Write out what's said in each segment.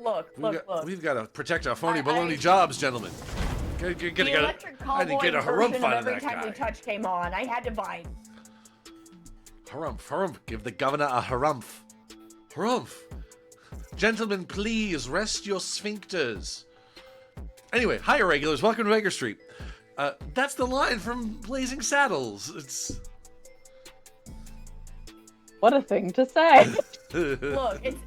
look. We've got to protect our phony baloney jobs, gentlemen. The electric cowboy version of Every Time We Touch came on. I had to buy. Harumph. Give the governor a harumph. Harumph. Gentlemen, please rest your sphincters. Anyway, hi, irregulars. Welcome to Beggar Street. That's the line from Blazing Saddles. It's... What a thing to say. Look, it's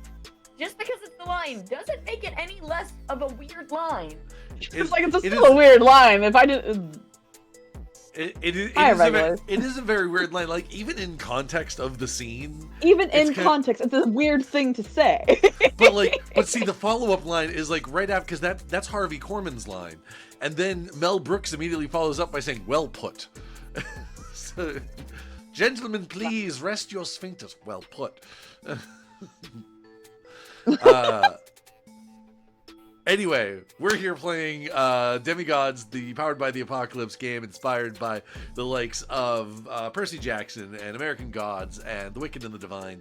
just because it's the line doesn't make it any less of a weird line. It's still a weird line. If I didn't... It is a very weird line. Like, even in context of the scene. Even in context, it's a weird thing to say. but see, the follow-up line is like right after, because that's Harvey Korman's line. And then Mel Brooks immediately follows up by saying, well put. So, gentlemen, please rest your sphincters. Well put. Anyway, we're here playing Demigods, the Powered by the Apocalypse game inspired by the likes of Percy Jackson and American Gods and The Wicked and the Divine.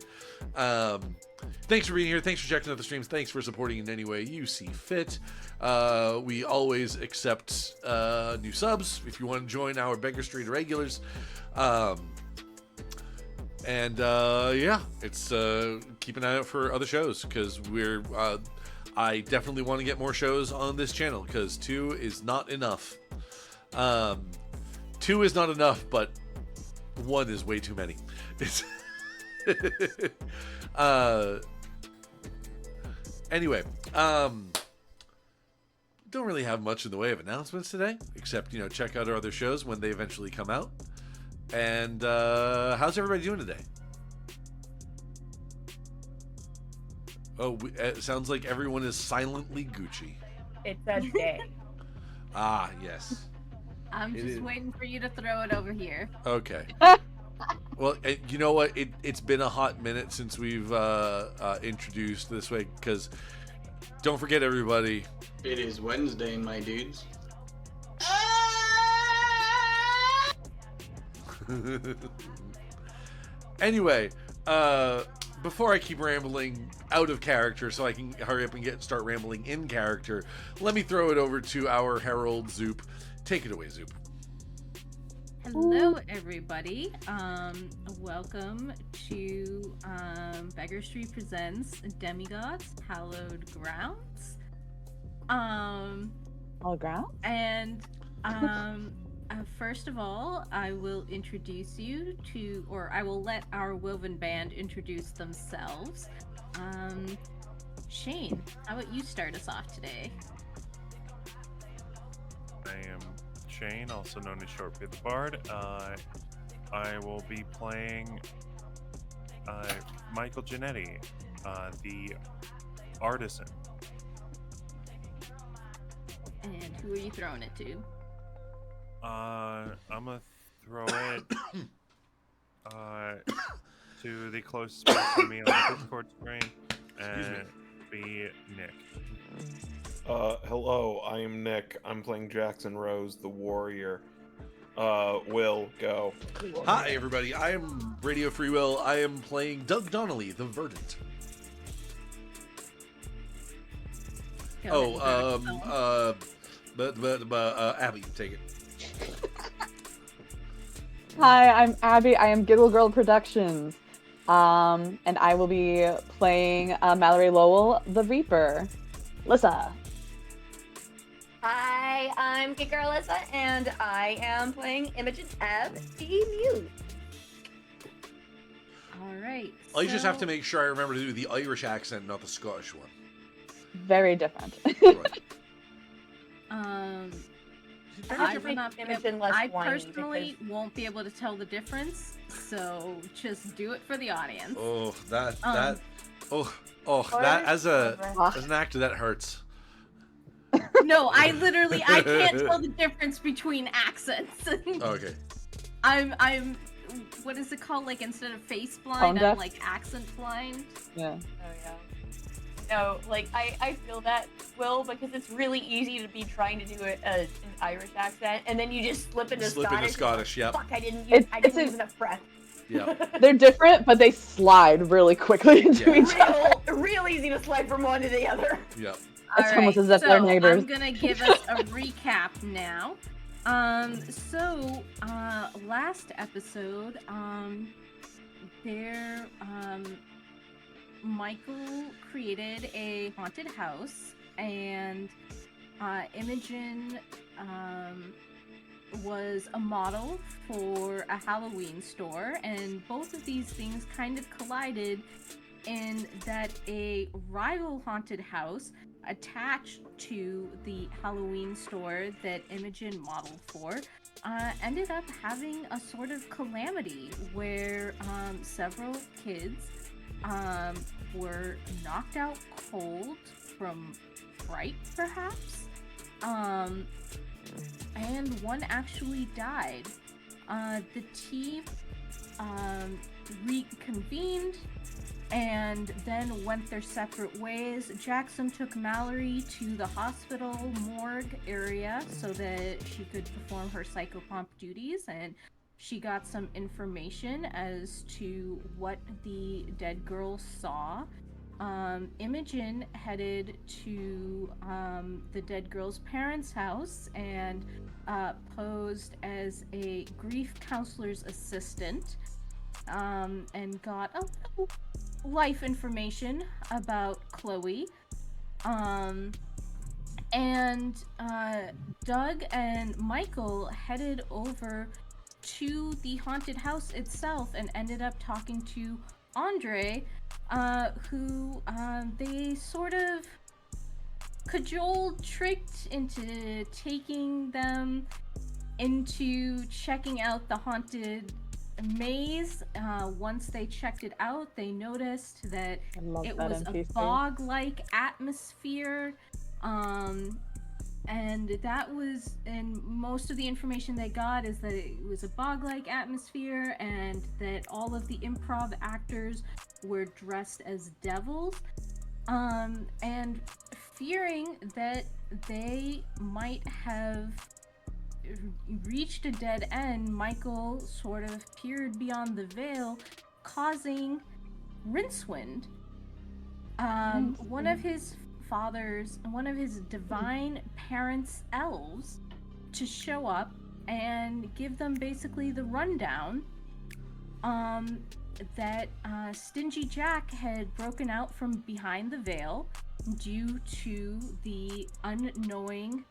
Thanks for being here. Thanks for checking out the streams. Thanks for supporting in any way you see fit. We always accept new subs if you want to join our Beggar Street regulars. Yeah, it's keep an eye out for other shows because I definitely want to get more shows on this channel because 2 is not enough. 2 is not enough, but 1 is way too many. Anyway, don't really have much in the way of announcements today, except, check out our other shows when they eventually come out. And how's everybody doing today? Oh, it sounds like everyone is silently Gucci. It's a day. Ah, yes. I'm just waiting for you to throw it over here. Okay. Well, you know what? It's been a hot minute since we've introduced this way, because don't forget, everybody. It is Wednesday, my dudes. Anyway, before I keep rambling out of character so I can hurry up and start rambling in character, let me throw it over to our Herald, Zoop. Take it away, Zoop. Hello, everybody. Welcome to Beggar Street Presents Demigods, Hallowed Grounds. All grounds? And first of all, I will introduce you to, or I will let our Woven Band introduce themselves. Shane, how about you start us off today? I am Shane, also known as Shortbeard the Bard. I will be playing Michael Giannetti, the artisan. And who are you throwing it to? I'm gonna throw it to the closest person to me on the Discord screen, and be Nick. Hello, I am Nick. I'm playing Jackson Rose, the warrior. Will, go. Hi, everybody. I am Radio Free Will. I am playing Doug Donnelly, the Verdant. Abby, take it. Hi, I'm Abby. I am Giggle Girl Productions. And I will be playing Mallory Lowell, the Reaper. Lissa. Hi, I'm Kicker Alyssa, and I am playing Imogen Ebb, the Mute. Alright. I just have to make sure I remember to do the Irish accent, not the Scottish one. Very different. Right. I personally won't be able to tell the difference, so just do it for the audience. Oh, that as an actor, that hurts. No, I can't tell the difference between accents. Okay. I'm what is it called? Like, instead of face blind, I'm like accent blind. Yeah. Oh yeah. No, like I feel that, Will, because it's really easy to be trying to do an Irish accent, and then you just slip into Scottish. Scottish, yeah. Fuck, I didn't use enough breath. Yep. They're different, but they slide really quickly into Yeah. each other. Real east to slide from one to the other. Yep. It's All almost right, as if so they're neighbors. I'm gonna give us a recap now. Last episode, Michael created a haunted house, and Imogen was a model for a Halloween store, and both of these things kind of collided in that a rival haunted house attached to the Halloween store that Imogen modeled for ended up having a sort of calamity where several kids were knocked out cold from fright, perhaps, and one actually died. The team reconvened and then went their separate ways. Jackson took Mallory to the hospital morgue area so that she could perform her psychopomp duties, and she got some information as to what the dead girl saw. Imogen headed to the dead girl's parents' house and posed as a grief counselor's assistant, and got a little life information about Chloe. And Doug and Michael headed over to the haunted house itself and ended up talking to Andre, who they sort of cajoled, tricked into taking them into checking out the haunted maze. Once they checked it out, they noticed that I love it that was a NPC. bog-like atmosphere. And that was, and most of the information they got is that it was a bog-like atmosphere and that all of the improv actors were dressed as devils. And fearing that they might have reached a dead end, Michael sort of peered beyond the veil, causing Rincewind, one of his divine parents' elves, to show up and give them basically the rundown that Stingy Jack had broken out from behind the veil due to the unknowing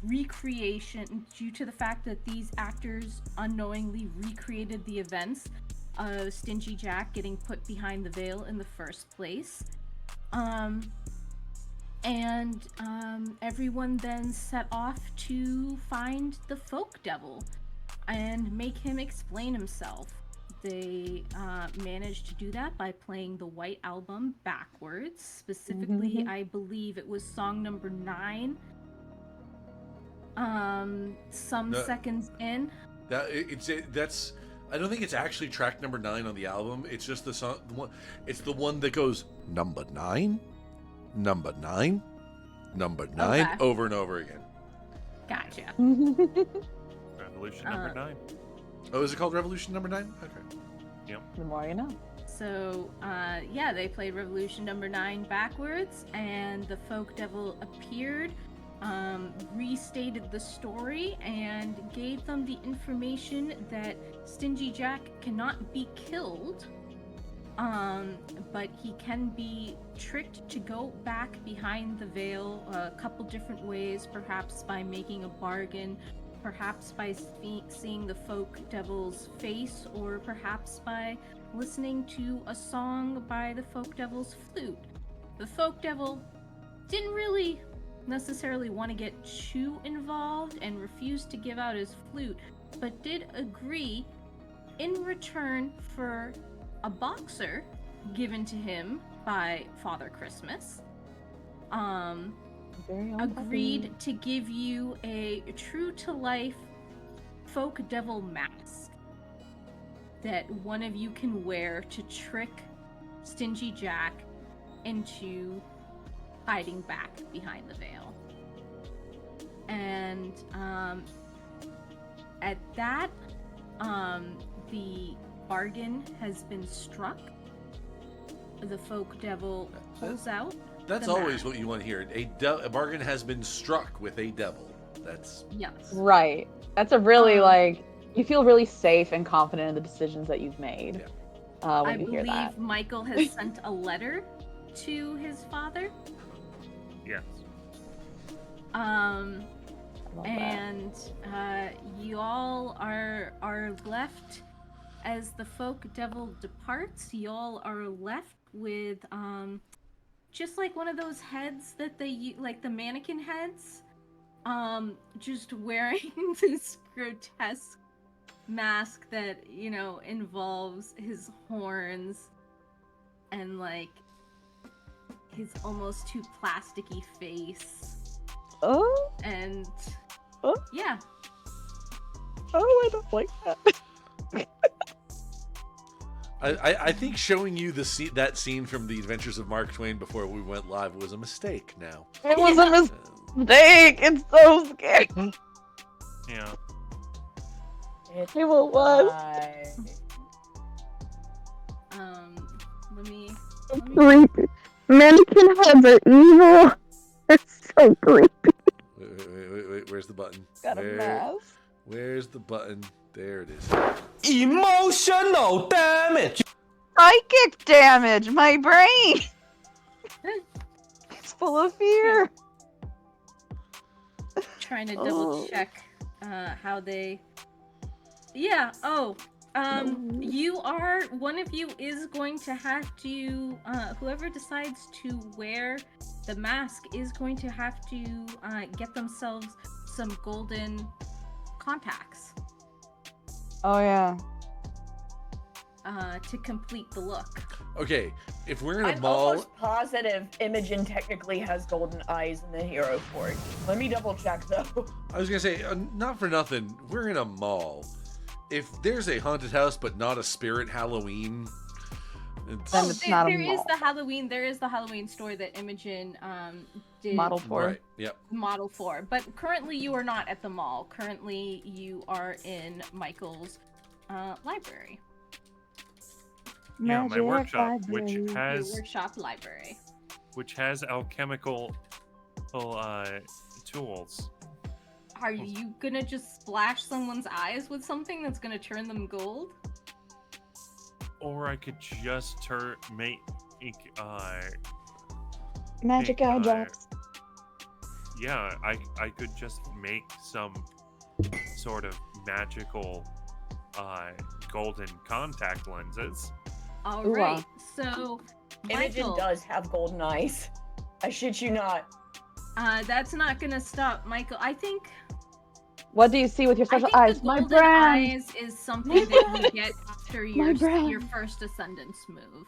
recreation, due to the fact that these actors unknowingly recreated the events of Stingy Jack getting put behind the veil in the first place. Everyone then set off to find the folk devil and make him explain himself. They managed to do that by playing the White Album backwards. Specifically, I believe it was song number 9. Seconds in. That's. I don't think it's actually track number 9 on the album. It's just the song. It's the one that goes number 9, number 9, number 9 Okay. over and over again. Gotcha. Revolution number 9. Oh, is it called Revolution number 9? Okay. The more you know. So, they played Revolution number 9 backwards, and the folk devil appeared, restated the story, and gave them the information that Stingy Jack cannot be killed, but he can be tricked to go back behind the veil a couple different ways, perhaps by making a bargain, perhaps by seeing the folk devil's face, or perhaps by listening to a song by the folk devil's flute. The folk devil didn't really necessarily want to get too involved and refused to give out his flute, but did agree in return for a boxer given to him by Father Christmas. Agreed to give you a true-to-life folk devil mask that one of you can wear to trick Stingy Jack into hiding back behind the veil. And at that, the bargain has been struck. The folk devil pulls out. That's the always mask. what you want to hear. A bargain has been struck with a devil. That's Yes. Right. That's a really Um, you feel really safe and confident in the decisions that you've made I when you hear believe that. Michael has sent a letter to his father. Yes. I love that. And you all are left as the folk devil departs. Y'all are left with just like one of those heads that they like, the mannequin heads, just wearing this grotesque mask that involves his horns and like his almost too plasticky face. Oh, And Oh. yeah, I don't like that. I think showing you that scene from The Adventures of Mark Twain before we went live was a mistake now. It was a mistake. It's so scary. Yeah. It's It was. let me Creepy. Mannequin heads are evil. It's so creepy. Wait, where's the button? Got a mask. Where's the button? There it is. Emotional damage. Psychic damage. My brain. It's full of fear. trying to double check how they. Yeah. Oh. One of you is going to have to, whoever decides to wear the mask is going to have to get themselves some golden contacts Oh yeah. to complete the look. Okay, if we're in a I'm mall, almost positive Imogen technically has golden eyes in the hero forge. Let me double check though. I was gonna say, not for nothing, we're in a mall. If there's a haunted house but not a spirit Halloween, Then it's not a there is mall. there is the Halloween store that Imogen did Model for. right? Yep. model for, but currently you are not at the mall. Currently you are in Michael's library. Yeah, my Magic workshop, library. Your has workshop library. alchemical tools. Are you gonna just splash someone's eyes with something that's gonna turn them gold? Or I could just make Magic eye drops. yeah, I could just make some sort of magical golden contact lenses. All Ooh, right. So, Imogen Michael, does have golden eyes. I shit you not. that's not gonna stop Michael. I think What do you see with your I special think eyes? the My golden brand. eyes is something that you get after your brand. first ascendance move.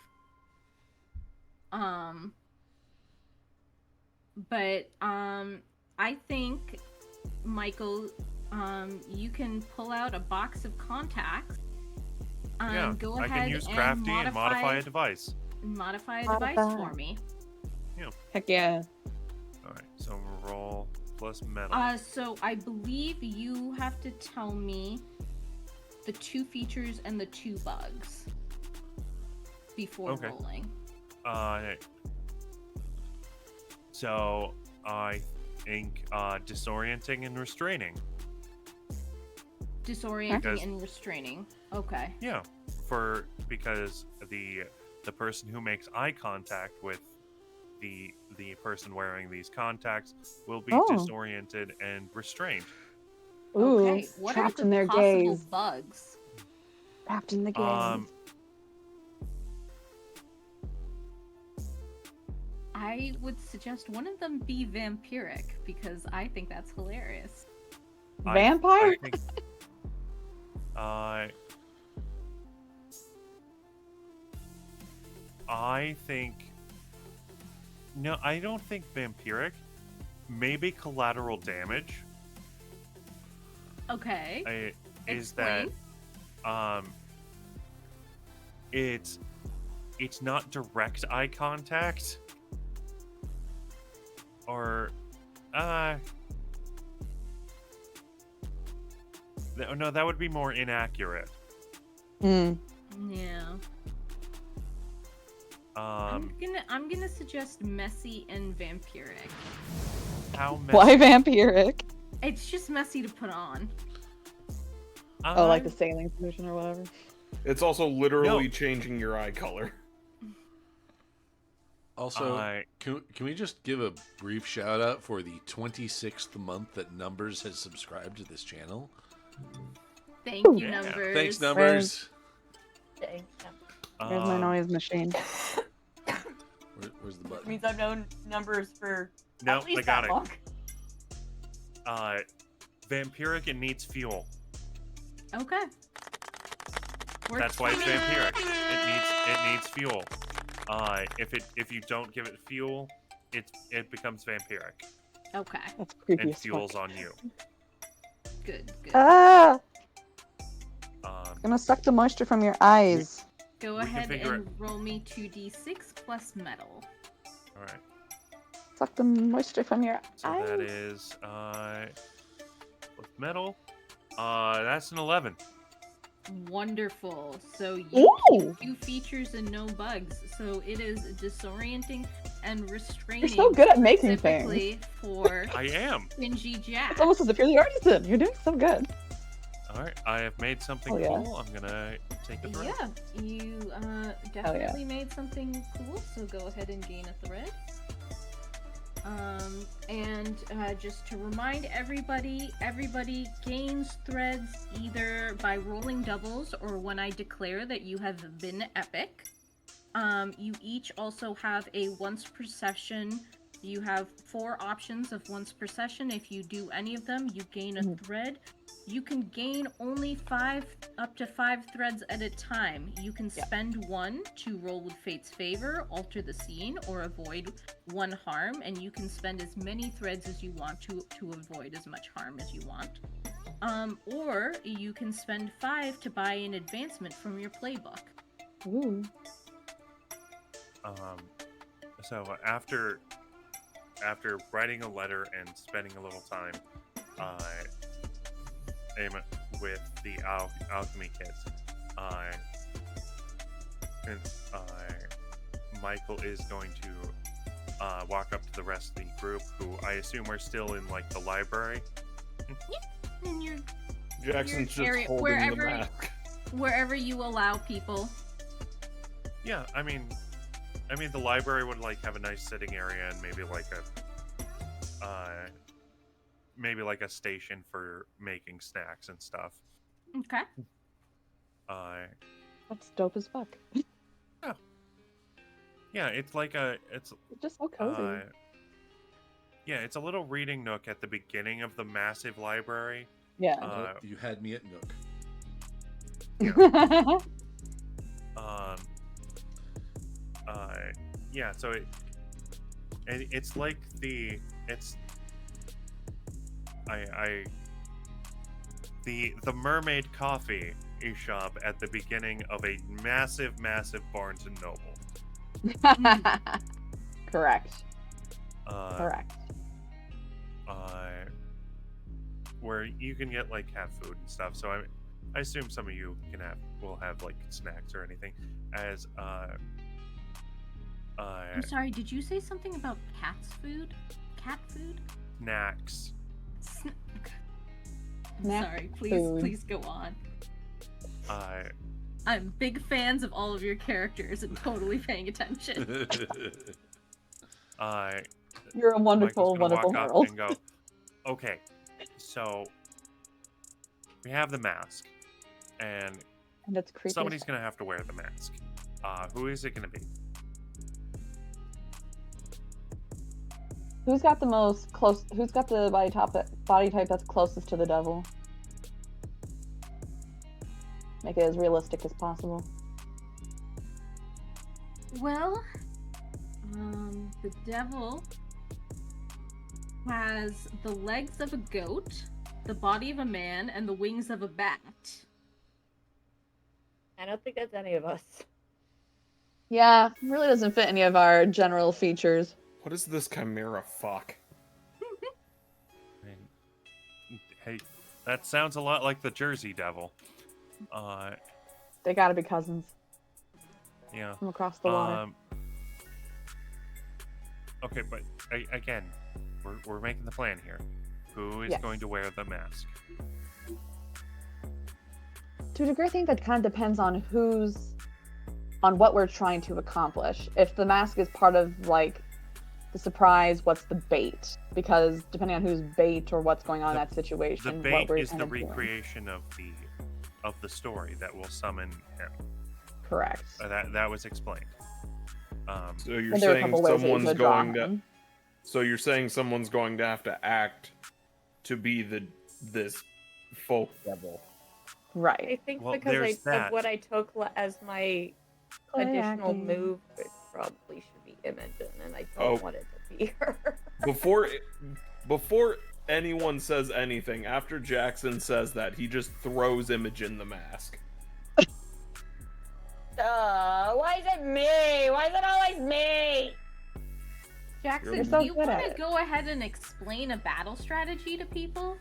But I think Michael, you can pull out a box of contacts. Yeah, Go I ahead can use and crafty and modify a device. modify a Modify. device for me. Heck yeah. All right, so roll plus metal. So I believe you have to tell me the 2 features and the 2 bugs before Okay. rolling. So I think disorienting and restraining. Disorienting Because- and restraining. Okay. Yeah, because the person who makes eye contact with the person wearing these contacts will be Oh. disoriented and restrained. Ooh, Okay. What trapped are in the their possible gaze. bugs? Trapped in the gaze. I would suggest one of them be vampiric because I think that's hilarious. Vampire? I think. No, I don't think vampiric. Maybe collateral damage. Okay. Is that it's not direct eye contact, or No, that would be more inaccurate. Mm. Yeah. I'm gonna suggest messy and vampiric. How Why messy? vampiric? It's just messy to put on. Oh, like the I'm- sailing solution or whatever. It's also literally No. changing your eye color. Also, can we just give a brief shout out for the 26th month that Numbers has subscribed to this channel? Thank you, Yeah. numbers. Thanks, Numbers. Dang. Here's my noise machine. Where's the Which button? means I've known numbers for No, at least I got that it. long. Vampiric and needs fuel. Okay. That's why it's vampiric. It needs fuel. If you don't give it fuel, it becomes vampiric Okay. That's creepy and as fuck. fuels on you. Good. Good. Ah! Um, Gonna suck the moisture from your eyes. Go we can ahead figure and roll me 2d6 plus metal. all right. Suck the moisture from your So eyes. that is with metal. That's an 11. Wonderful. So you Ooh! keep 2 features and no bugs. So it is disorienting and restraining. You're so good at making things. specifically for I am. Stingy Jack. It's almost as if you're the artisan. You're doing so good. All right. I have made something Oh, yeah. cool. I'm gonna take a thread. Yeah, you definitely made something cool. So go ahead and gain a thread. And just to remind everybody gains threads either by rolling doubles or when I declare that you have been epic. You each also have a once per session. You have 4 options of once per session. If you do any of them, you gain a thread. You can gain only up to 5 threads at a time. You can spend 1 to roll with Fate's favor, alter the scene, or avoid 1 harm, and you can spend as many threads as you want to avoid as much harm as you want. Or you can spend 5 to buy an advancement from your playbook. Ooh. So after writing a letter and spending a little time, with the alchemy kits, and Michael is going to walk up to the rest of the group, who I assume are still in like the library. And you're Jackson's Your just area- holding wherever- the mask. wherever you allow people. Yeah, I mean, the library would like have a nice sitting area and maybe like a station for making snacks and stuff. Okay. That's dope as fuck. Yeah, it's like it's Just so cozy. yeah, it's a little reading nook at the beginning of the massive library. Yeah. Oh, you had me at Nook. Yeah, so it's like the mermaid coffee shop at the beginning of a massive Barnes and Noble. Correct. Uh, Correct. Where you can get like cat food and stuff. So I assume some of you will have like snacks or anything. As I'm sorry, did you say something about cat's food? Cat food? snacks. I'm Snack sorry, food. please go on. Uh, I'm big fans of all of your characters and totally paying attention. You're a wonderful, Michael's gonna wonderful walk up world. and go, okay, so we have the mask, and And it's creepy. somebody's gonna have to wear the mask. Who is it gonna be? Who's got the most close? Who's got the body type that's closest to the devil? Make it as realistic as possible. Well, the devil has the legs of a goat, the body of a man, and the wings of a bat. I don't think that's any of us. Yeah, really doesn't fit any of our general features. What is this chimera fuck? I mean, hey, That sounds a lot like the Jersey Devil. They gotta be cousins Yeah. from across the water. Okay, but again, we're making the plan here. Who is Yes. going to wear the mask? To a degree, I think that kind of depends on on what we're trying to accomplish. If the mask is part of, like, the surprise, what's the bait? Because depending on who's bait or what's going on in that The situation, bait what we're is kind the of doing. recreation of the story that will summon him. Correct. That was explained. So you're And there are a saying couple ways that you someone's could draw going to. him. So you're saying someone's going to have to act to be this folk devil. I Right. think Well, because there's of that. what I took as my Play additional acting. move, it probably should be Imogen, and I Oh. don't want it to be her. Before anyone says anything, after Jackson says that, he just throws Imogen the mask. Why is it me? Why is it always me? Jackson, You're so do you good want at to it. go ahead and explain a battle strategy to people?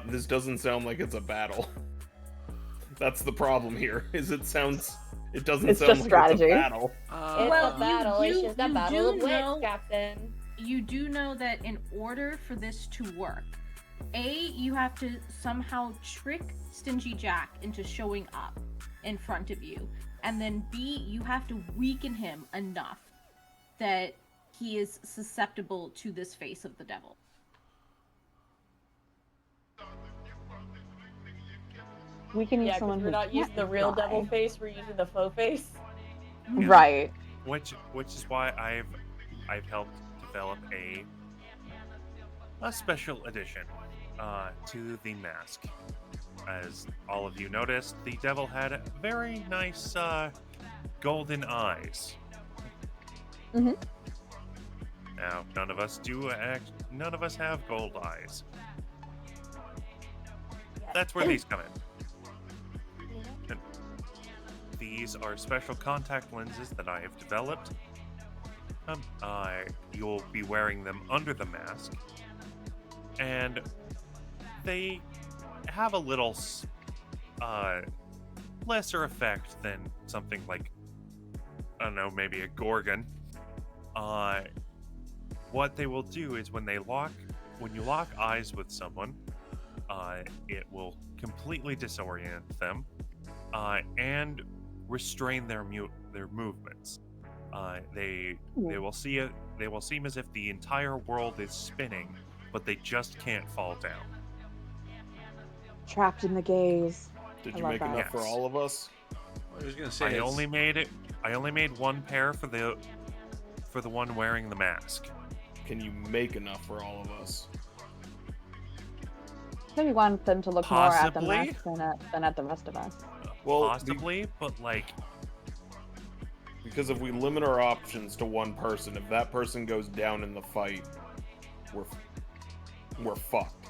This doesn't sound like it's a battle. That's the problem here. It doesn't It's sound just like it's a strategy. battle. It's Well, a battle. you It's just a do battle of wits, know- Captain. You do know that in order for this to work, A, you have to somehow trick Stingy Jack into showing up in front of you. And then B, you have to weaken him enough that he is susceptible to this face of the devil. We can use Yeah, someone because we're who not using the can't real fly. devil face, we're using the faux face. Yeah. Right. Which is why I've helped develop a special edition to the mask. As all of you noticed, the devil had very nice golden eyes. Mhm. Now, none of us have gold eyes. That's where these come in. And these are special contact lenses that I have developed. You'll be wearing them under the mask, and they have a little lesser effect than something like, I don't know, maybe a Gorgon. What they will do is when you lock eyes with someone, it will completely disorient them and restrain their movements. They will seem as if the entire world is spinning, but they just can't fall down. Trapped in the gaze. Did I you love make that. enough for Yes. all of us? I was gonna say I only made one pair for the one wearing the mask. Can you make enough for all of us? Maybe want them to look more at the Possibly. mask than at the rest of us. Well, Possibly, but like, Because if we limit our options to one person, if that person goes down in the fight, we're fucked.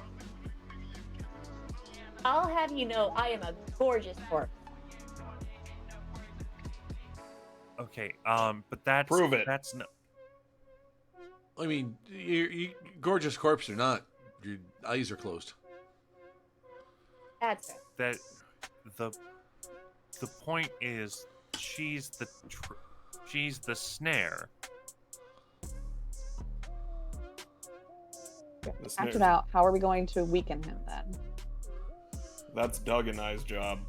I'll have you know, I am a gorgeous corpse. okay, but that's Prove it. That's no. I mean, you gorgeous corpse or not, your eyes are closed. That's fair. That the point is she's the snare. The After snares- that, how are we going to weaken him then? That's Doug and I's job.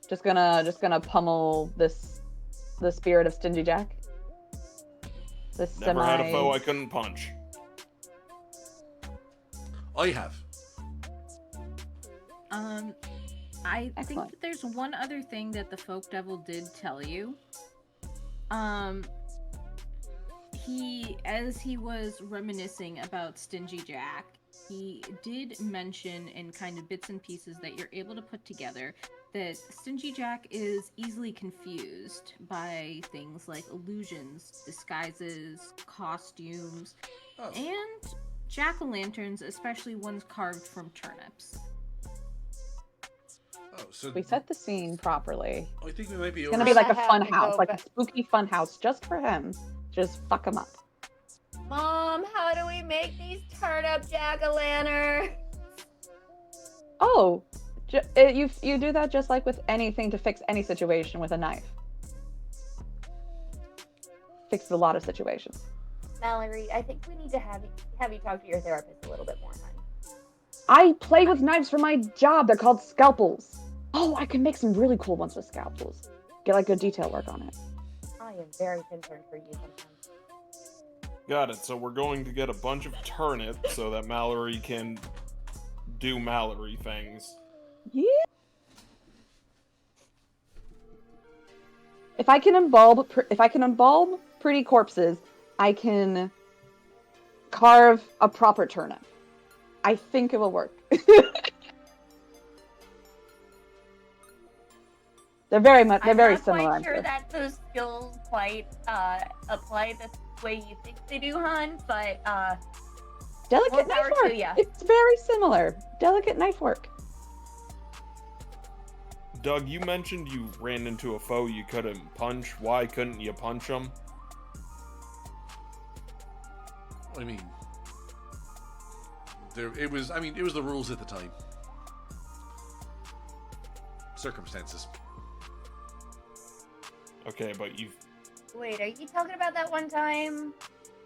Just gonna pummel the spirit of Stingy Jack. This Never had a foe I couldn't punch. All you have. I think Excellent. that there's one other thing that the folk devil did tell you. As he was reminiscing about Stingy Jack, he did mention in kind of bits and pieces that you're able to put together that Stingy Jack is easily confused by things like illusions, disguises, costumes, Oh. and jack-o'-lanterns, especially ones carved from turnips. Oh, so We set the scene properly. I think we might be It's over. gonna be like a I have fun to house, go like a back. spooky fun house just for him. Just fuck him up. Mom, how do we make these turnip jack-o'-lanterns? Oh, you do that just like with anything to fix any situation with a knife. Fixes a lot of situations. Mallory, I think we need to have you talk to your therapist a little bit more, hon. I play with knives for my job. They're called scalpels. Oh, I can make some really cool ones with scalpels. Get like good detail work on it. I am very concerned for you sometimes. Got it. So we're going to get a bunch of turnips so that Mallory can do Mallory things. Yeah. If I can embalm pretty corpses, I can carve a proper turnip. I think it will work. they're very similar. I'm not quite sure that those skills quite apply the way you think they do, hon. But delicate knife work. It's very similar. Delicate knife work. Doug, you mentioned you ran into a foe you couldn't punch. Why couldn't you punch them? What do you mean? It was the rules at the time. Circumstances. Okay, but you've... Wait, are you talking about that one time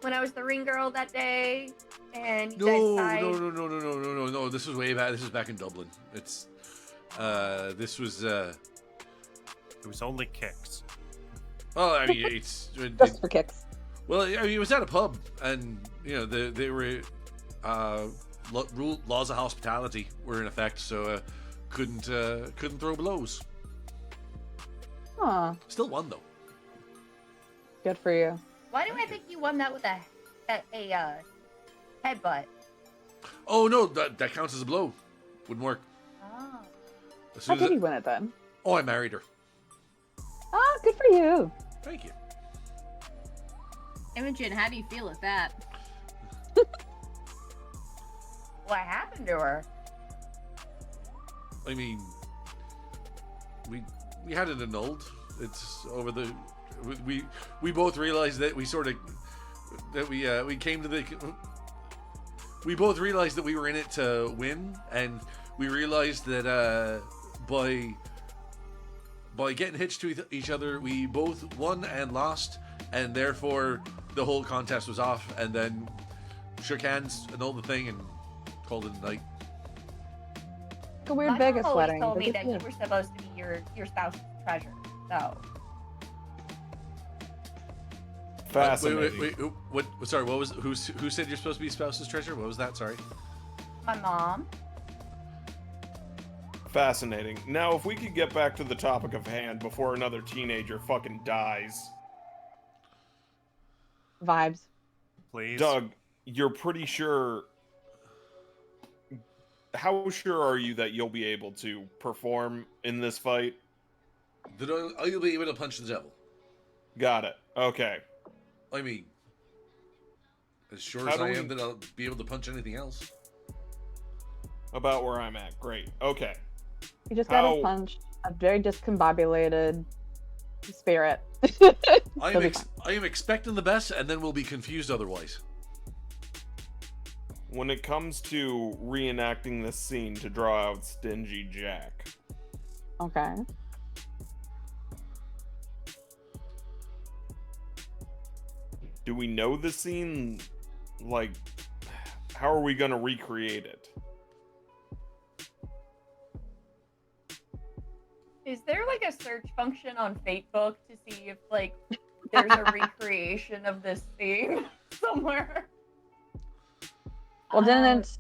when I was the ring girl that day and you guys died? No. This was way back. This was back in Dublin. It's this was It was only kicks. well, I mean, it's Just for kicks. well, I mean, it was at a pub, and they were laws of hospitality were in effect, so couldn't throw blows. Huh. Still won though. Good for you. Why do I think you won that with a headbutt? Oh no, that counts as a blow. Wouldn't work. Oh. As How soon as did you win it then? Oh, I married her. Ah, good for you. Thank you. Imogen, how do you feel at that? What happened to her? I mean, we had it annulled. It's over the. We both realized that we came to the. We both realized that we were in it to win, and we realized that by getting hitched to each other, we both won and lost, and therefore the whole contest was off. And then shook hands, annulled the thing, and called it a night. A weird My Vegas mom always wedding. told but me good that for you were supposed to be your spouse's treasure. So Fascinating. Wait. What? Sorry. What was? Who said you're supposed to be spouse's treasure? What was that? Sorry. my mom. Fascinating. Now, if we could get back to the topic of hand before another teenager fucking dies. Vibes. Please. Doug, you're pretty sure... How sure are you that you'll be able to perform in this fight? That I'll be able to punch the devil. Got it. Okay. I mean, as sure How as do I we- am that I'll be able to punch anything else. About where I'm at. Great. Okay. You just gotta How- punch a very discombobulated spirit. I It'll be am expecting the best, and then we'll be confused otherwise. When it comes to reenacting this scene to draw out Stingy Jack, Okay. do we know the scene? Like, how are we gonna recreate it? Is there like a search function on Facebook to see if like there's a recreation of this scene somewhere? Well, didn't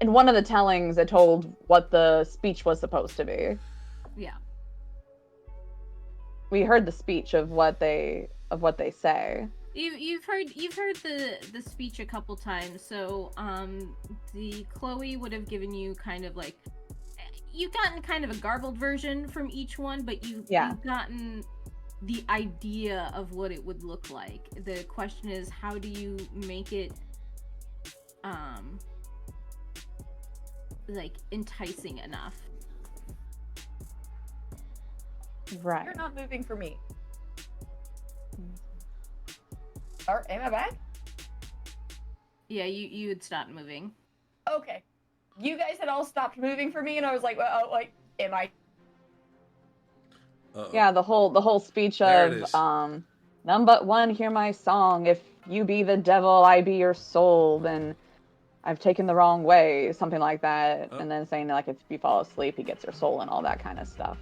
in one of the tellings it told what the speech was supposed to be. Yeah. We heard the speech of what they say. You've heard the speech a couple times. So the Chloe would have given you kind of like, you've gotten kind of a garbled version from each one, but you've gotten the idea of what it would look like. The question is, how do you make it like enticing enough? Right. You're not moving for me. Am I back? Yeah, you had stopped moving. Okay. You guys had all stopped moving for me, and I was like, well, like, am I? Uh-oh. Yeah, the whole speech There it of is. none but one hear my song. If you be the devil, I be your soul. Then I've taken the wrong way, something like that. Oh. And then saying like if you fall asleep, he gets your soul and all that kind of stuff.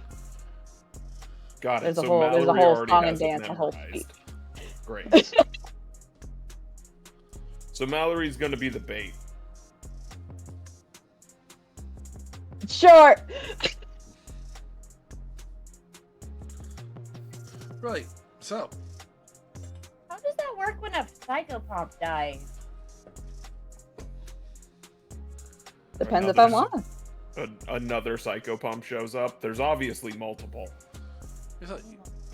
Got it. There's a So whole Mallory already song and has it dance, a whole speech. memorized. Great. So Mallory's gonna be the bait. Sure. Right. So, How does that work when a psychopomp dies? Depends if I Another want. Another psychopomp shows up. There's obviously multiple. I'm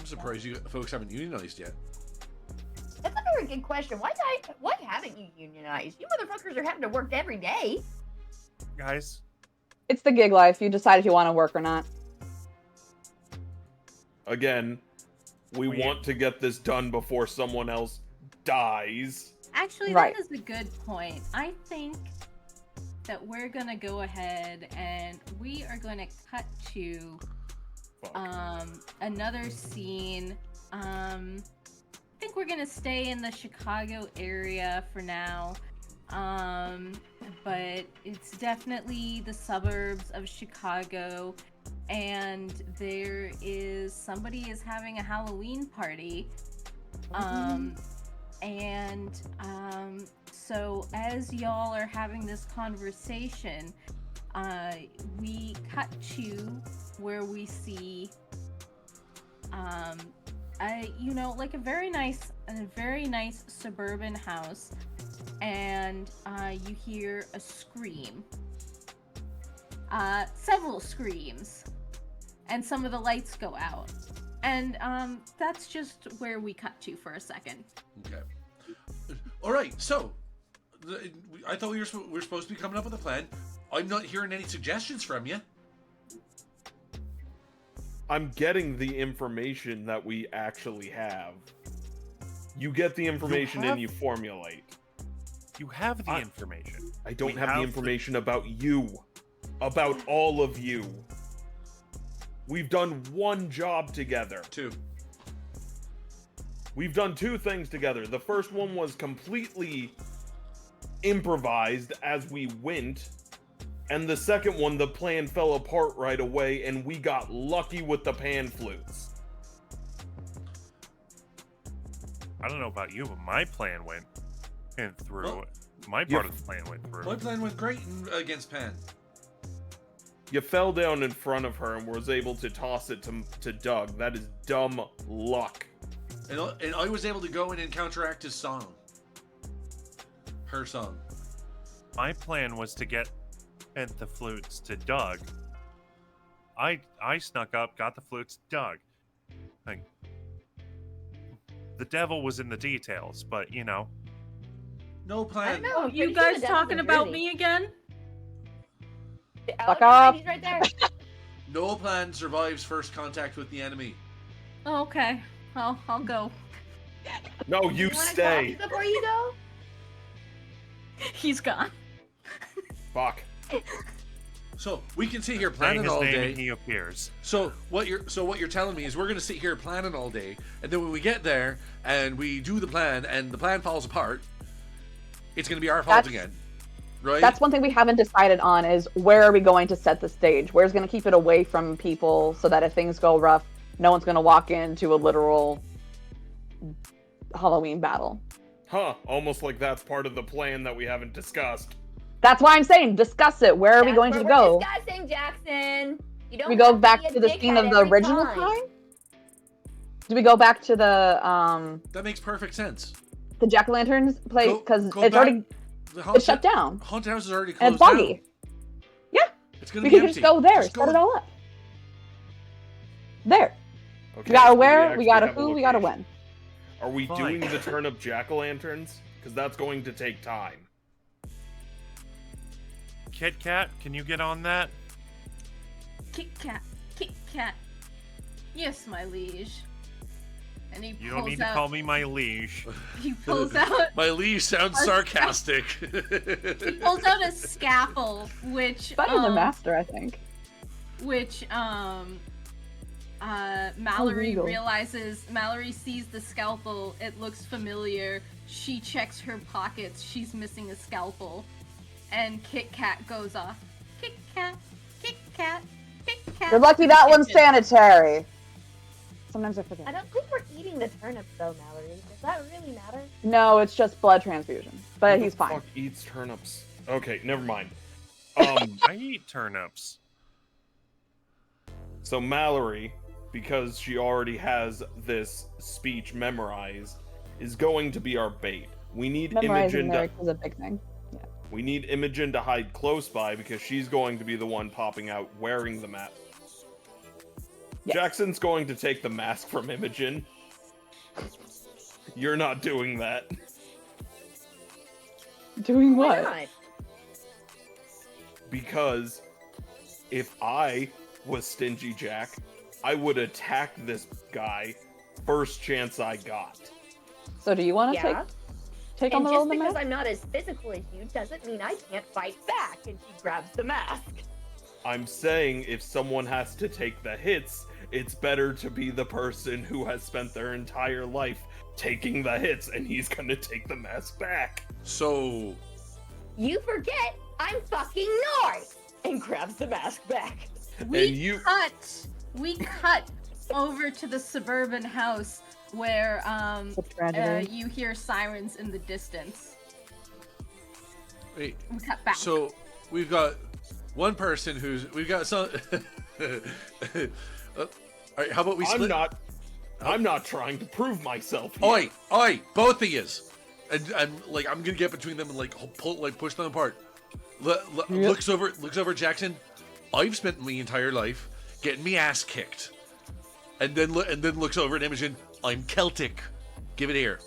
surprised you folks haven't unionized yet. That's a very good question. Why haven't you unionized? You motherfuckers are having to work every day. Guys, It's the gig life. You decide if you want to work or not. Again, we want to get this done before someone else dies. Actually, Right. that is a good point. I think that we're gonna go ahead and we are going to cut to Fuck. another scene. I think we're gonna stay in the Chicago area for now. But it's definitely the suburbs of Chicago, and there is somebody is having a Halloween party. So as y'all are having this conversation, we cut to where we see like a very nice suburban house, and you hear a scream, several screams, and some of the lights go out, and that's just where we cut to for a second. Okay. All right. So, I thought we were supposed to be coming up with a plan. I'm not hearing any suggestions from you. I'm getting the information that we actually have. You get the information and you formulate. you have the information. I don't We have the have information about you. About all of you. We've done one job together. 2. We've done 2 things together. The first one was completely improvised as we went. And the second one, the plan fell apart right away, and we got lucky with the pan flutes. I don't know about you, but my plan went through. Well, my part of the plan went through. My plan went great against Pan. You fell down in front of her and was able to toss it to Doug. That is dumb luck. And I was able to go in and counteract his song. Her song. My plan was to get the flutes to Doug. I snuck up, got the flutes to Doug. Like, the devil was in the details, but you know. No plan. know. Oh, I'm you pretty sure guys the devil's talking in about Jersey. me again? Fuck off. He's right there. No plan survives first contact with the enemy. Oh, okay. Well, I'll go. No, you wanna stay. talk before you go? He's gone. Fuck. So we can sit here Saying planning his all name day. and he appears. So what you're telling me is we're gonna sit here planning all day, and then when we get there and we do the plan and the plan falls apart, it's gonna be our fault That's- again, right? That's one thing we haven't decided on is where are we going to set the stage? Where's going to keep it away from people so that if things go rough, no one's going to walk into a literal Halloween battle. Huh, almost like that's part of the plan that we haven't discussed. That's why I'm saying discuss it. Where are we going to go? Discussing, Jackson. You don't We go have back be a to the scene dickhead of the every original time. time? Do we go back to the That makes perfect sense. jack-o'-lanterns place? Go- Because go it's back- already The it's shut down. Haunted house is already And closed it's foggy. down. Yeah. It's gonna We be can empty. just go there, Just set go- it all up. There. Okay, We got so a where, actually we got a have who, we got a location. when. Are we Fine. doing the turnip jack-o'-lanterns? Because that's going to take time. Kit Kat, can you get on that? Kit Kat. Kit Kat. Yes, my liege. And he You don't pulls need to out. call me my liege. He pulls out. My liege sounds sarcastic. He pulls out a scalpel, which Better than master, I think. Mallory legal. realizes. Mallory sees the scalpel. It looks familiar. She checks her pockets. She's missing a scalpel, and Kit Kat goes off. Kit Kat, Kit Kat, Kit Kat. You're lucky that one's Kitchen. sanitary. Sometimes I I forget. don't think we're eating the turnips though, Mallory. Does that really matter? No, it's just blood transfusion. But Who he's the fine. fuck eats turnips? Okay, never mind. I eat turnips. So Mallory, because she already has this speech memorized, is going to be our bait. We need Memorizing Imogen to, lyrics is a big thing. we need Imogen to hide close by because she's going to be the one popping out wearing the mask. Yes. Jackson's going to take the mask from Imogen. You're not doing that. Doing Why what? not? Because if I was Stingy Jack, I would attack this guy first chance I got. So do you want to Yeah. take on And the role just of the because mask? I'm not as physical as you doesn't mean I can't fight back. And she grabs the mask. I'm saying if someone has to take the hits, it's better to be the person who has spent their entire life taking the hits, and he's gonna take the mask back. So, You forget I'm fucking North. And grabs the mask back. We cut over to the suburban house where The tragedy. you hear sirens in the distance. wait. We cut back. So we've got one person we've got some. All right, how about we split? I'm not trying to prove myself here. Oi, both of yous, and like I'm gonna get between them and like push them apart. Looks over at Jackson. I've spent my entire life getting me ass kicked, and then looks over at Imogen. I'm Celtic. Give it here.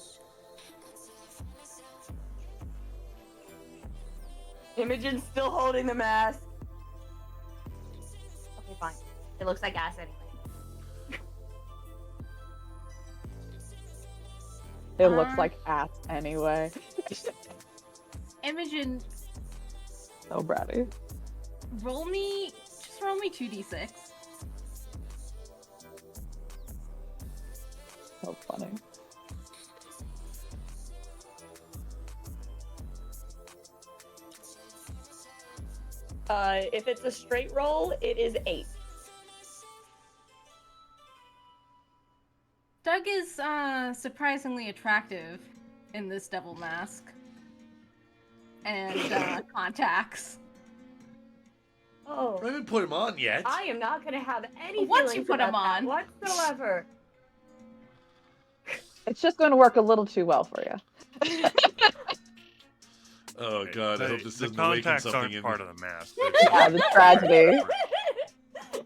Imogen's still holding the mask. Okay, fine. It looks like ass anyway. It looks like ass anyway. Imogen, So bratty. roll me 2d6. So funny. If it's a straight roll, it is 8. Doug is surprisingly attractive in this devil mask and contacts. Oh. I haven't put him on yet. I am not gonna have any Once you feelings put 'em about that on. whatsoever. It's just going to work a little too well for you. Oh god, I hope this the doesn't awaken contacts something aren't in part me. of the mask. Yeah, the tragedy.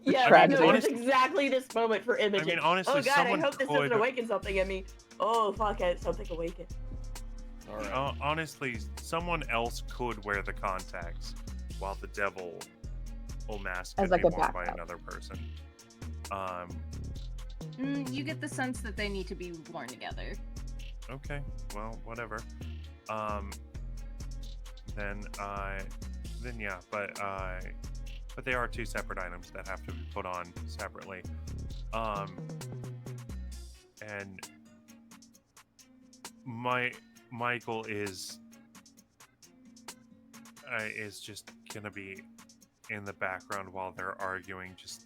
Yeah, Tragedy. no, it's exactly this moment for Imogen. I mean, honestly, oh god, I someone hope this could. doesn't awaken something in me. Oh fuck, something awakened. All right. Honestly, someone else could wear the contacts, while the devil mask As could like be a worn by backup. another person. You get the sense that they need to be worn together. Okay, well, whatever. Then yeah, but they are two separate items that have to be put on separately. And Michael is just gonna be in the background while they're arguing, just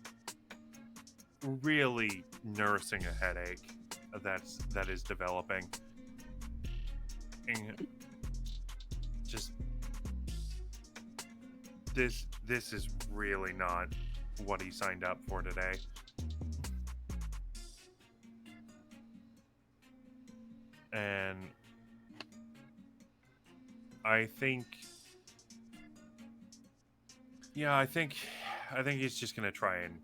really nursing a headache that is developing. And just this is really not what he signed up for today. And I think he's just gonna try and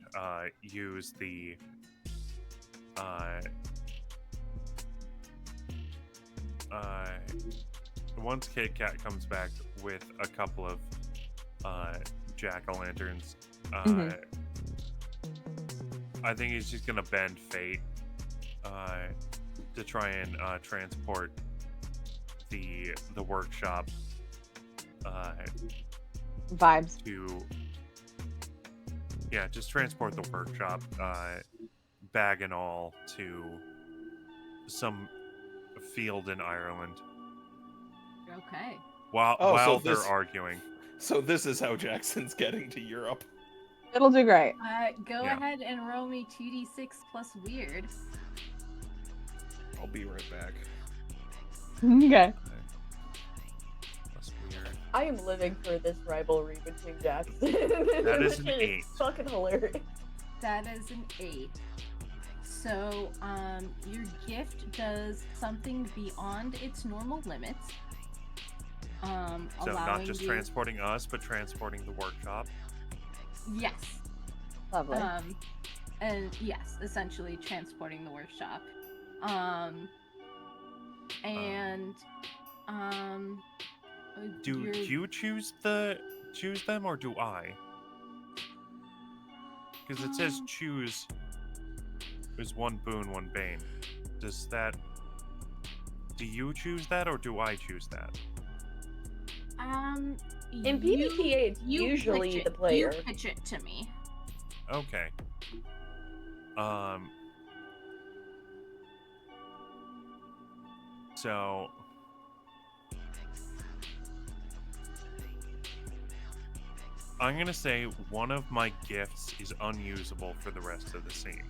use the once Kit Kat comes back with a couple of jack-o'-lanterns, I think he's just gonna bend fate to try and transport the workshop Vibes. just transport the workshop, bag and all, to some field in Ireland Okay. while they're arguing. So this is how Jackson's getting to Europe. It'll do great. Go Yeah. ahead and roll me 2d6 plus weird. I'll be right back. Okay. That's weird. I am living for this rivalry between Jackson. That is This an shit 8. Fucking hilarious. That is an 8. So, your gift does something beyond its normal limits. So not Allowing just you... transporting us, but transporting the workshop. Yes. Lovely. And yes, essentially transporting the workshop. Do you choose them, or do I? Because it says choose. There's one boon, one bane. Do you choose that, or do I choose that? In PBTA, it's usually the player. You pitch it to me. Okay. So I'm gonna say one of my gifts is unusable for the rest of the scene.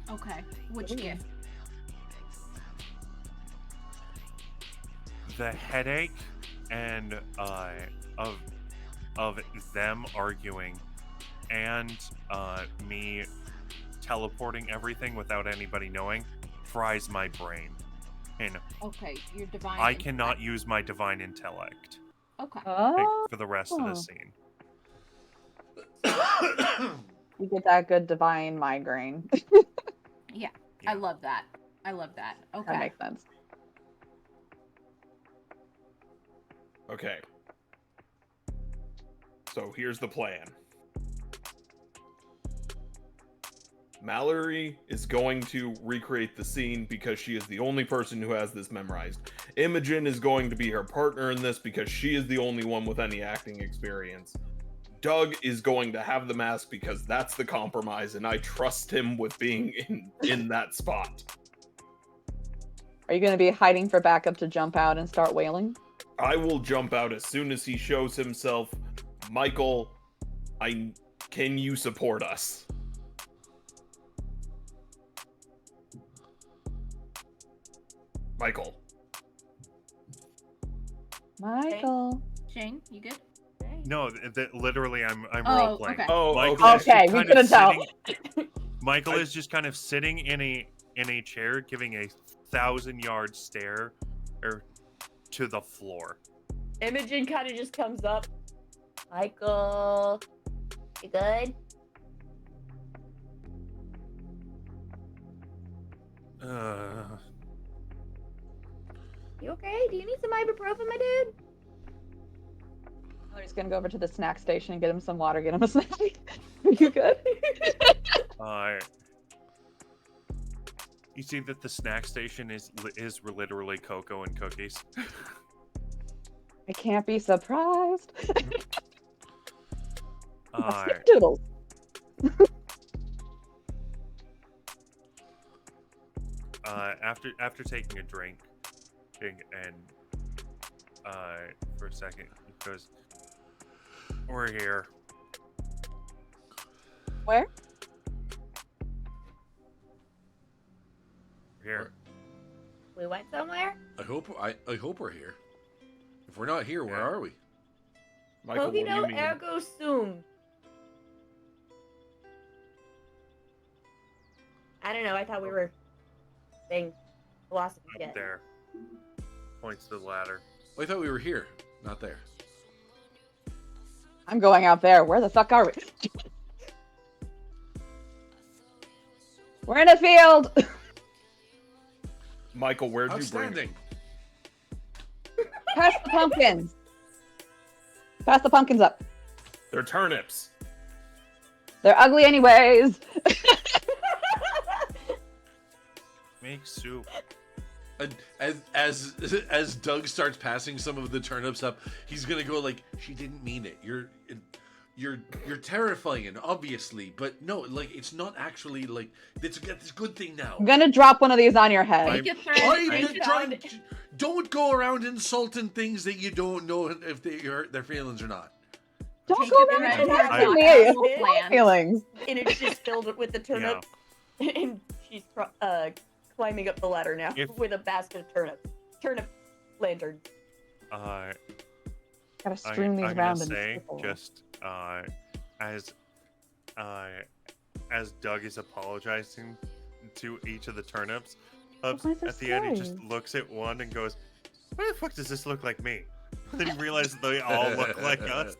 Okay. Which gift? The headache and of them arguing and me teleporting everything without anybody knowing fries my brain. And Okay, your divine. I cannot use my divine intellect Okay. Oh, for the rest of the scene. you get that good divine migraine. Yeah, Yeah. I love that. Okay. That makes sense. Okay. So here's the plan. Mallory is going to recreate the scene because she is the only person who has this memorized. Imogen is going to be her partner in this because she is the only one with any acting experience. Doug is going to have the mask because that's the compromise, and I trust him with being in that spot. Are you going to be hiding for backup to jump out and start wailing? I will jump out as soon as he shows himself. Michael, can you support us? Michael. Michael. Shane, you good? No, literally, I'm Oh, role playing. okay. Oh, Michael is okay, just we kind of couldn't tell. Michael is just kind of sitting in a chair, giving a 1,000-yard stare to the floor. Imogen kind of just comes up. Michael, you good? You okay? Do you need some ibuprofen, my dude? Mallory's going to go over to the snack station and get him some water, get him a snack. Are you good? You see that the snack station is literally cocoa and cookies. I can't be surprised. Uh, after taking a drink and for a second he goes, "We're here." Where? Here. We went somewhere? I hope we're here. If we're not here, where Yeah. are we? Michael, what do you Cogito mean? ergo sum. I don't know, I thought we were saying philosophy Up again. there. Points to the ladder. I thought we were here, not there. I'm going out there. Where the fuck are we? We're in a field. Michael, where'd you bring Outstanding. Pass the pumpkins. Pass the pumpkins up. They're turnips. They're ugly anyways. make soup. And as Doug starts passing some of the turnips up, he's gonna go like, "She didn't mean it. You're terrifying, obviously, but no, like it's not actually like it's a good thing now." I'm gonna drop one of these on your head. Take a thread. Don't go around insulting things that you don't know if they hurt their feelings or not. Don't Take go a around thread. attacking me. I- It's my feelings. And it's just filled with the turnip. And she's climbing up the ladder now with a basket of turnips. Turnip lantern. Uh, Gotta stream these I'm around gonna and say circle. just as Doug is apologizing to each of the turnips, What am I at the end he just saying? looks at one and goes, "Why the fuck does this look like me?" Then he realizes they all look like us.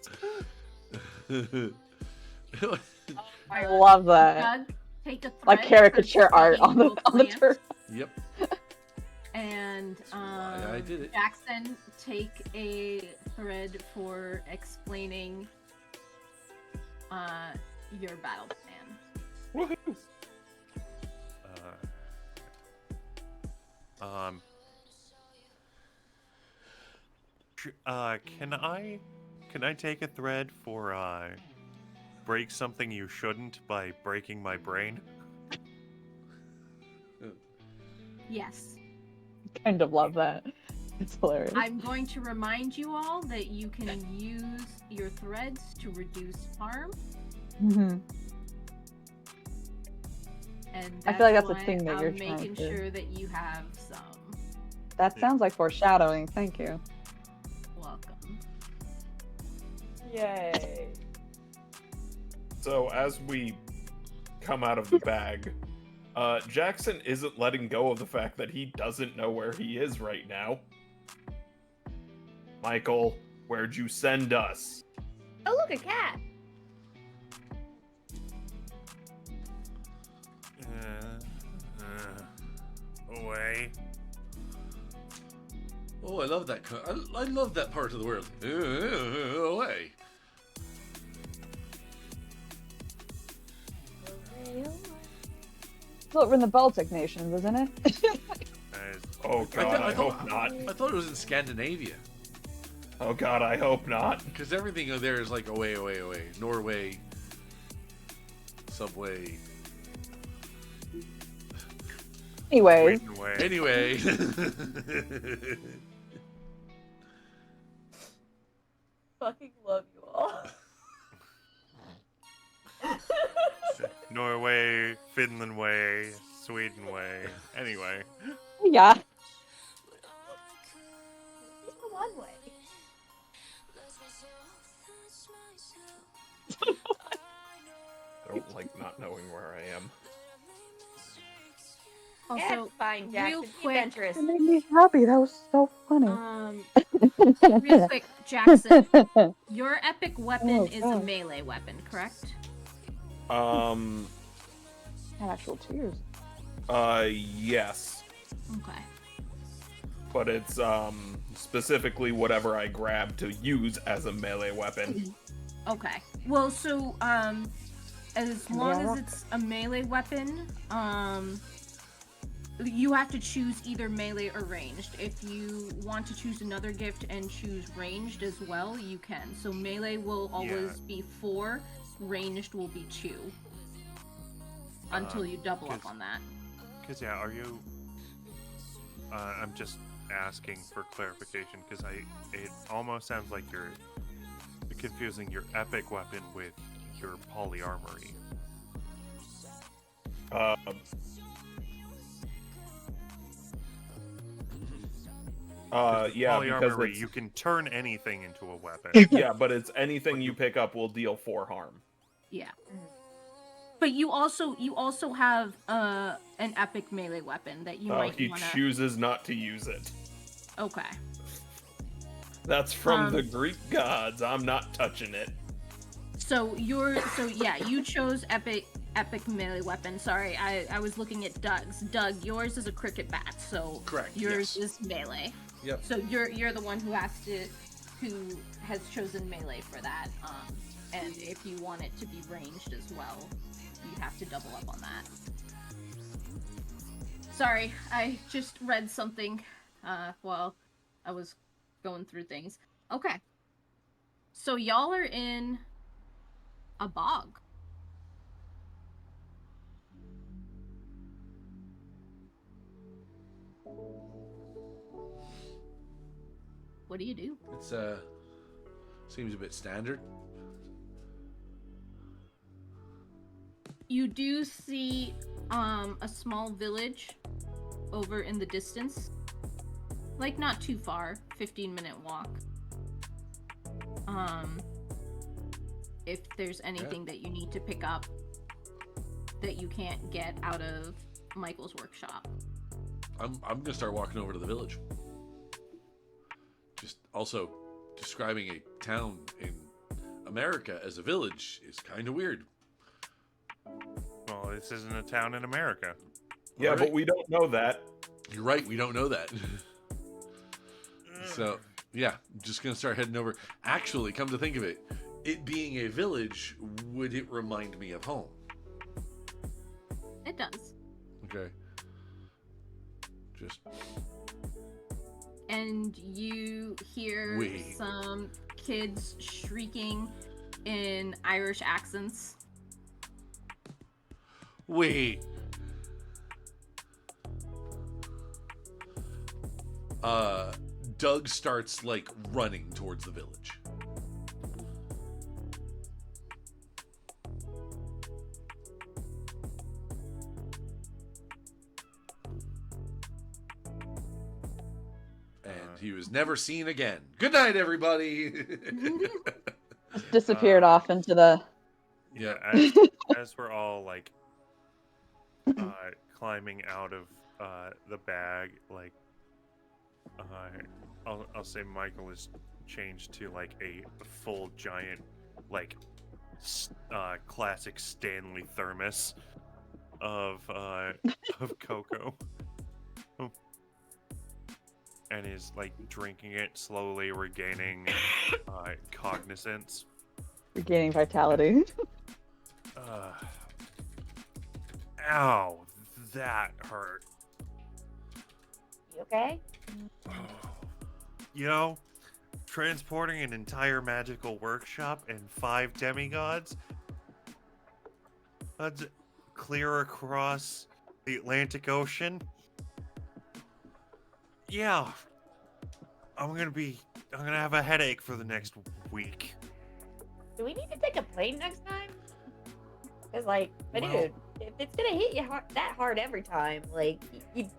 I love that. Doug, take a thread. Like caricature for art on the speaking on the both turn. Yep. And I did it. Jackson, take a thread for explaining your battle plan. Woohoo! Can I take a thread for break something you shouldn't by breaking my brain? Yes. Kind of love that. It's hilarious. I'm going to remind you all that you can use your threads to reduce harm. Mm-hmm. And I feel like that's a why thing that you're I'm trying making to- sure that you have some. That sounds like foreshadowing. Thank you. Welcome. Yay. So as we come out of the bag, Jackson isn't letting go of the fact that he doesn't know where he is right now. Michael, where'd you send us? Oh, look, a cat. Away. Oh, I love that. I love that part of the world. Away. It's over in the Baltic nations, isn't it? Oh god, I hope not. I thought it was in Scandinavia. Oh god, I hope not. Because everything there is like away, away, away. Norway, subway. Anyways, Waiting away. Anyway. Fucking love you all. Norway, Finland way, Sweden way. Anyway. yeah. Just the one way. I don't like not knowing where I am. Also, Yeah, it's fine, Jackson. real Be quick, adventurous. It made me happy. That was so funny. real quick, Jackson, your epic weapon Oh, is a God. melee weapon, correct? Had actual tears. Yes. Okay. But it's, specifically whatever I grab to use as a melee weapon. Okay. Well, so, as long Yeah. as it's a melee weapon, you have to choose either melee or ranged. If you want to choose another gift and choose ranged as well, you can. So melee will always be 4, ranged will be 2. Until you double up on that. Because, yeah, are you... I'm just asking for clarification, because it almost sounds like you're confusing your epic weapon with your polyarmory. Yeah, because Polyarmory, it's, you can turn anything into a weapon. yeah, but it's anything you pick up will deal 4 harm. Yeah. But you also have an epic melee weapon that you might He wanna... chooses not to use it. Okay. That's from the Greek gods. I'm not touching it. So yeah, you chose epic melee weapon. Sorry, I was looking at Doug's. Doug, yours is a cricket bat, so Correct, yours yes. is melee. Yep. So you're the one who has chosen melee for that. And if you want it to be ranged as well, you have to double up on that. sorry. I just read something while I was going through things. Okay. So y'all are in a bog. What do you do? It's seems a bit standard. You do see a small village over in the distance. Like not too far, 15-minute walk. If there's anything that you need to pick up that you can't get out of Michael's workshop. I'm gonna start walking over to the village. Just also describing a town in America as a village is kind of weird. Well, this isn't a town in America. Yeah, Right. but we don't know that. You're right, we don't know that. So, yeah, I'm just gonna start heading over. Actually, come to think of it, it being a village, would it remind me of home? It does. Okay. Just And you hear Wait. some kids shrieking in Irish accents. wait. Doug starts like running towards the village. And he was never seen again. Good night, everybody. Just disappeared off into the. Yeah, as we're all like climbing out of the bag, like I'll say Michael is changed to like a full giant like classic Stanley thermos of cocoa. And is like drinking it slowly, regaining cognizance. Regaining vitality. Ow, that hurt. You okay? You know, transporting an entire magical workshop and 5 demigods, that's clear across the Atlantic Ocean. Yeah, I'm gonna have a headache for the next week. Do we need to take a plane next time? Cause like, but Well- dude, if it's gonna hit you that hard every time, like,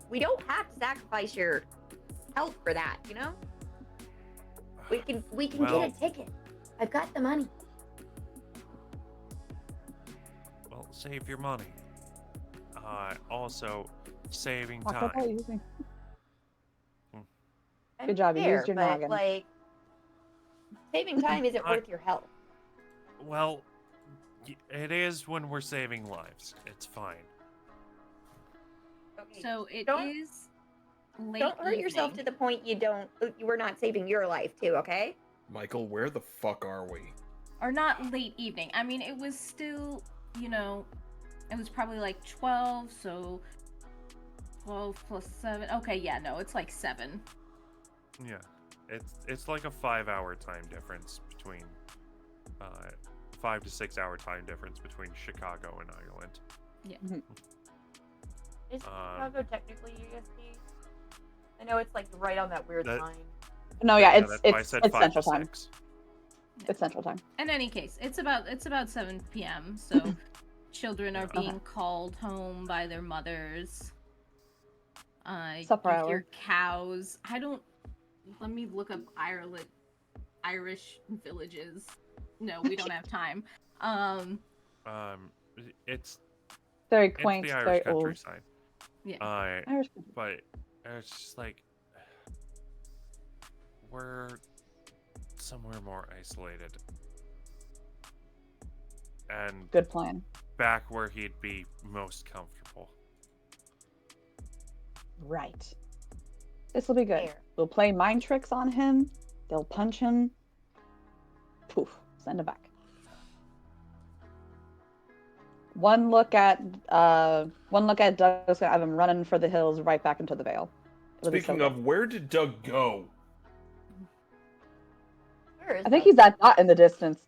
we don't have to sacrifice your health for that, you know? We can Well- get a ticket. I've got the money. Well, save your money. Also, saving Walk time. up all using. I'm Good job, you fair, used your but, noggin. like, saving time isn't worth your health. Well, it is when we're saving lives. It's fine. Okay, So it Don't- is late don't hurt yourself evening. to the point we're not saving your life too, okay? Michael, where the fuck are we? Or not late evening. I mean, it was still, you know, it was probably like 12, so 12 plus 7. Okay, yeah, no, it's like 7. Yeah, it's like a 5-hour time difference between 5 to 6 hour time difference between Chicago and Ireland. Is Chicago technically EST? I know it's like right on that weird That- line. No, yeah, that's why I it's said 5 Central to Time. 6. It's Central Time. In any case, it's about 7 p.m. So children are Okay. being called home by their mothers. Supper you hour. hear cows. Let me look up Irish villages. No, we don't have time. It's Very it's quaint, the very Irish old. countryside. Yeah. Irish country. But it's just like we're somewhere more isolated, and Good plan. back where he'd be most comfortable. Right. This will be good. Fair. We'll play mind tricks on him. They'll punch him. Poof. Send him back. One look at Doug's gonna have him running for the hills right back into the Vale. Speaking of, where did Doug go? Where is I think that? he's that dot in the distance.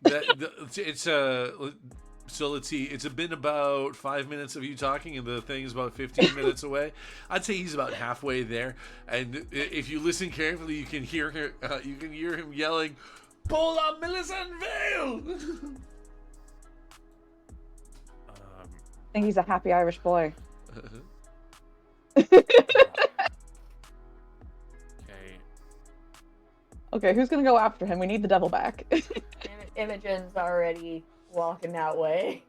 So let's see. It's been about 5 minutes of you talking, and the thing is about 15 minutes away. I'd say he's about halfway there. And if you listen carefully, you can hear him yelling, "Pull up Millicent Vale!" I think he's a happy Irish boy. Okay. Okay, who's gonna go after him? We need the devil back. Imogen's already walking that way.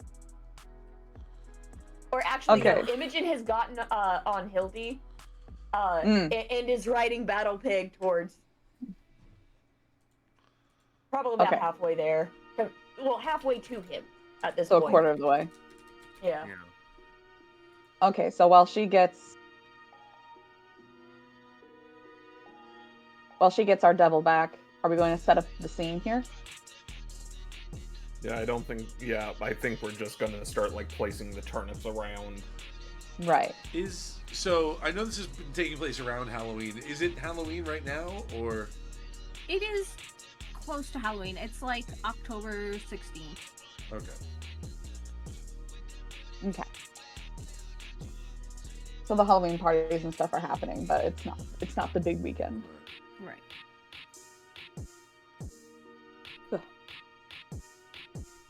Or actually, Okay. no, Imogen has gotten on Hildy and is riding Battle Pig towards probably about Okay. halfway there. Well, halfway to him at this So point. a quarter of the way. Yeah. Okay, so while she gets our devil back, are we going to set up the scene here? Yeah, I think we're just gonna start like placing the turnips around. Right. So I know this has been taking place around Halloween. Is it Halloween right now, or? It is close to Halloween. It's like October 16th. Okay. Okay. So the Halloween parties and stuff are happening, but it's not the big weekend. Right.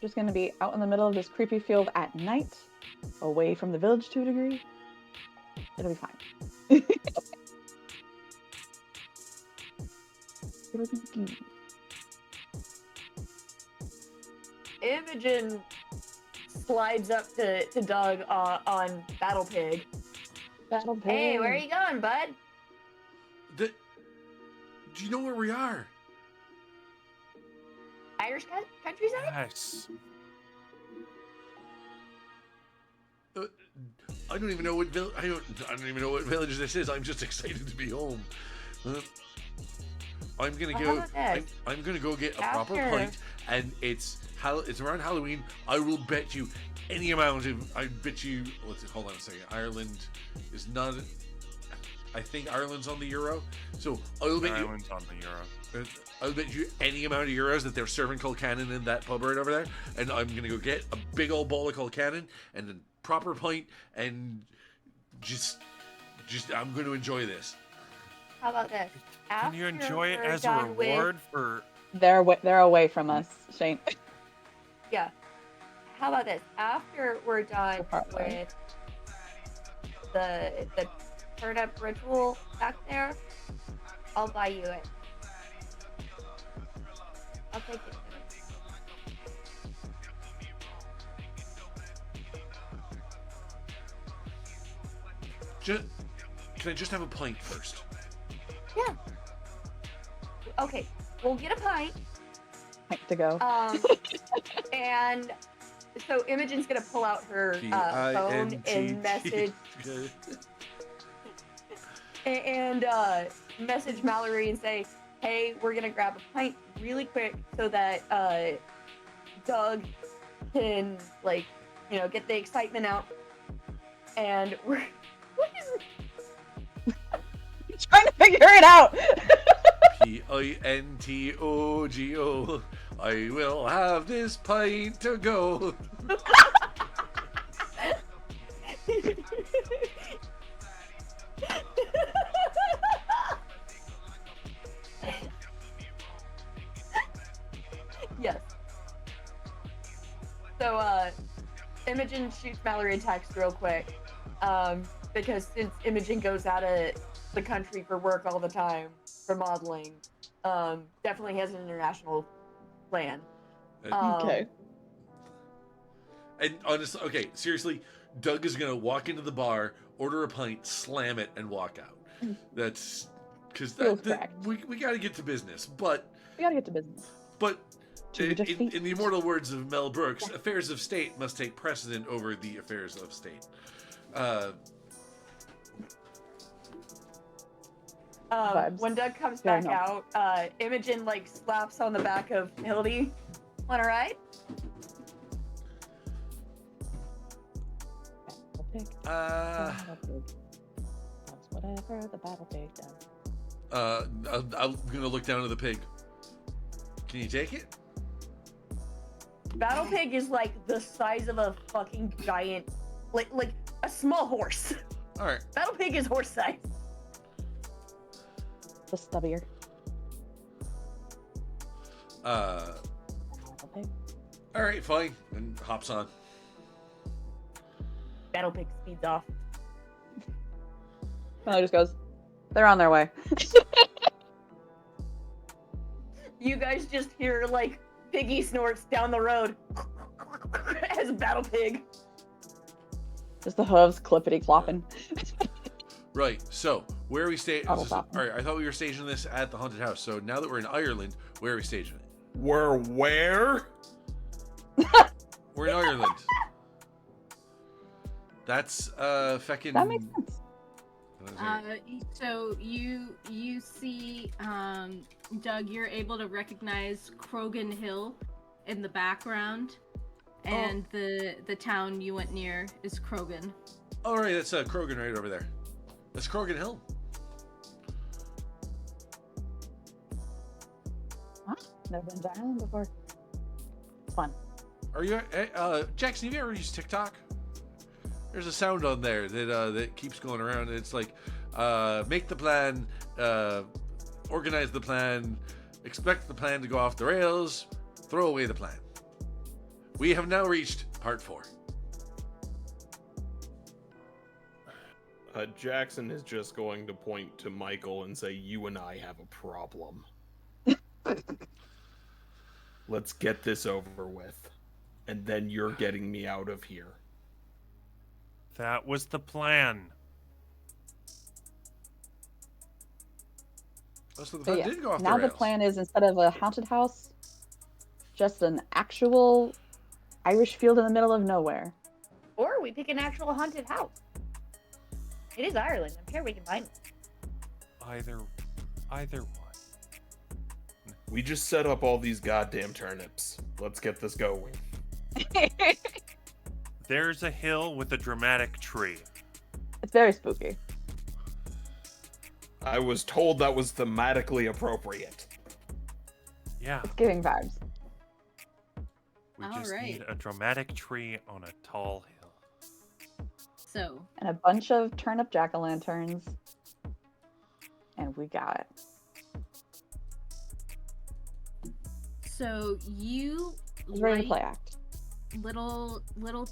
Just gonna be out in the middle of this creepy field at night, away from the village to a degree. It'll be fine. It'll be good. Imogen slides up to Doug on Battle Pig. Battle Pig. Hey, where are you going, bud? Do you know where we are? Irish countryside? Yes. I don't even know what I don't even know what village this is. I'm just excited to be home. I'm gonna go. I'm gonna go get a proper pint, and it's around Halloween. I will bet you any amount of. I bet you. Hold on a second. Ireland is not. I think Ireland's on the euro, so I'll bet you. Ireland's on the euro. I'll bet you any amount of euros that they're serving Kilcannon in that pub right over there, and I'm gonna go get a big old bowl of Kilcannon and a proper pint, and just I'm gonna enjoy this. How about this? Can you After enjoy it we're as a done reward for? They're away from us, Shane. Yeah. How about this? After we're done far away. with the turnip ritual back there, I'll buy you it. I'll take it. Can I just have a pint first? Yeah. Okay, we'll get a pint. Pint to go. And so Imogen's gonna pull out her phone and message and message Mallory and say, "Hey, we're gonna grab a pint really quick so that Doug can get the excitement out." And we're trying to figure it out. PINTOGO. I will have this pint to go. Yes. So Imogen shoots Mallory a text real quick. Because since Imogen goes out of the country for work all the time for modeling, definitely has an international plan. Okay. And honestly, okay, seriously, Doug is gonna walk into the bar, order a pint, slam it, and walk out. That's because we got to get to business. But we got to get to business. But in the immortal words of Mel Brooks, affairs of state must take precedent over the affairs of state. When Doug comes back out, Imogen slaps on the back of Hildy. Want to ride? pig. Uh, Battle pig. Does whatever the battle pig does. I'm gonna look down at the pig. Can you take it? Battle Pig is like the size of a fucking giant, like a small horse. All right. Battle Pig is horse size. The stubbier. All right, fine. And hops on. Battle Pig speeds off. Melody just goes, they're on their way. You guys just hear like piggy snorts down the road as Battle Pig. Just the hooves clippity clopping. Right. So where are we staging? Auto All stop. right. I thought we were staging this at the haunted house. So now that we're in Ireland, where are we staging it? We're where? We're in Ireland. That's feckin'. That makes sense. So you see, Doug, you're able to recognize Krogan Hill in the background, and the town you went near is Krogan. All right, that's Krogan right over there. That's Krogan Hill. Huh? Never been to Ireland before. It's fun. Are you, Jackson? Have you ever used TikTok? There's a sound on there that keeps going around. It's like, make the plan, organize the plan, expect the plan to go off the rails, throw away the plan. We have now reached part 4. Jackson is just going to point to Michael and say, "You and I have a problem. Let's get this over with, and then you're getting me out of here." That was the plan. Oh, so the So plan yeah, did go off now the rails. the plan is, instead of a haunted house, just an actual Irish field in the middle of nowhere. Or we pick an actual haunted house. It is Ireland. I'm sure we can find one. Either one. We just set up all these goddamn turnips. Let's get this going. There's a hill with a dramatic tree. It's very spooky. I was told that was thematically appropriate. Yeah, It's giving vibes. we All just right. need a dramatic tree on a tall hill. So And a bunch of turnip jack-o'-lanterns. And we got it. So you It's ready to light play act. little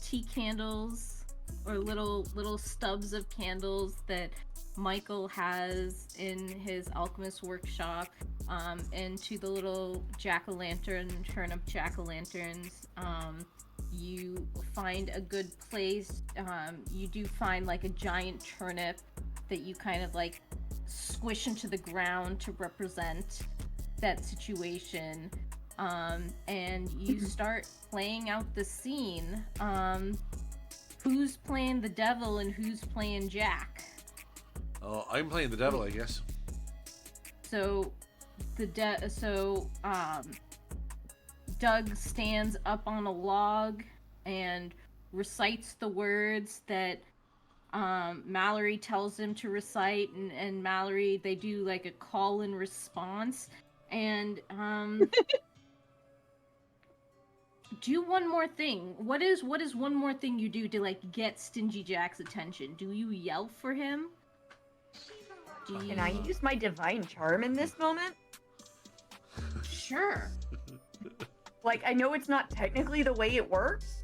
tea candles or little stubs of candles that Michael has in his alchemist workshop into the little jack-o'-lantern, turnip jack-o'-lanterns. You find a good place. You do find like a giant turnip that you kind of like squish into the ground to represent that situation. And you start playing out the scene. Who's playing the devil and who's playing Jack? Oh, I'm playing the devil, I guess. So Doug stands up on a log and recites the words that Mallory tells him to recite, and Mallory, they do like a call and response, and do one more thing. What is one more thing you do to like get Stingy Jack's attention? Do you yell for him? Can I use my divine charm in this moment? Sure. Like, I know it's not technically the way it works,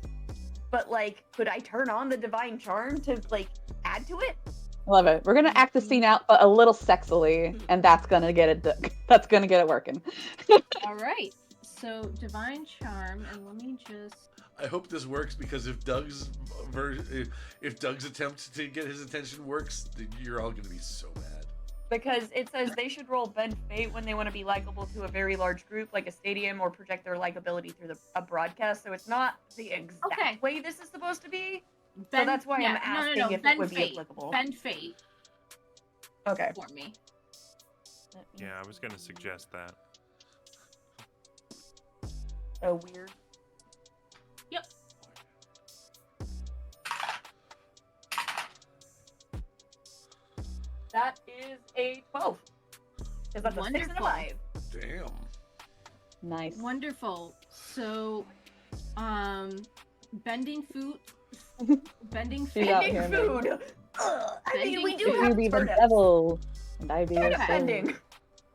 but like, could I turn on the divine charm to like add to it? I love it. We're gonna act the scene out, but a little sexily, and that's gonna get it working. All right. So divine charm, and let me just. I hope this works, because if Doug's attempt to get his attention works, then you're all going to be so mad. Because it says they should roll bend fate when they want to be likable to a very large group, like a stadium, or project their likability through a broadcast. So it's not the exact way this is supposed to be. So that's why I'm asking if it would be applicable. Bend fate Okay. for me. Yeah, I was going to suggest that. Oh, weird. Yep. That is a 12. Because that's a 6 and a Wonderful. 5. Damn. Nice. Wonderful. So, bending food. Bending She's out food. here, Bending man. food! I mean, we Bending do food. You have be the turnips. devil, and I be your soul, Bending.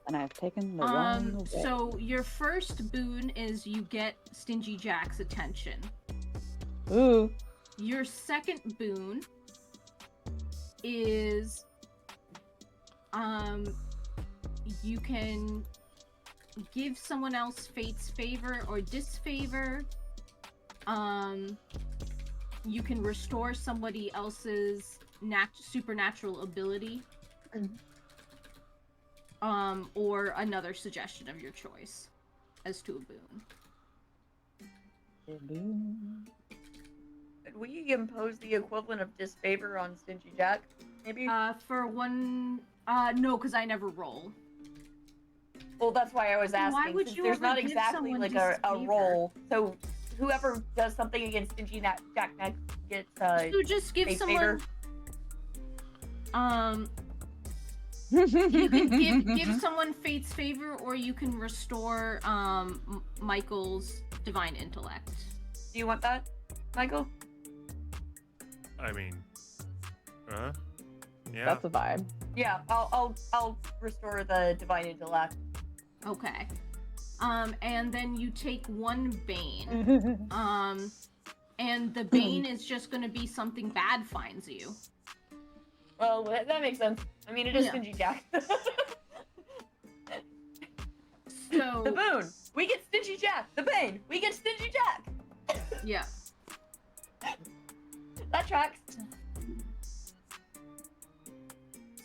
and I've taken the wrong way. So your first boon is you get Stingy Jack's attention. Ooh. Your second boon is you can give someone else fate's favor or disfavor. You can restore somebody else's supernatural ability. Or another suggestion of your choice as to a boon. Could we impose the equivalent of disfavor on Stingy Jack? Maybe? For one, no, because I never roll. Well, that's why I was asking. Why would since you there's ever not give exactly someone like a disfavor? roll. So whoever does something against Stingy Jack next gets So just give face someone. favor. You can give someone fate's favor, or you can restore Michael's divine intellect. Do you want that, Michael? I mean, yeah. That's a vibe. Yeah, I'll restore the divine intellect. Okay. And then you take one bane. And the bane is just gonna be something bad finds you. Well, that makes sense. I mean, it is Yeah. Stingy Jack. So The boon, we get Stingy Jack. The bane, we get Stingy Jack. yeah. That tracks.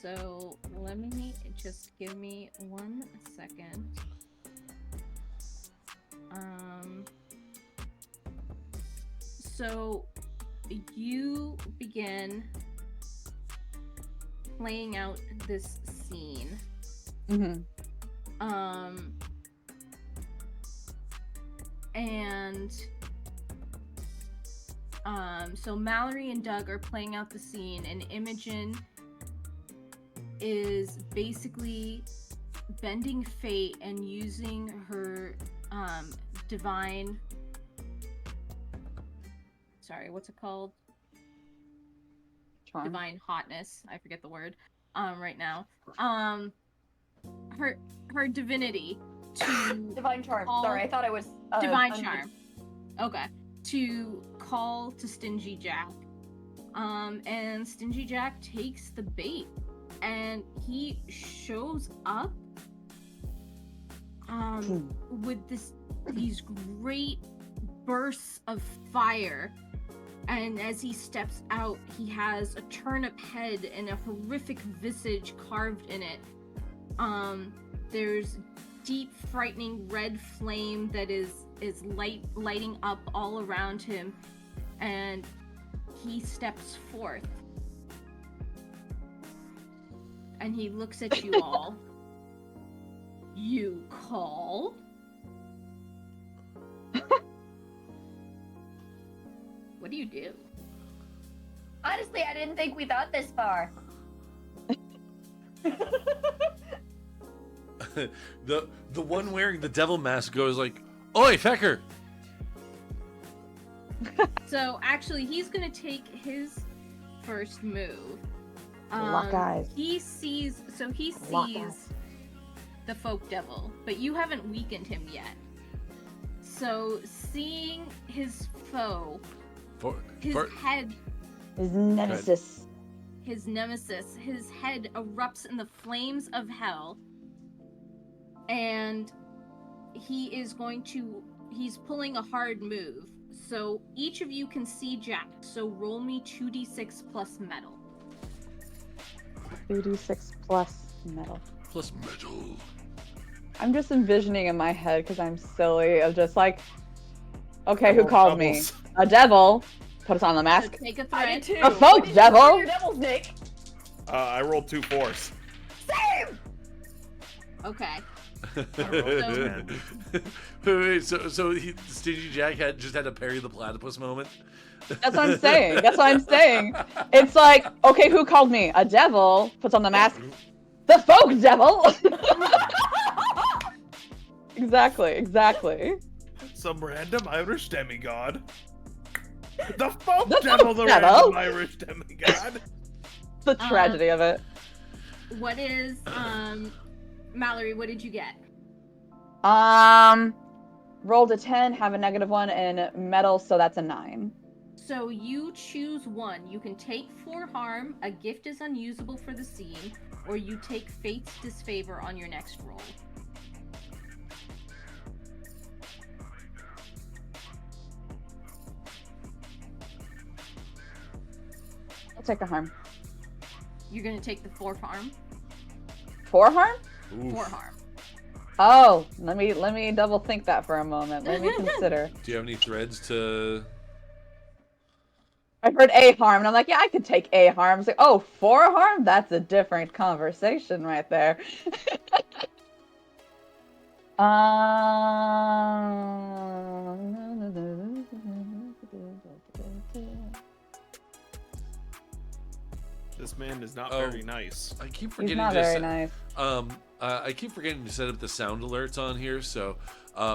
So let me just give me 1 second. So you begin playing out this scene. Mm-hmm. And so Mallory and Doug are playing out the scene, and Imogen is basically bending fate and using her divine, what's it called? Charm. Divine hotness. I forget the word right now. Her divinity to Divine charm. All- Sorry, I thought I was divine charm. Okay. To call to Stingy Jack. And Stingy Jack takes the bait, and he shows up with these great bursts of fire. And as he steps out, he has a turnip head and a horrific visage carved in it. There's deep, frightening red flame that is lighting up all around him, and he steps forth. And he looks at you all. You call? What do you do? Honestly, I didn't think we thought this far. The one wearing the devil mask goes like, "Oi, fecker!" So actually, he's gonna take his first move. Lock eyes. He sees Lock eyes. the folk devil, but you haven't weakened him yet. So seeing his foe, his head, His nemesis. his nemesis, his head erupts in the flames of hell, and he's pulling a hard move. So each of you can see Jack, so roll me 2d6 plus metal. 2d6 plus metal. Plus metal. I'm just envisioning in my head, because I'm silly, of just like, okay, who Double called me? doubles. A devil. Put us on the So mask. take a I did threat. too. A folk What did you devil? roll your devil's Nick? I rolled 2 4s. Same. Okay. Wait, so Stingy Jack just had to parry the platypus moment. That's what I'm saying. That's what I'm saying. It's like, okay, who called me? A devil puts on the mask. The folk devil. Exactly. Some random Irish demigod. The folk The devil, folk the devil. random Irish demigod. The tragedy of it. What is Mallory? What did you get? Rolled a 10, have a -1 in metal, so that's a 9. So you choose one. You can take 4 harm, a gift is unusable for the scene, or you take Fate's Disfavor on your next roll. I'll take a harm. You're gonna take the 4 harm? 4 harm? Oof. 4 harm. Oh, let me double think that for a moment. Let me consider. Do you have any threads to? I heard a harm, and I'm like, yeah, I could take a harm. It's like, oh, 4 harm? That's a different conversation right there. This man is not Oh. very nice. I keep He's forgetting not to very set, nice. I keep forgetting to set up the sound alerts on here. So,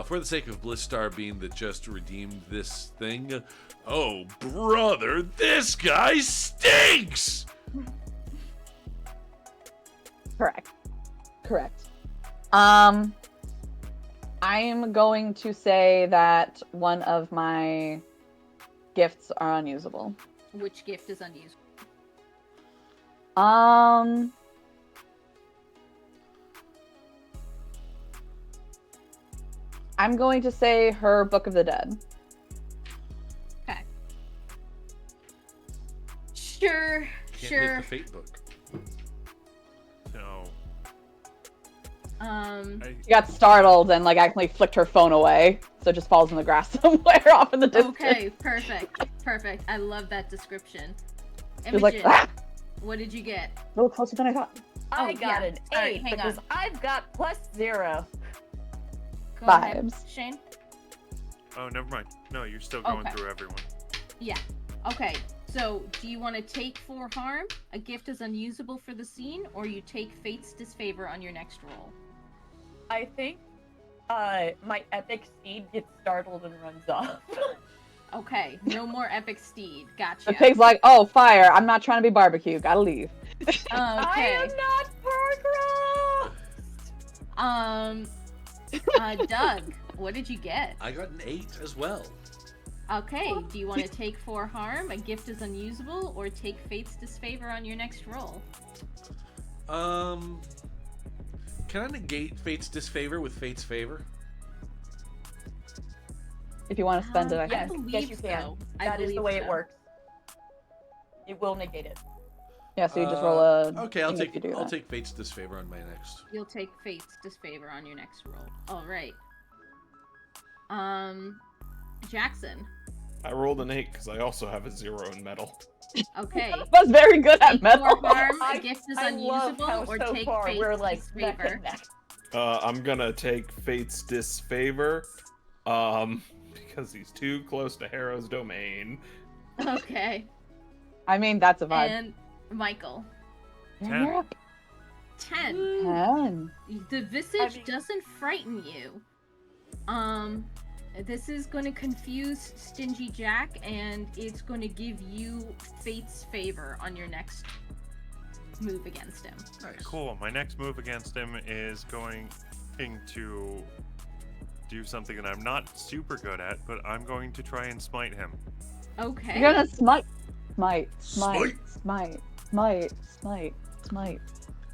for the sake of Blistar being that just redeemed this thing, oh brother, this guy stinks. Correct. I'm going to say that one of my gifts are unusable. Which gift is unusable? I'm going to say her Book of the Dead. Okay. Sure. Can't Sure. hit the fate book. No. She got startled and like accidentally flicked her phone away, so it just falls in the grass somewhere off in the distance. Okay, perfect. I love that description. She was like, Imogen, ah, what did you get? a little closer than I thought. I Oh, got yeah. an Sorry, 8 hang because on. I've got +0. Go ahead, Vibes. Shane? Oh, never mind. No, you're still going Okay. through everyone. Yeah. Okay, so do you want to take 4 harm? A gift is unusable for the scene, or you take Fate's Disfavor on your next roll? I think my epic steed gets startled and runs off. Okay, no more Epic Steed. Gotcha. The pig's like, oh, fire, I'm not trying to be barbecue, gotta leave. I Okay. am not progressed. Doug, what did you get? I got an 8 as well. Okay, do you want to take 4 harm? A gift is unusable, or take Fate's Disfavor on your next roll? Can I negate Fate's Disfavor with Fate's Favor? If you want to spend it, I yes, think. yes, you can. so. That is the believe way it so. works. It will negate it. Yeah, so you just roll a. Okay, I'll thing if take you do that. Fate's Disfavor on my next. You'll take Fate's Disfavor on your next roll. All right. Jackson. I rolled an 8 because I also have a 0 in metal. Okay. Was very good at Take metal. 4 harm. A gift is I love unusable, how or so take far Fate's we're like neck Disfavor. and neck. I'm gonna take Fate's Disfavor, because he's too close to Harrow's domain. Okay. I mean, that's a vibe. And Michael. Yeah, 10. 10. The visage doesn't frighten you. This is going to confuse Stingy Jack, and it's going to give you Fate's Favor on your next move against him. Nice. Cool. My next move against him is going to do something that I'm not super good at, but I'm going to try and smite him. Okay. You're gonna smite. Smite.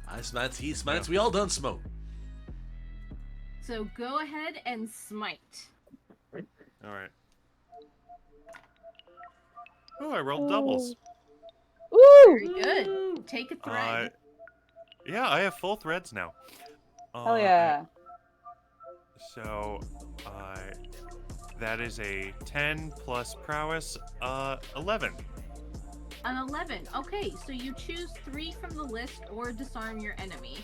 I smites, he smites, we all done smoke. So go ahead and smite. All right. Oh, I rolled doubles. Very Ooh! good. Take a thread. Yeah, I have full threads now. Hell yeah. So, that is a 10 plus prowess, 11. An 11. Okay, so you choose 3 from the list or disarm your enemy.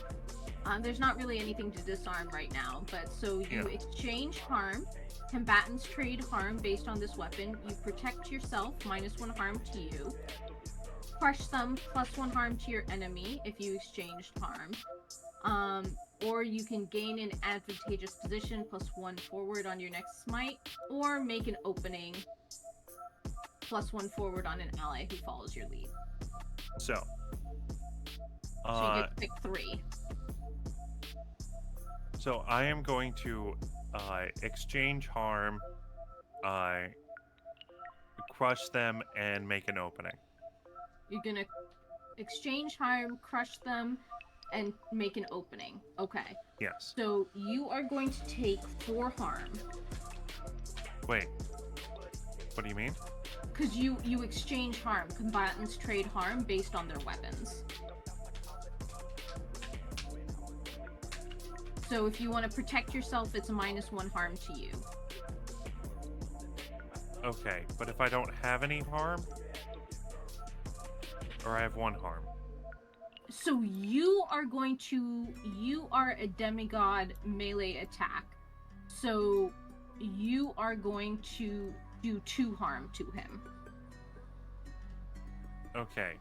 There's not really anything to disarm right now, but so you Yeah. exchange harm. Combatants trade harm based on this weapon. You protect yourself, -1 harm to you. Crush them, +1 harm to your enemy if you exchanged harm. Or you can gain an advantageous position, +1 forward on your next smite, or make an opening, +1 forward on an ally who follows your lead. So, So you get to pick 3. so I am going to exchange harm, crush them, and make an opening. You're gonna exchange harm, crush them, and make an opening. Okay. Yes. So you are going to take 4 harm. Wait. What do you mean? Because you exchange harm. Combatants trade harm based on their weapons. So if you want to protect yourself, it's a -1 harm to you. Okay, but if I don't have any harm, or I have 1 harm. So you are a demigod melee attack. So you are going to do 2 harm to him. Okay.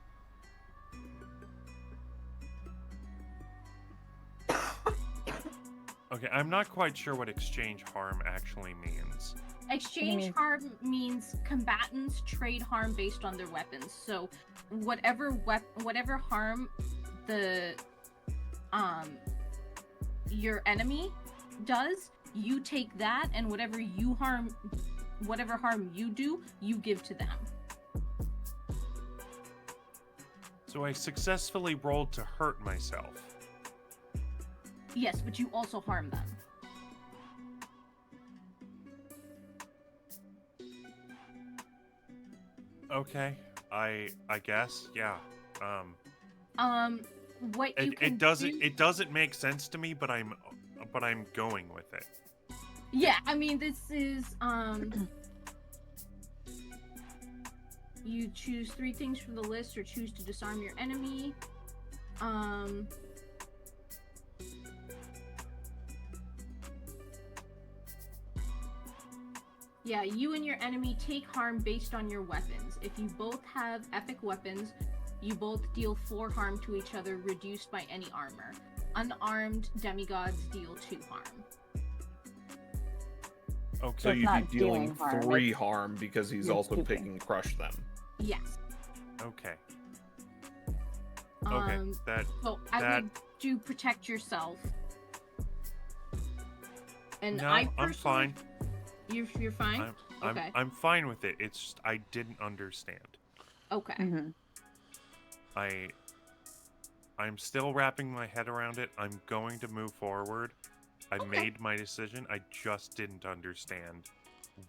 Okay, I'm not quite sure what exchange harm actually means. Exchange harm means combatants trade harm based on their weapons. So whatever harm the your enemy does, you take that, and whatever harm you do, you give to them. So I successfully rolled to hurt myself. Yes, but you also harm them. Okay, I guess, yeah. What you can it doesn't make sense to me, but I'm going with it. Yeah, I mean, this is you choose 3 things from the list, or choose to disarm your enemy. Yeah, you and your enemy take harm based on your weapons. If you both have epic weapons, you both deal 4 harm to each other, reduced by any armor. Unarmed demigods deal 2 harm. So it's you'd not be dealing dealing harm, 3 it's- harm because he's you're also keeping. picking crush them. Yes. Okay. Okay, So I would do protect yourself. And no, I I'm personally, fine. You're fine? Okay. I'm fine with it. It's just I didn't understand. Okay. Mhm. I'm still wrapping my head around it. I'm going to move forward. I made my decision. I just didn't understand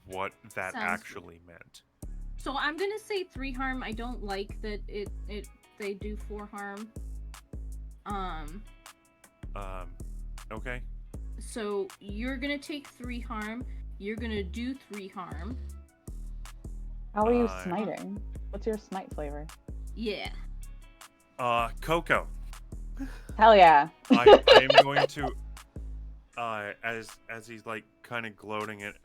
what that Sounds actually meant. So I'm gonna say 3 harm. I don't like that they do 4 harm. Okay. So you're gonna take 3 harm. You're gonna do 3 harm. How are you smiting? What's your smite flavor? Yeah. Coco. Hell yeah. I am going to, as he's like kind of gloating at,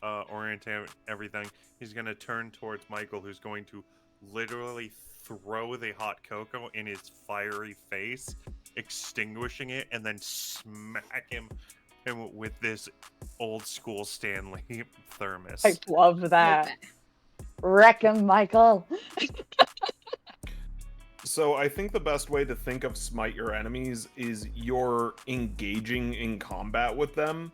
orienting everything, he's gonna turn towards Michael, who's going to literally throw the hot cocoa in his fiery face, extinguishing it, and then smack him with this old school Stanley thermos. I love that. Okay. Wreck him, Michael. So I think the best way to think of smite your enemies is you're engaging in combat with them.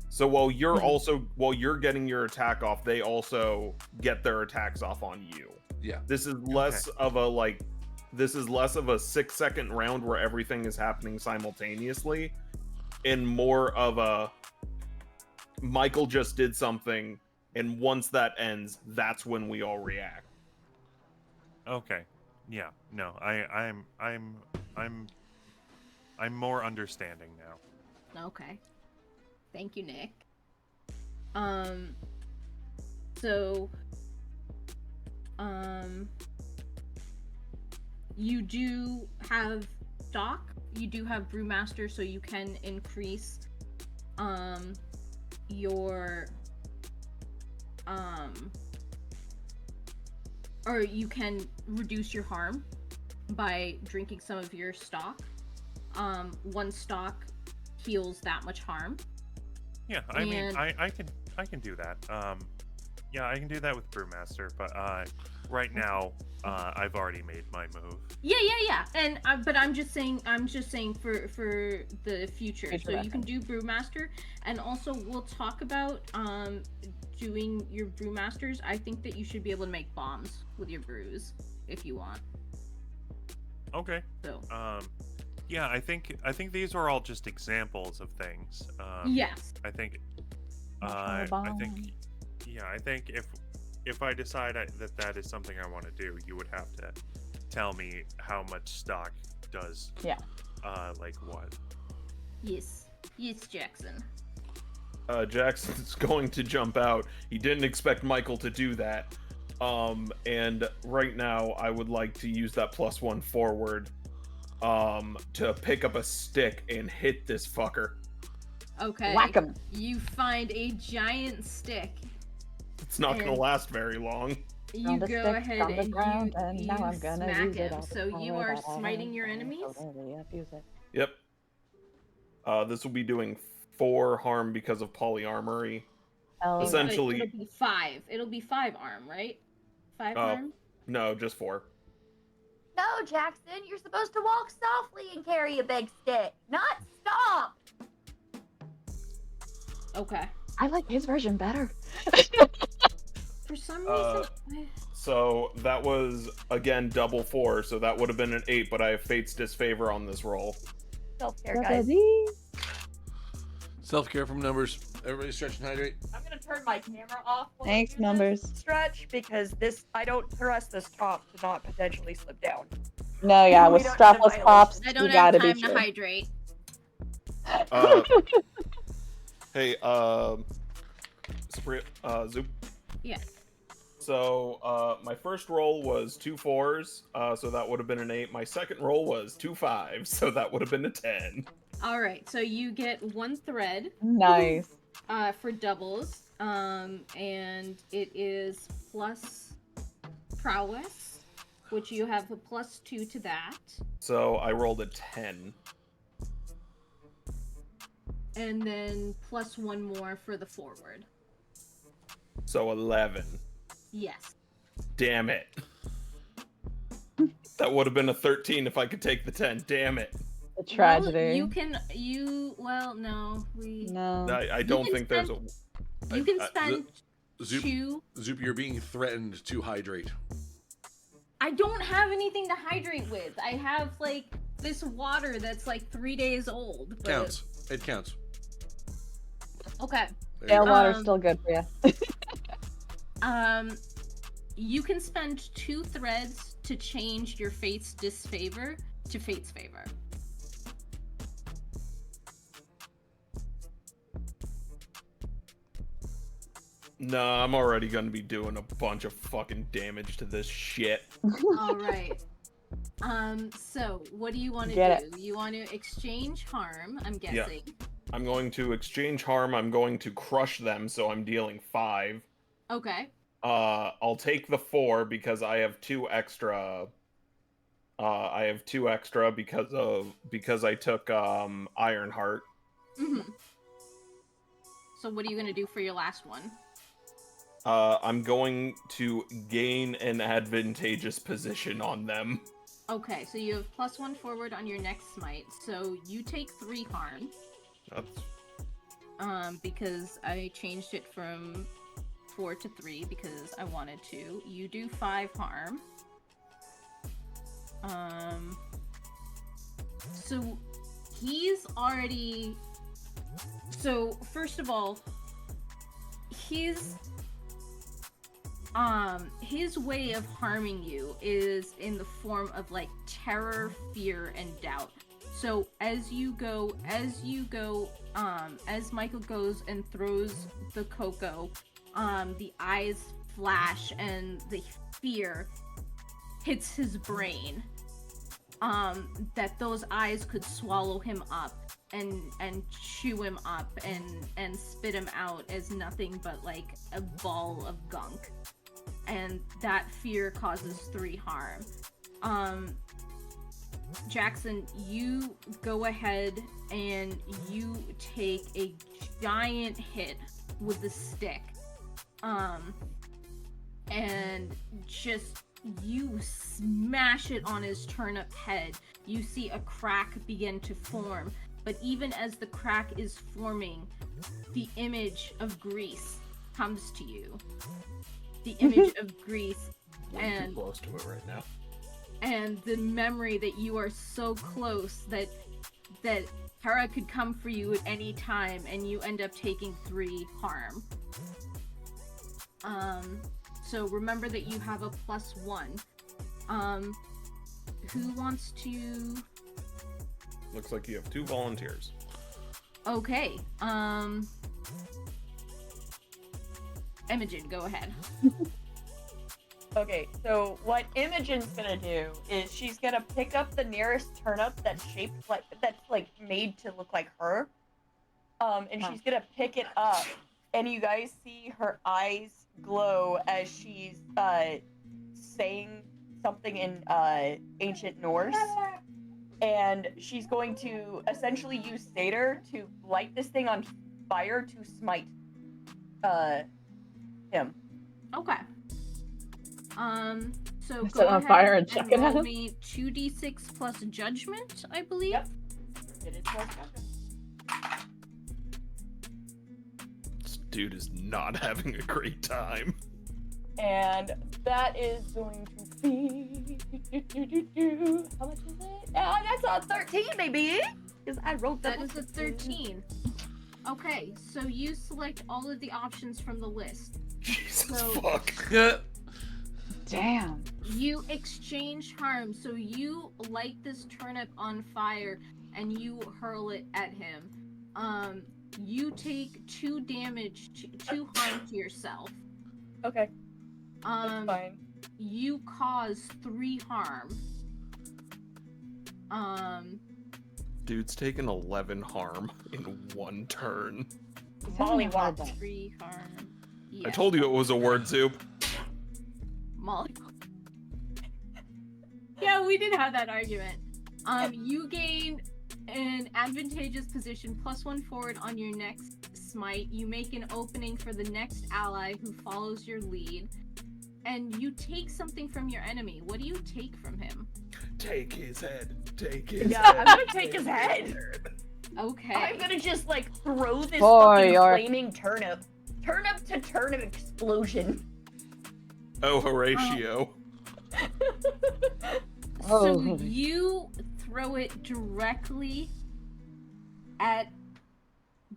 So while you're getting your attack off, they also get their attacks off on you. Yeah. This is less of a 6-second round where everything is happening simultaneously, and more of a Michael just did something, and once that ends, that's when we all react. Okay. Yeah. No. I'm more understanding now. Okay. Thank you, Nick. So, you do have stock, you do have Brewmaster, so you can increase your or you can reduce your harm by drinking some of your stock. One stock heals that much harm. Yeah, I mean, I can do that. Yeah, I can do that with Brewmaster, but right now, I've already made my move. Yeah. And but I'm just saying for the future. So you can do Brewmaster, and also we'll talk about doing your Brewmasters. I think that you should be able to make bombs with your brews if you want. Okay. So. Yeah, I think these are all just examples of things. Yes. I think if I decide that is something I want to do, you would have to tell me how much stock does. Yeah. Like what? Yes, Jackson. Jackson's going to jump out. He didn't expect Michael to do that. And right now, I would like to use that +1 forward to pick up a stick and hit this fucker. Okay. Whack him. You find a giant stick. It's not going to last very long. You go ahead and you now I'm gonna smack use it him. all the So power you are that I smiting have, your and enemies? totally abuse it. Yep. This will be doing 4 harm because of polyarmory. Oh, Essentially- It'll be 5. It'll be 5 arm, right? 5 harm? No, just 4. No, Jackson, you're supposed to walk softly and carry a big stick, not stomp. Okay. I like his version better. For some reason. So that was, again, double 4, so that would have been an 8, but I have Fate's Disfavor on this roll. Self-care, guys. Self-care from numbers. Everybody stretch and hydrate. I'm gonna turn my camera off. While Thanks, I do numbers. this stretch because I don't trust this top to not potentially slip down. No, yeah, We with don't have strapless pops, I you don't have gotta be time to sure. hydrate. Hey, Zoop. Yeah. So, my first roll was 2 4s, so that would have been an 8. My second roll was 2 5s, so that would have been a 10. Alright, so you get 1 thread Nice. for doubles. And it is plus prowess, which you have a +2 to that. So, I rolled a 10. And then +1 more for the forward. So, 11. Yes. Damn it. That would have been a 13 if I could take the 10. Damn it. The tragedy. No, No. I don't can think there's a... You can spend Zoop, 2. Zoop, you're being threatened to hydrate. I don't have anything to hydrate with. I have, like, this water that's, like, 3 days old. But... Counts. It counts. Okay. There you Stale go. water's still good for you. You can spend 2 threads to change your Fate's Disfavor to Fate's Favor. No, I'm already gonna be doing a bunch of fucking damage to this shit. Alright. So, what do you want to Get do? You want to exchange harm, I'm Yeah. guessing. I'm going to exchange harm, I'm going to crush them, so I'm dealing 5. Okay. I'll take the 4 because I have 2 extra. I have 2 extra because I took Ironheart. Mm-hmm. So what are you going to do for your last one? I'm going to gain an advantageous position on them. Okay, so you have +1 forward on your next smite. So you take 3 harm. That's... Because I changed it from 4 to 3 because I wanted to. You do 5 harm. So he's already... So, first of all, his way of harming you is in the form of, like, terror, fear, and doubt. So as Michael goes and throws the cocoa, the eyes flash and the fear hits his brain. that those eyes could swallow him up and chew him up and spit him out as nothing but like a ball of gunk. And that fear causes 3 harm. Jackson, you go ahead and you take a giant hit with the stick. And just you smash it on his turnip head. You see a crack begin to form, but even as the crack is forming, the image of Grease comes to you. The image of Grease I'm too close to it right now. and the memory that you are so close that Kara could come for you at any time, and you end up taking 3 harm. So remember that you have a +1. Who wants to? Looks like you have 2 volunteers. Okay. Imogen, go ahead. Okay, so what Imogen's gonna do is she's gonna pick up the nearest turnip that's shaped like that's like made to look like her. And she's gonna pick it up, and you guys see her eyes glow as she's saying something in ancient Norse. And she's going to essentially use Satyr to light this thing on fire to smite him. Okay. So Set go on ahead fire and and chuck it at roll him? me 2d6 plus judgment, I believe. Yep. It is plus judgment. This dude is not having a great time. And that is going to be how much is it? That's a 13, baby. Because I wrote That is a 13. Okay, so you select all of the options from the list. Jesus So- fuck. Yeah. Damn. You exchange harm, so you light this turnip on fire and you hurl it at him. You take 2 damage, 2 harm to yourself. Okay, that's fine. You cause 3 harm. Dude's taken 11 harm in 1 turn. Molly Wop. 3 harm. I Yes. told you it was a word soup. Molly. Yeah, we did have that argument. You gain an advantageous position, +1 forward on your next smite. You make an opening for the next ally who follows your lead. And you take something from your enemy. What do you take from him? Take his head. Take his Yeah, head. I'm gonna take his head. Okay. I'm gonna just like throw this Boy, fucking you're- flaming turnip. Turnip to turnip explosion. Oh, Horatio. So Oh. you throw it directly at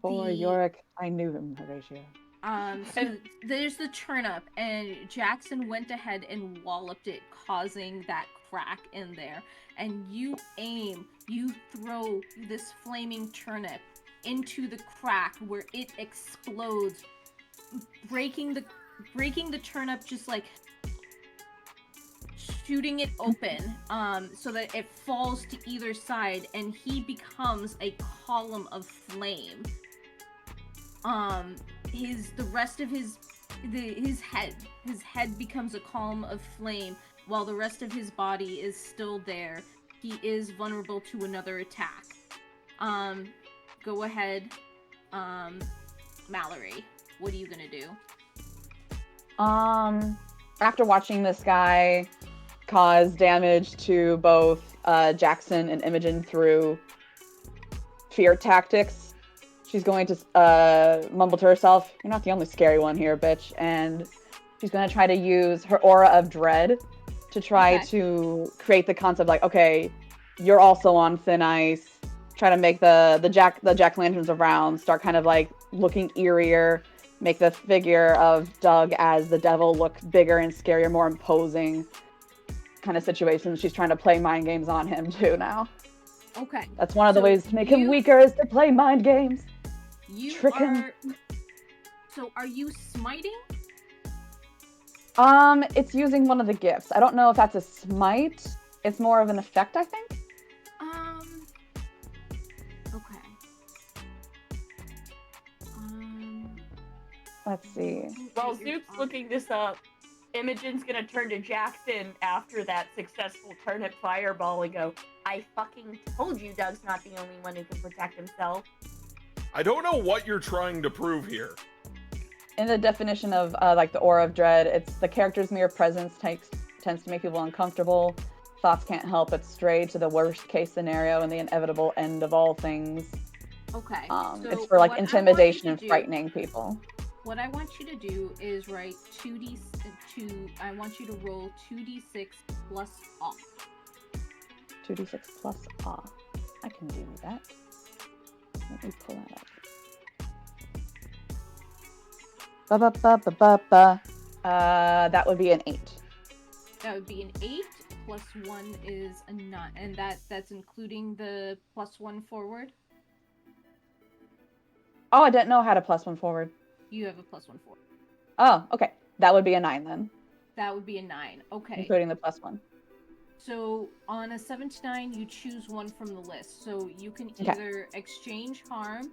Boy, the- Yorick, I knew him, Horatio. So there's the turnip, and Jackson went ahead and walloped it, causing that crack in there. And you throw this flaming turnip into the crack where it explodes, breaking the turnip, just like shooting it open, so that it falls to either side, and he becomes a column of flame. His head becomes a column of flame, while the rest of his body is still there. He is vulnerable to another attack. Go ahead, Mallory. What are you gonna do? After watching this guy cause damage to both Jackson and Imogen through fear tactics, she's going to mumble to herself, "You're not the only scary one here, bitch." And she's going to try to use her aura of dread to try Okay. to create the concept like, okay, you're also on thin ice. Try to make the jack-o'-lanterns around start kind of like looking eerier. Make the figure of Doug as the devil look bigger and scarier, more imposing kind of situations. She's trying to play mind games on him too now. Okay. That's one of the So ways to make him you- weaker is to play mind games. You Trick him. are. So are you smiting? It's using one of the gifts. I don't know if that's a smite It's more of an effect, I think. Okay. Let's see. While Zook's looking this up, Imogen's gonna turn to Jackson after that successful turnip fireball and go, I fucking told you Doug's not the only one who can protect himself. I don't know what you're trying to prove here. In the definition of like the aura of dread, it's the character's mere presence tends to make people uncomfortable. Thoughts can't help but stray to the worst case scenario and the inevitable end of all things. Okay. It's for like what I want intimidation you and to do- frightening people. What I want you to do is write 2d2. I want you to roll 2d6 plus off. 2d6 plus awe. I can do that. Let me pull that up. Ba-ba-ba-ba-ba-ba. That would be an 8. That would be an 8 plus 1 is a 9, and that's including the plus 1 forward. Oh, I didn't know how to plus 1 forward. You have a plus 1 forward. Oh, okay. That would be a 9 then, That would be a 9. Okay. including the plus 1. So on a 7 to 9, you choose one from the list. So you can Okay. either exchange harm,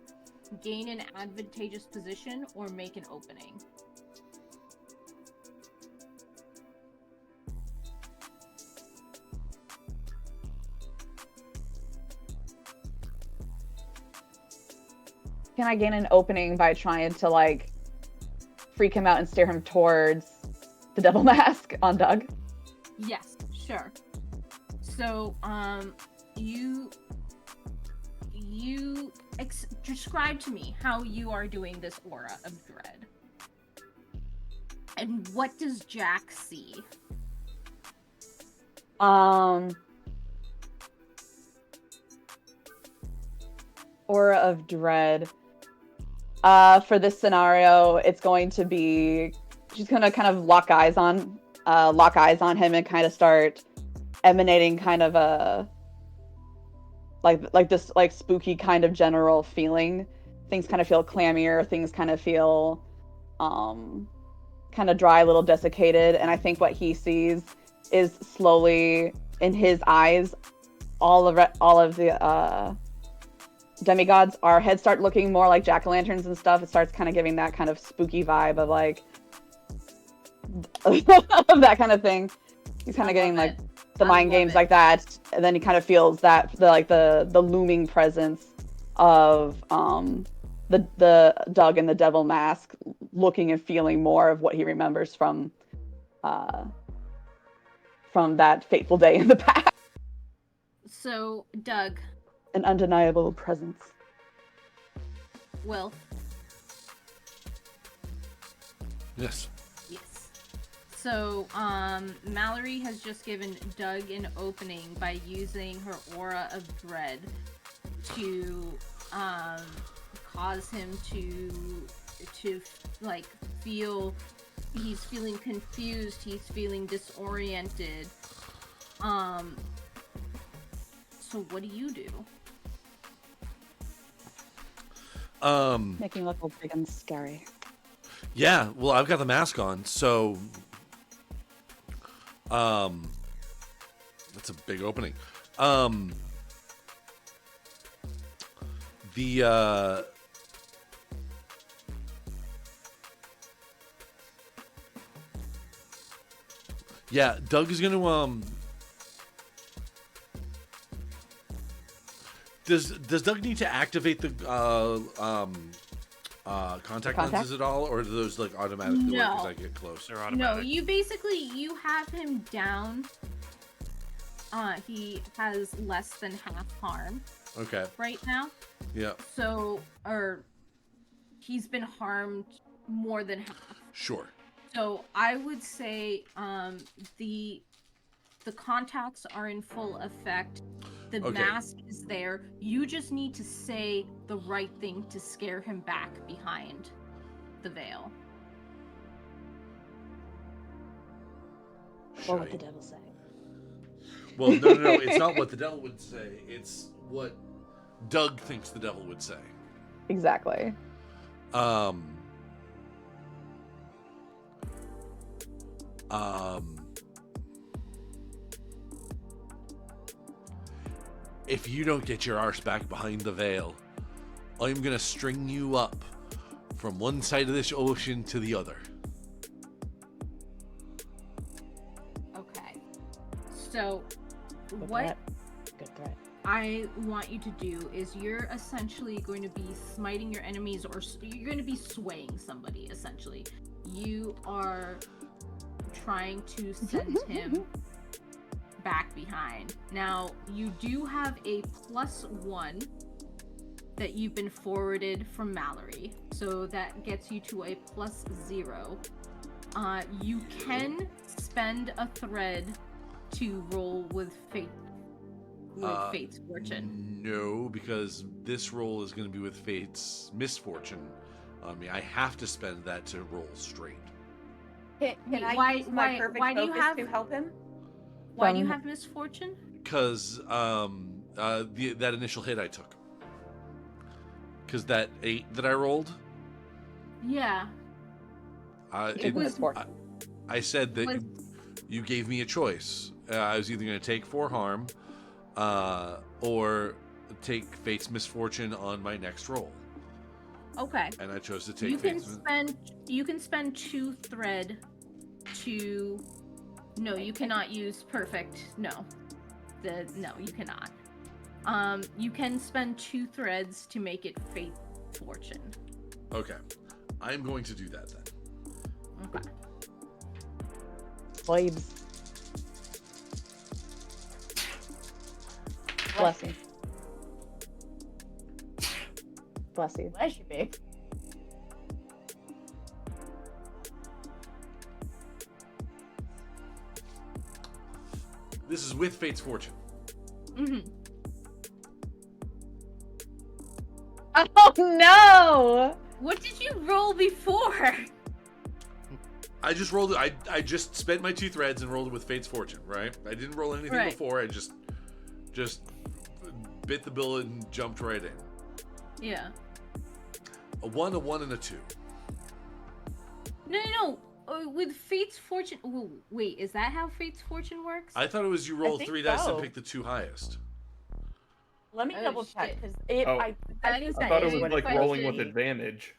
gain an advantageous position, or make an opening. Can I gain an opening by trying to like freak him out and steer him towards the devil mask on Doug? Yes, sure. So, you describe to me how you are doing this aura of dread. And what does Jack see? Aura of dread. For this scenario, it's going to be she's gonna kind of lock eyes on him and kind of start emanating kind of a like this like spooky kind of general feeling. Things kind of feel clammier, things kind of feel kind of dry, a little desiccated, and I think what he sees is slowly in his eyes all of the demigods, our heads start looking more like jack-o'-lanterns and stuff. It starts kind of giving that kind of spooky vibe of like of that kind of thing. He's kind of getting like the mind games like that, and then he kind of feels that the looming presence of the Doug and the devil mask, looking and feeling more of what he remembers from that fateful day in the past. So, Doug. An undeniable presence. Will. Yes. Yes. So, Mallory has just given Doug an opening by using her aura of dread to cause him to like feel he's feeling confused, he's feeling disoriented. So what do you do? Making him look big and scary. Yeah, well, I've got the mask on, so that's a big opening. Yeah, Doug is gonna Does Doug need to activate the contact lenses at all, or do those like automatically work as I get close? They're automatic. No, you have him down. He has less than half harm. Okay. Right now. Yeah. So, or he's been harmed more than half. Sure. So I would say the contacts are in full effect. The mask is there. You just need to say the right thing to scare him back behind the veil. What would the devil say? Well, no, it's not what the devil would say. It's what Doug thinks the devil would say. Exactly. if you don't get your arse back behind the veil, I'm gonna string you up from one side of this ocean to the other. Okay. So, Good what threat. Good threat. I want you to do is you're essentially going to be smiting your enemies, or you're going to be swaying somebody, essentially. You are trying to send him back behind. Now, you do have a +1 that you've been forwarded from Mallory, so that gets you to a +0. You can spend a thread to roll with fate. Fate's fortune. No, because this roll is going to be with Fate's misfortune on me. I have to spend that to roll straight. Can I Why- use my why- perfect why do you focus have- to help him? Why do you From- have misfortune? Because that initial hit I took. Because that 8 that I rolled, Yeah. it was- Misfortune. I said that was- you gave me a choice. I was either going to take 4 harm or take Fate's misfortune on my next roll. Okay. And I chose to take You can Fate's. spend 2 thread to. No, you cannot use perfect. No, no, you cannot. You can spend 2 threads to make it fate fortune. Okay. I'm going to do that then. Okay. Vibes. Bless you. Bless you. Bless you, babe. This is with Fate's fortune. Mm-hmm. Oh no! What did you roll before? I just rolled it. I just spent my 2 threads and rolled it with Fate's fortune, right? I didn't roll anything Right. before. I just bit the bullet and jumped right in. Yeah. A 1, a 1, and a 2. No. With fate's fortune. Oh, wait, is that how fate's fortune works? I thought it was you roll think 3 dice so. and pick the 2 highest. Let me Oh, double check shit. because Oh. I That is I thought it is was the like rolling with question. advantage.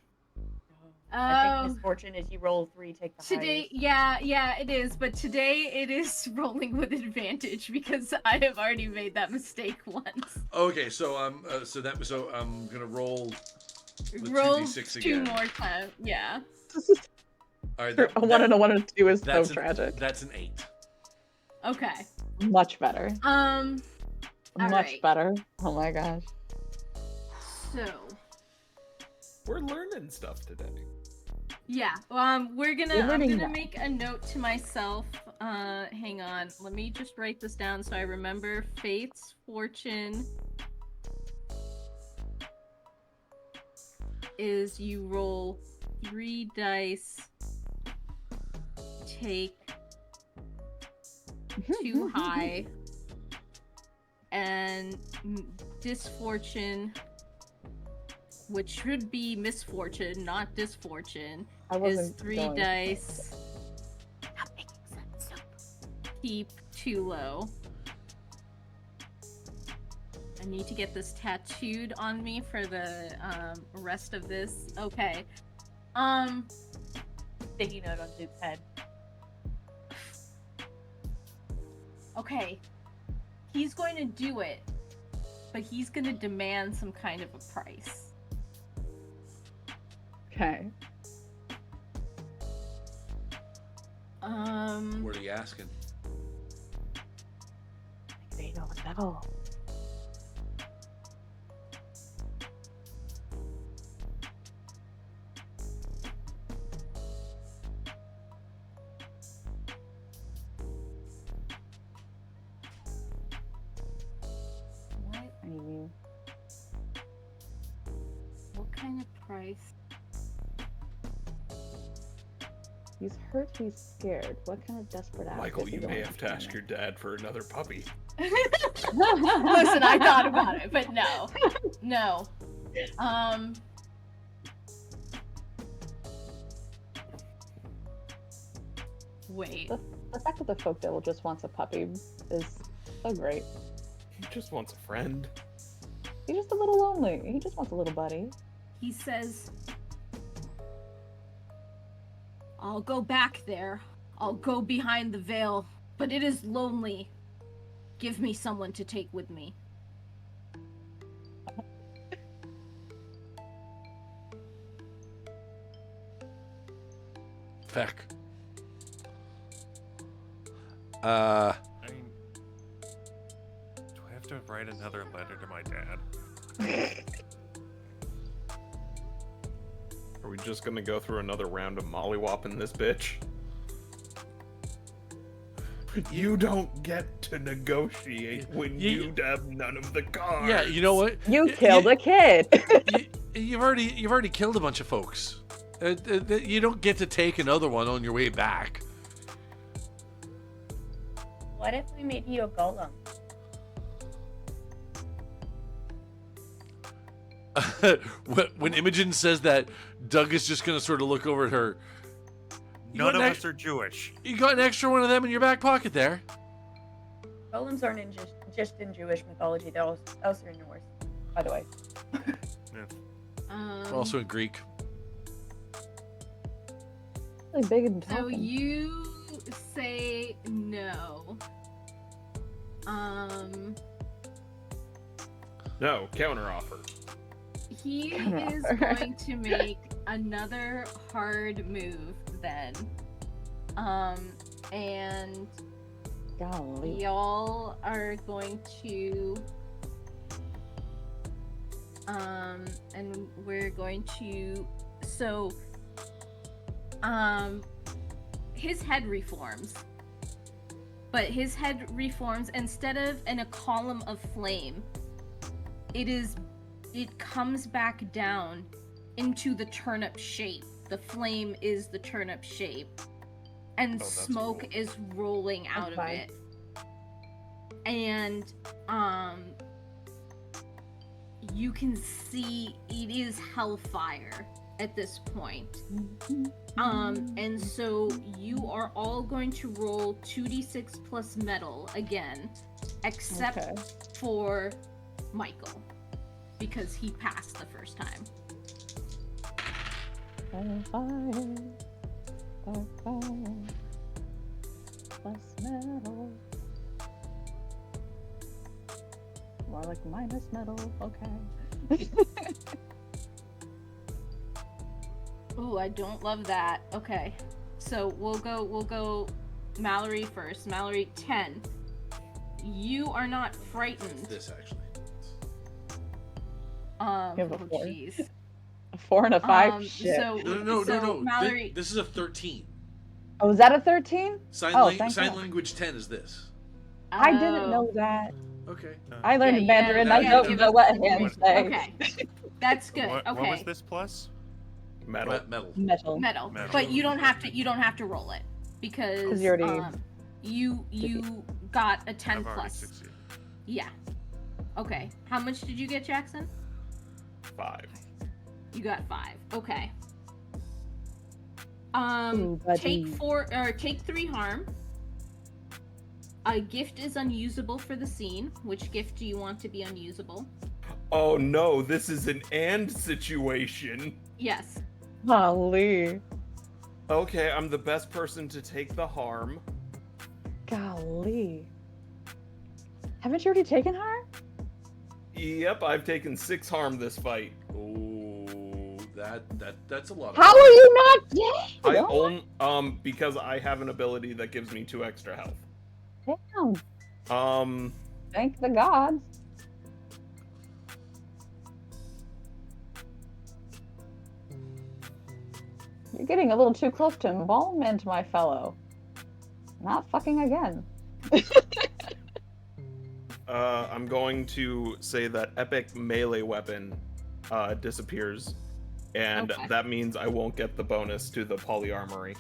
I Oh. think misfortune is you roll 3, take the Today, highest. yeah, it is. But today it is rolling with advantage because I have already made that mistake once. Okay, so I'm gonna roll the Roll 2d6 2 again. more times. Yeah. All right, A 1 and a 1 and a 2 is so that's tragic. That's an 8. Okay. Much better. All Much right. better. Oh my gosh. So We're learning stuff today. yeah, You're I'm learning gonna that. make a note to myself. Hang on, let me just write this down so I remember. Fate's fortune is you roll 3 dice, take 2 high, and disfortune, which should be misfortune, not disfortune, I is wasn't 3 going- dice. Not making sense. Keep 2 low. I need to get this tattooed on me for the rest of this. Okay. Sticky note on Duke's head. Okay. He's going to do it, but he's going to demand some kind of a price. Okay. What are you asking? They know the devil. What? I mean, What kind of price? he's hurt, he's scared. What kind of desperate act Michael, is he you may going have to ask your dad for another puppy. Listen, I thought about it, but no. No. Wait. The fact that the folk devil just wants a puppy is so great. He just wants a friend. He's just a little lonely. He just wants a little buddy. He says, I'll go back there. I'll go behind the veil, but it is lonely. Give me someone to take with me. Feck. I mean, do I have to write another letter to my dad? Are we just gonna go through another round of mollywopping this bitch? You don't get to negotiate when you have none of the cards. Yeah, you know what? You killed a kid. You've already killed a bunch of folks. You don't get to take another one on your way back. What if we made you a golem? When Imogen says that, Doug is just going to sort of look over at her. None of us are Jewish. You got an extra one of them in your back pocket there. Golems aren't in just in Jewish mythology. They're also in Norse, by the way. Also in Greek. Really big and So talking. you say no. No, counter offer. He is going to make another hard move then. And Golly. y'all are going to and we're going to his head reforms. But his head reforms instead of in a column of flame. It comes back down into the turnip shape. The flame is the turnip shape. And smoke cool. is rolling out of Okay. it. And you can see it is hellfire at this point. And so you are all going to roll 2d6 plus metal again, except Okay. for Michael, because he passed the first time. Fire. Plus metal. More like minus metal. Okay. Ooh, I don't love that. Okay, so we'll go Mallory first. Mallory, 10. You are not frightened. This actually. You have a 4. Jeez. A 4 and a 5. Shit. So No. Mallory, This is a 13. Oh, was that a 13? Sign thank God. language 10 is this. I didn't know that. Okay. I learned Yeah, Mandarin. yeah, I yeah, don't give know us what the hands difference. say. Okay, that's good. What Okay, was this plus? Metal. Metal. Metal. metal. Metal. But you don't have to roll it because 'Cause you already- you got a 10 I've already plus. succeeded. Yeah. Okay. How much did you get, Jackson? 5. You got 5. Okay. Ooh, buddy. Take 3 harm. A gift is unusable for the scene. Which gift do you want to be unusable? Oh no, this is an and situation. Yes. Golly. Okay, I'm the best person to take the harm. Golly. Haven't you already taken her? Yep, I've taken 6 harm this fight. Oh, that's a lot. How are you not dead? I Oh, own because I have an ability that gives me 2 extra health. damn. Thank the gods. You're getting a little too close to embalmment, my fellow. Not fucking again. I'm going to say that epic melee weapon disappears, and Okay. that means I won't get the bonus to the polyarmory.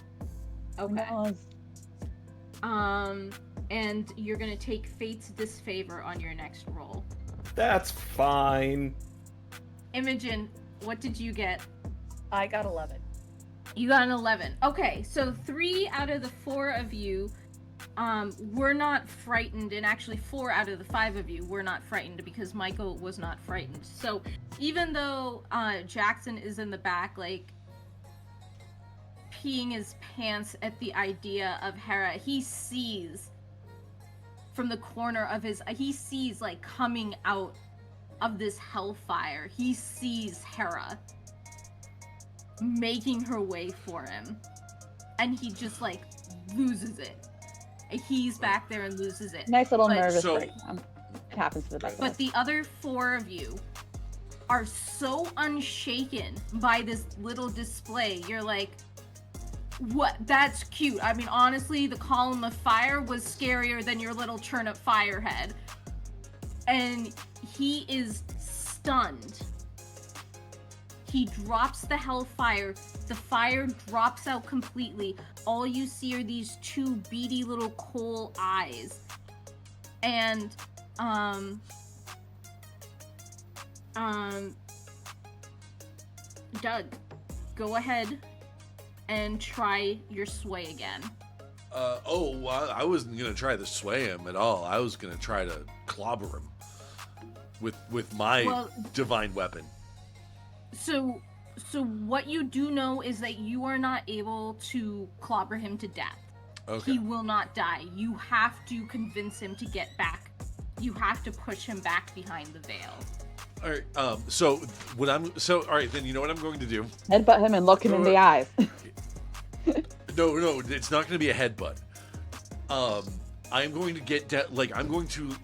Okay. And you're gonna take Fate's Disfavor on your next roll. That's fine. Imogen, what did you get? I got 11. You got an 11. Okay, so 3 out of the 4 of you we're not frightened, and actually 4 out of the 5 of you were not frightened because Michael was not frightened. So even though Jackson is in the back, like, peeing his pants at the idea of Hera, he sees from the corner of his, he sees, like, coming out of this hellfire, he sees Hera making her way for him, and he just, like, loses it. He's back there and loses it. Nice little But- nervous So- breakdown. It happens to the best of But us. the other 4 of you are so unshaken by this little display. You're like, what? That's cute. I mean, honestly, the column of fire was scarier than your little turnip fire head. And he is stunned. He drops the hellfire. The fire drops out completely. All you see are these 2 beady little coal eyes. And, Doug, go ahead and try your sway again. I wasn't gonna try to sway him at all. I was gonna try to clobber him with my Well- divine weapon. So what you do know is that you are not able to clobber him to death. Okay. He will not die. You have to convince him to get back. You have to push him back behind the veil. All right. All right. Then you know what I'm going to do. Headbutt him and look him in the eyes. No, it's not going to be a headbutt. I'm going to get I'm going to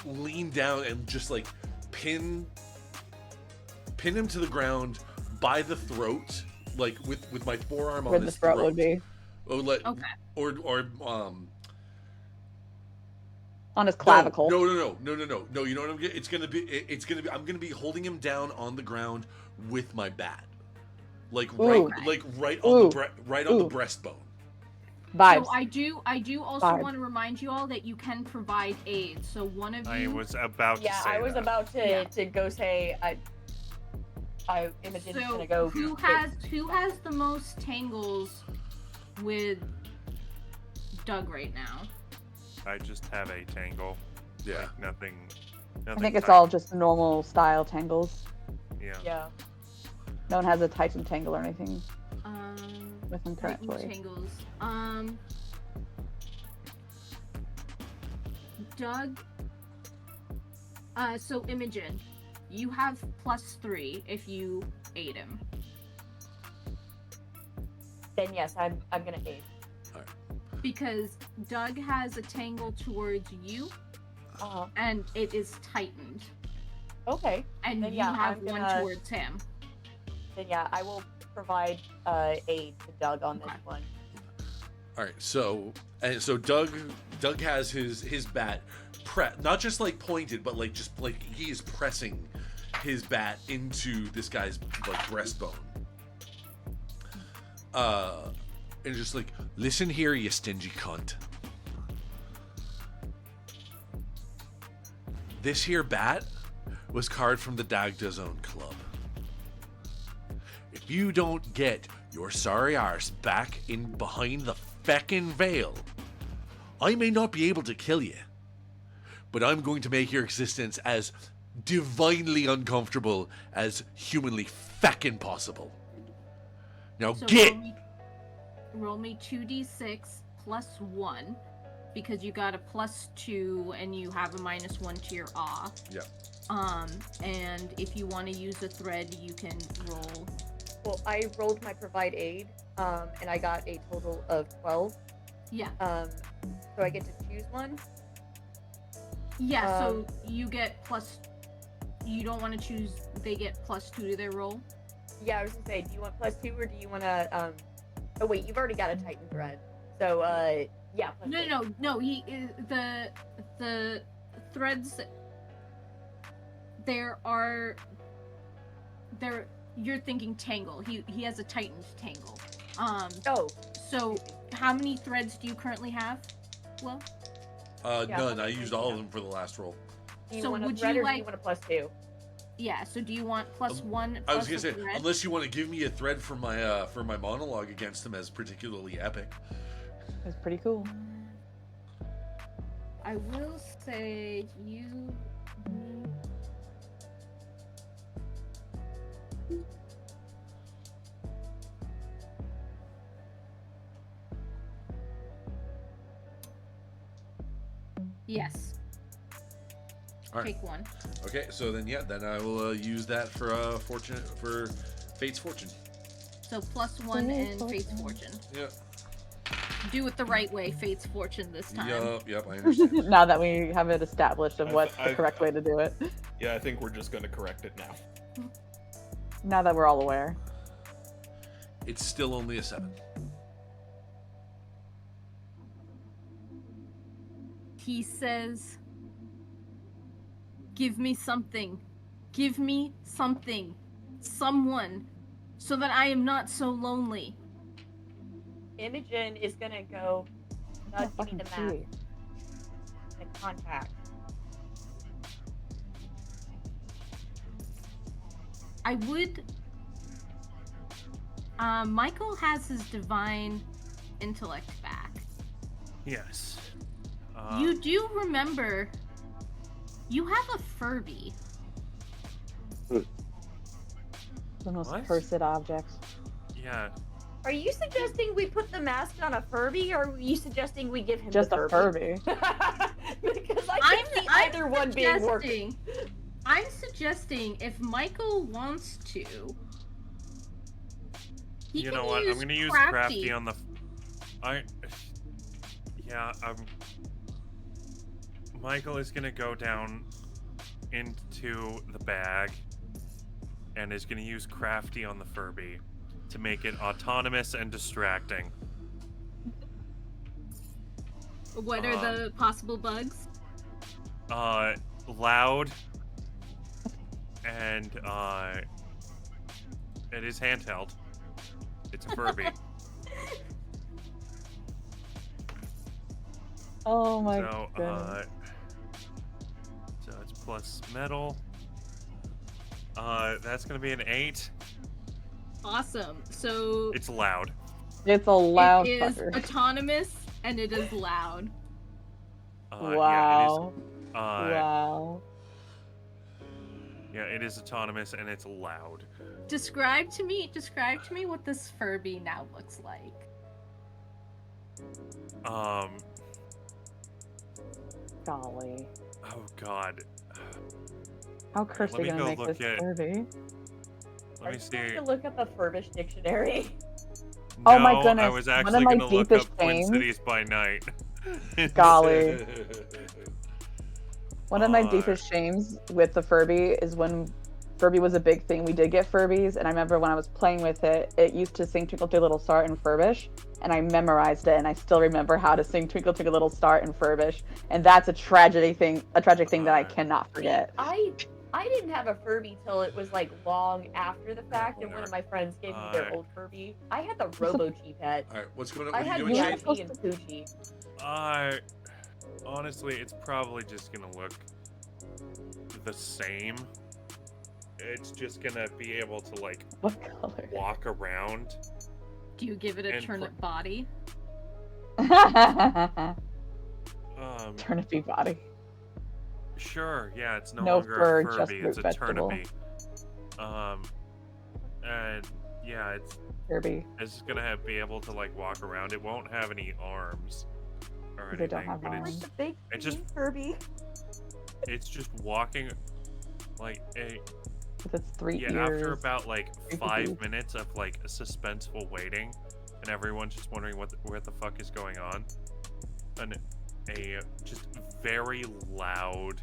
lean down and just like pin him to the ground by the throat, like with my forearm Where on the his throat would be. Okay. Or On his clavicle. No. You know what I'm getting? It's gonna be. I'm gonna be holding him down on the ground with my bat, right Ooh. on the breastbone. Vibes. So I do also Vibe. want to remind you all that you can provide aid. So one of I you was about to Yeah, say I was that. about to Yeah. to go say Imogen's So gonna go. who has the most tangles with Doug right now? I just have a tangle. Yeah. Like, nothing. I think it's all just normal style tangles. Yeah. Yeah. No one has a Titan tangle or anything Um, with him Titan currently. tangles. Doug. So Imogen, you have +3 if you aid him. Then yes, I'm gonna aid. Because Doug has a tangle towards you, Uh-huh. and it is tightened. Okay. And Then you yeah, have I'm one gonna- towards him. Then yeah, I will provide aid to Doug on this Okay. one. All right. So Doug has his bat not just like pointed, but like just like he is pressing his bat into this guy's like breastbone. And just like, listen here, you stingy cunt. This here bat was carved from the Dagda Zone Club. If you don't get your sorry arse back in behind the feckin' veil, I may not be able to kill you, but I'm going to make your existence as divinely uncomfortable as humanly feckin' possible. Now So get! roll me 2d6 +1 because you got a +2 and you have a -1 to your awe. Yeah. And if you want to use a thread, you can roll. Well, I rolled my provide aid, and I got a total of 12. Yeah. So I get to choose one. Yeah. So you get You don't want to choose. They get +2 to their roll. Yeah, I was gonna say, do you want +2 or do you want to? Oh wait, you've already got a Titan thread. So yeah. +8. No. The threads. You're thinking tangle. He has a Titan's tangle. Oh. So how many threads do you currently have? Well. Yeah, None. I that's used good all to of know. them for the last roll. Do you So want a would thread you or do you like- want a +2? Yeah. So do you want +1? I was plus gonna a say, thread? unless you want to give me a thread for my monologue against him as particularly epic, It was pretty cool. I will say you. Yes. All right. Take one. Okay, so then then I will use that for Fate's Fortune. So +1 and Fate's Fortune. Yep. Do it the right way, Fate's Fortune this time. Yep, I understand. Now that we have it established of what's the correct way to do it. Yeah, I think we're just gonna correct it now. Now that we're all aware. It's still only a 7. He says, "Give me something. Give me something. Someone. So that I am not so lonely." Imogen is gonna go Oh, give me the fucking map. tea. The contact. I would. Michael has his divine intellect back. Yes. You do remember. You have a Furby. The most What? cursed objects. Yeah. Are you suggesting we put the mask on a Furby, or are you suggesting we give him Just the a Furby. Because I can see either one being working. I'm suggesting if Michael wants to, he You can know what? use I'm gonna use crafty. crafty on the. Michael is gonna go down into the bag and is gonna use crafty on the Furby to make it autonomous and distracting. What are the possible bugs? Loud, and it is handheld. It's a Furby. Oh my So, goodness. so it's plus metal. That's gonna be an 8. Awesome. So It's loud. It's a loud it is fucker. autonomous and it is loud. Wow. Yeah, Wow. it is autonomous and it's loud. Describe to me what this Furby now looks like. Golly. Oh god. How cursed Let are me you gonna go make look this at- Furby? Let me Are see. you going to look up the Furbish dictionary? Oh my No, I goodness, was one of actually my gonna look deepest up Twin shames- Cities by Night. Golly. One of my Uh, deepest shames with the Furby is when Furby was a big thing. We did get Furbies, and I remember when I was playing with it, it used to sing Twinkle Twinkle Little Star in Furbish, and I memorized it, and I still remember how to sing Twinkle Twinkle Little Star in Furbish, and that's a tragic thing that I cannot forget. I didn't have a Furby till it was like long after the fact, and one of my friends gave me their old Furby. I had the Robo G-Pet. All right, what's going on? I What are had you doing, Shane? Yappy and Poochie. Honestly, it's probably just gonna look the same. It's just gonna be able to like What color? walk around. Do you give it a And turnip body? Turnipy body. Sure, yeah, it's no, No longer fur, a just Furby, it's a root vegetable. turnipy. And yeah, Furby. it's just gonna be able to like walk around. It won't have any arms or They anything, don't have but arms. The big it's just- Furby. it's just walking like a With its 3 yeah. ears. After about like creepy 5 teeth. minutes of like suspenseful waiting, and everyone's just wondering what the fuck is going on, and a just very loud,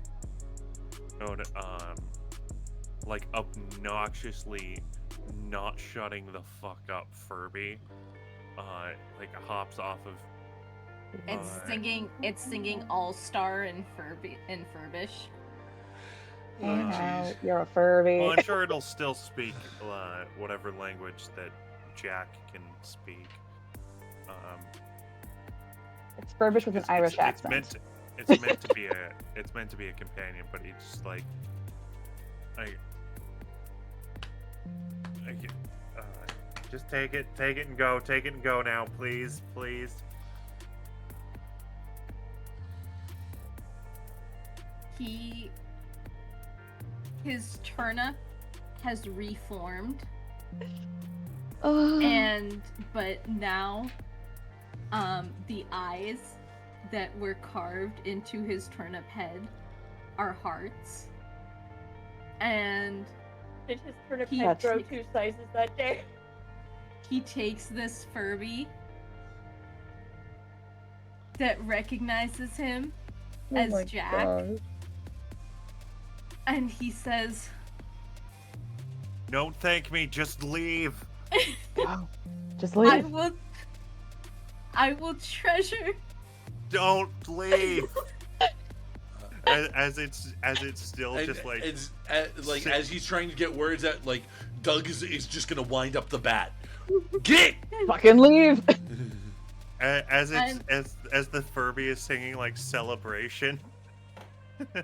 like obnoxiously not shutting the fuck up Furby, like hops off of. It's singing All Star in Furbish. Hey, Oh, now, jeez. you're a Furby. Well, I'm sure it'll still speak whatever language that Jack can speak. It's Furbish with an Irish accent. It's meant to be a companion, but it's like just take it and go now, please. his turnip has reformed, Oh. but now the eyes that were carved into his turnip head are hearts. And Did his turnip He- head grow 2 sizes that day? he takes this Furby that recognizes him as Jack, and he says, Don't thank me, just leave. Just I leave. will treasure. Don't leave. as it's still And just like it's like as he's trying to get words out, like Doug is just gonna wind up the bat. Get Fucking leave. as the Furby is singing like celebration.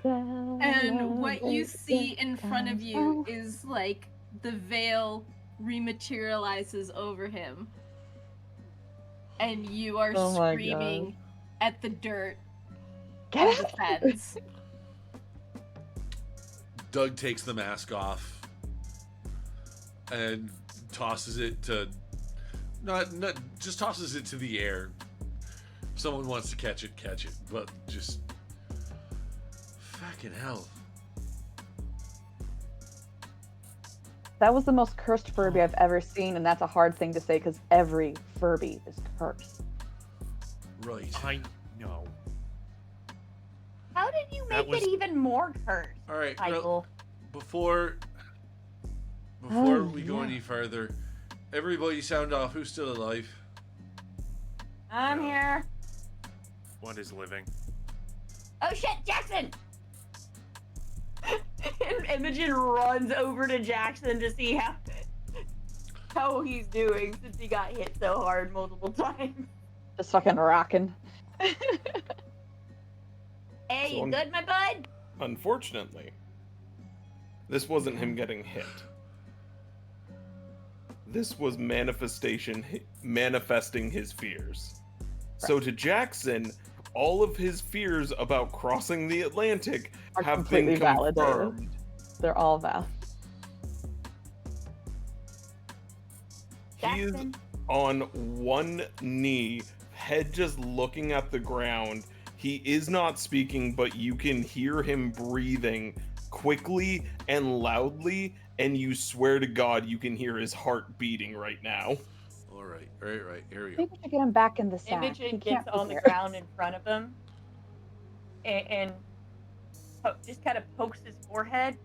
And what you see in front of you is like the veil rematerializes over him, and you are Oh my screaming at the dirt Get of the fence. Doug takes the mask off and tosses it to not just tosses it to the air. If someone wants to catch it, but just fucking hell. That was the most cursed Furby I've ever seen, and that's a hard thing to say because every Furby is cursed. Right. I know. How did you That make was- it even more cursed, All right. Michael? Before Oh, we go yeah. any further, everybody sound off. Who's still alive? I'm here. What is living? Oh shit, Jackson! And Imogen runs over to Jackson to see how he's doing since he got hit so hard multiple times. Just fucking rocking. Hey, So you good, my bud? Unfortunately, this wasn't him getting hit. This was manifesting his fears. So to Jackson, all of his fears about crossing the Atlantic Are have been completely validated. confirmed. They're all valid. He is Jackson? on one knee, head just looking at the ground. He is not speaking, but you can hear him breathing quickly and loudly, and you swear to God you can hear his heart beating right now. All right. Right. Here we I go. think we should get him back in the sack. Imogen He gets can't be on the here. ground in front of him and just kind of pokes his forehead.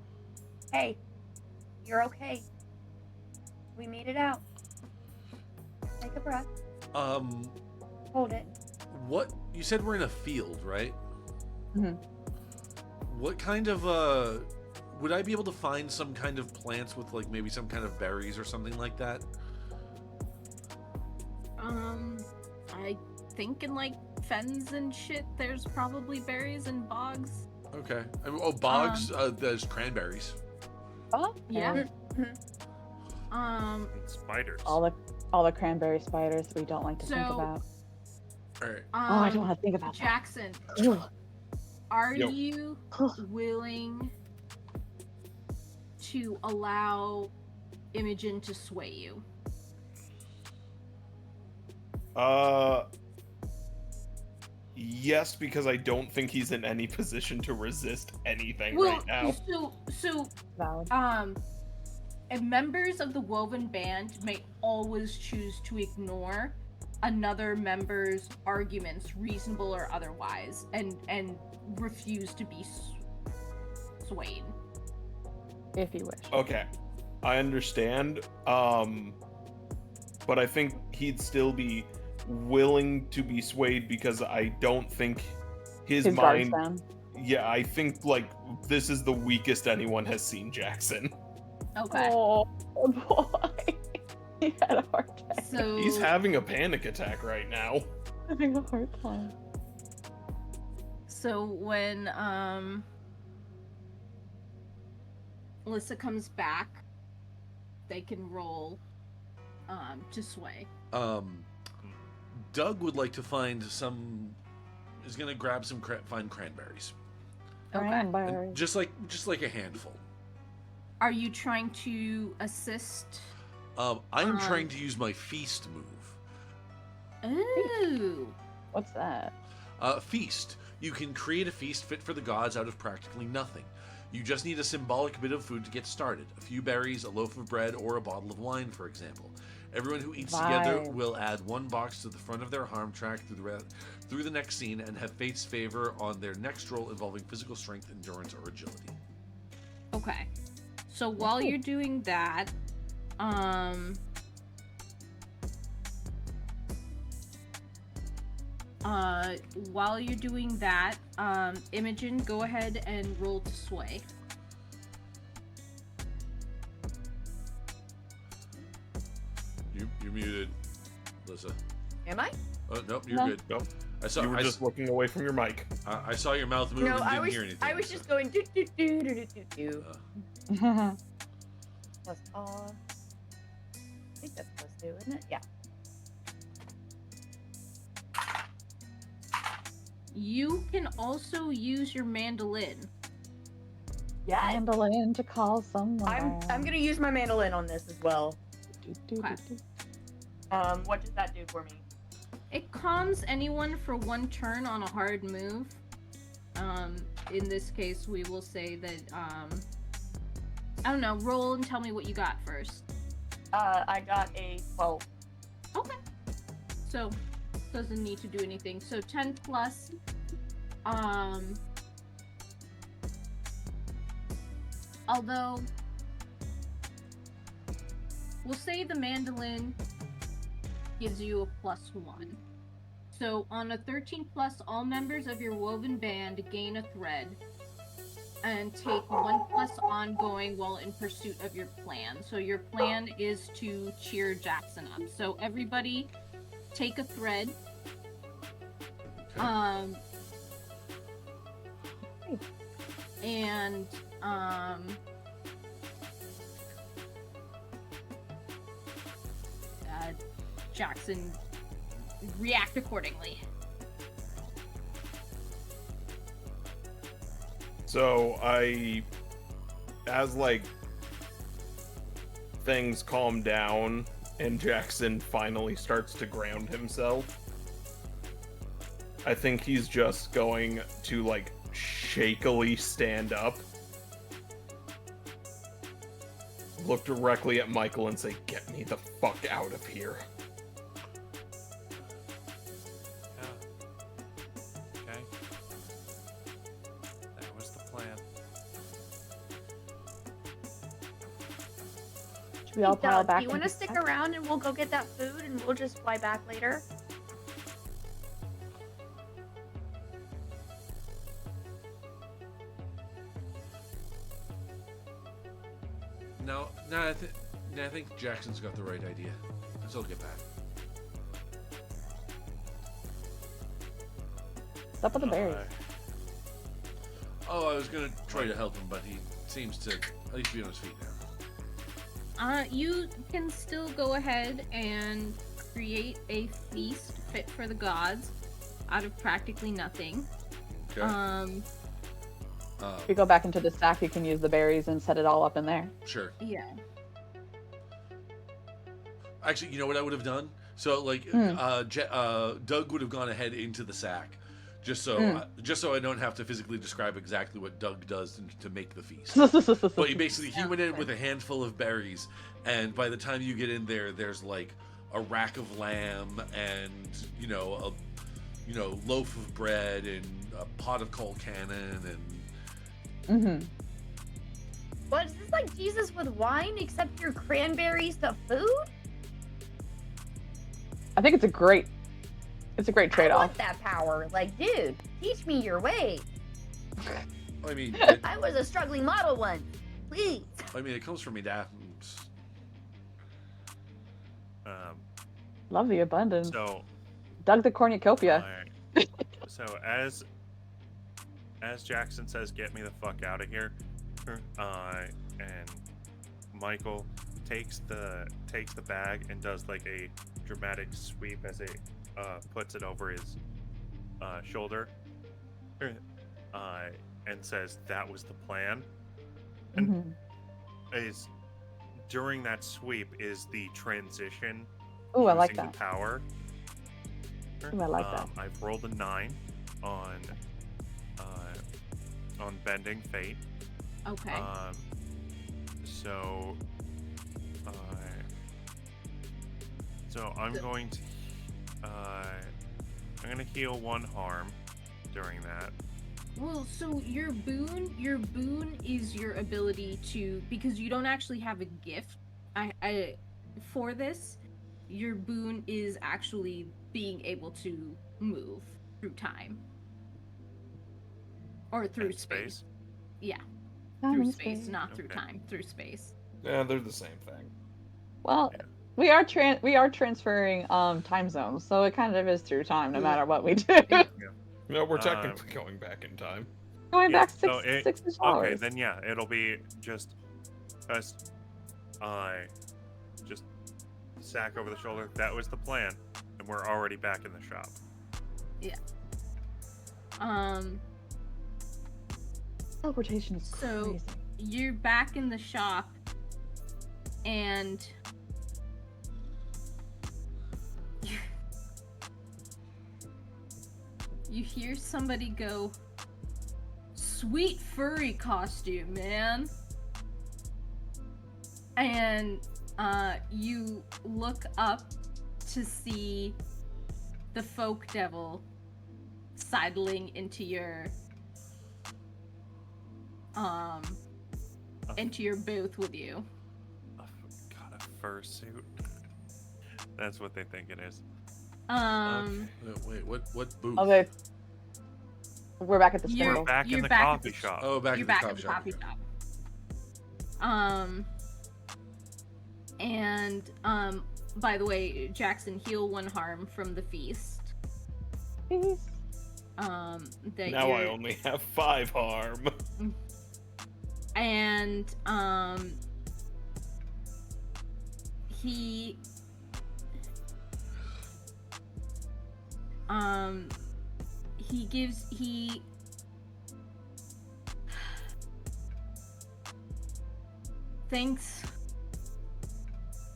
Hey, you're okay. We made it out. Take a breath. Hold it. What you said we're in a field, right? Mhm. What kind of would I be able to find some kind of plants with like maybe some kind of berries or something like that? I think in like fens and shit, there's probably berries and bogs. Okay. Bogs. There's cranberries. Oh, Yeah. yeah. And spiders. All the cranberry spiders we don't like to think So- about. All right. Oh, I don't want to think about that. Jackson, Ugh. are Yo. you willing to allow Imogen to sway you? Yes, because I don't think he's in any position to resist anything Well, right now. so Valid. and members of the Woven Band may always choose to ignore another member's arguments, reasonable or otherwise, and refuse to be swayed. If you wish. Okay, I understand. But I think he'd still be willing to be swayed because I don't think his His guard's mind. down. Yeah, I think like this is the weakest anyone has seen Jackson. Okay. Oh boy. He had a hard time. So He's having a panic attack right now. Having a hard time. So when Alyssa comes back, they can roll to sway. Doug would like to find some. Is gonna grab some find cranberries. Okay. Cranberry. Just like a handful. Are you trying to assist? I am trying to use my feast move. Ooh. What's that? Feast. You can create a feast fit for the gods out of practically nothing. You just need a symbolic bit of food to get started. A few berries, a loaf of bread, or a bottle of wine, for example. Everyone who eats together Vibe. will add one box to the front of their harm track through the next scene and have fate's favor on their next roll involving physical strength, endurance, or agility. Okay. So while you're doing that, Imogen, go ahead and roll to sway. You're muted, Lissa. Am I? Oh, nope, you're No. good. Nope. I You were just looking away from your mic. I saw your mouth move No, and I didn't was. hear anything. I was so- just going do do do do do do do. Uh, Plus I think that's plus 2, isn't it? Yeah. You can also use your mandolin. Yeah. Mandolin to call someone. I'm gonna use my mandolin on this as well. Okay. What does that do for me? It calms anyone for one turn on a hard move. In this case, we will say that, I don't know, roll and tell me what you got first. I got a 12. Okay. So, doesn't need to do anything. So 10 plus, although, we'll say the mandolin gives you a +1. So on a 13 plus, all members of your woven band gain a thread and take 1+ ongoing while in pursuit of your plan. So your plan is to cheer Jackson up. So everybody take a thread. okay. And Jackson react accordingly. So as like things calm down and Jackson finally starts to ground himself, I think he's just going to like shakily stand up, look directly at Michael and say, "Get me the fuck out of here." Okay. That was the plan. Should we all Hey, pile Doug, back? do you want to into stick the- around and we'll go get that food and we'll just fly back later? No, I think Jackson's got the right idea. Let's all get back. What's up with the berries? Oh, I was gonna try to help him, but he seems to at least be on his feet now. You can still go ahead and create a feast fit for the gods out of practically nothing. Okay. If you go back into the stack, you can use the berries and set it all up in there. Sure. Yeah. Actually, you know what I would have done? So, like, Doug would have gone ahead into the sack, just so I don't have to physically describe exactly what Doug does to make the feast. But he went in with a handful of berries, and by the time you get in there, there's like a rack of lamb and loaf of bread and a pot of cold cannon and. What is this like Jesus with wine, except your cranberries the food? I think it's a great I trade-off. want that power. Like, dude, teach me your way. I mean, I was a struggling model once. Please. it comes from me, Dad. Love the abundance. So Doug the cornucopia. alright. So as Jackson says, "Get me the fuck out of here," and Michael takes the bag and does like a dramatic sweep as it puts it over his shoulder. and says that was the plan. And Mhm. is during that sweep is the transition Ooh, I using like the that. power. Ooh, I like that. I've rolled a 9 on bending fate. Okay. So I'm going to I'm gonna heal 1 harm during that. Well, so your boon is your ability to, because you don't actually have a gift. I for this, your boon is actually being able to move through time or through And space. Yeah, Time through and space, not through Okay. time, through space. Yeah, they're the same thing. Well, Yeah. we are transferring time zones, so it kind of is through time no Yeah. matter what we do. Yeah. No, we're technically going back in time. Going Yeah, back so six okay, hours. then yeah, it'll be just just sack over the shoulder. That was the plan, and we're already back in the shop. Yeah. Teleportation is So crazy. you're back in the shop, and you hear somebody go, "Sweet furry costume, man." And you look up to see the folk devil sidling into your booth with you. God, a fursuit. That's what they think it is. Wait, what booth? Okay. We're back at the You're- store. Back in you're the back at coffee the- shop. Oh, back You're in the back coffee at the shop. coffee okay. shop. And by the way, Jackson, heal 1 harm from the feast. Peace. That Now I you're- only have 5 harm. And he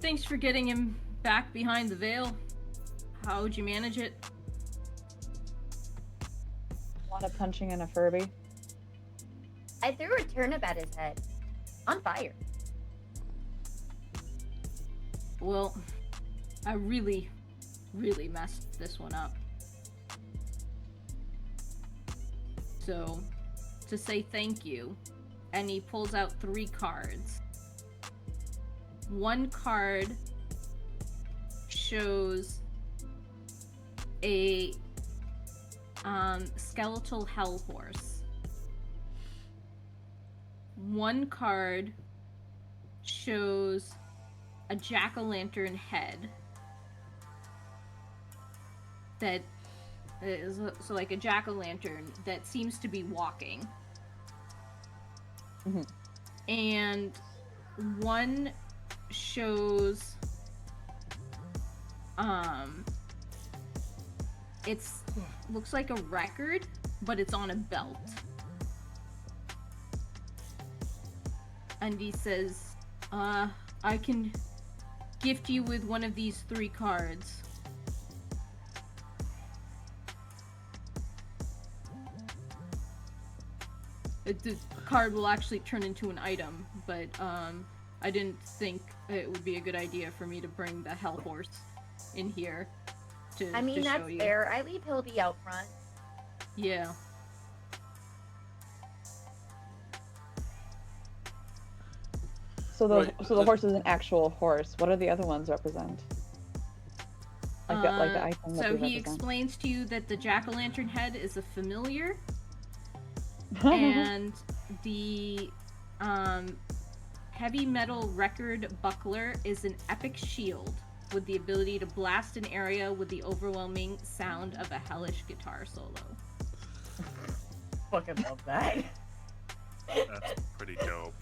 thanks for getting him back behind the veil. How would you manage it? A lot of punching in a Furby. I threw a turnip at his head. On fire. Well, I really messed this one up. So, to say thank you, and he pulls out 3 cards. 1 card shows a skeletal hell horse. 1 card shows a jack-o'-lantern head that is so like a jack-o'-lantern that seems to be walking. Mhm. And 1 shows it's looks like a record, but it's on a belt. And he says, I can gift you with one of these 3 cards. The card will actually turn into an item, but I didn't think it would be a good idea for me to bring the hell horse in here to I mean, to that's show you. fair. I leave Hildy out front. Yeah. So the Right, horse is an actual horse. What do the other ones represent? Like the item that So they he represent. explains to you that the jack-o'-lantern head is a familiar, and the heavy metal record buckler is an epic shield with the ability to blast an area with the overwhelming sound of a hellish guitar solo. Fucking love that. That's pretty dope.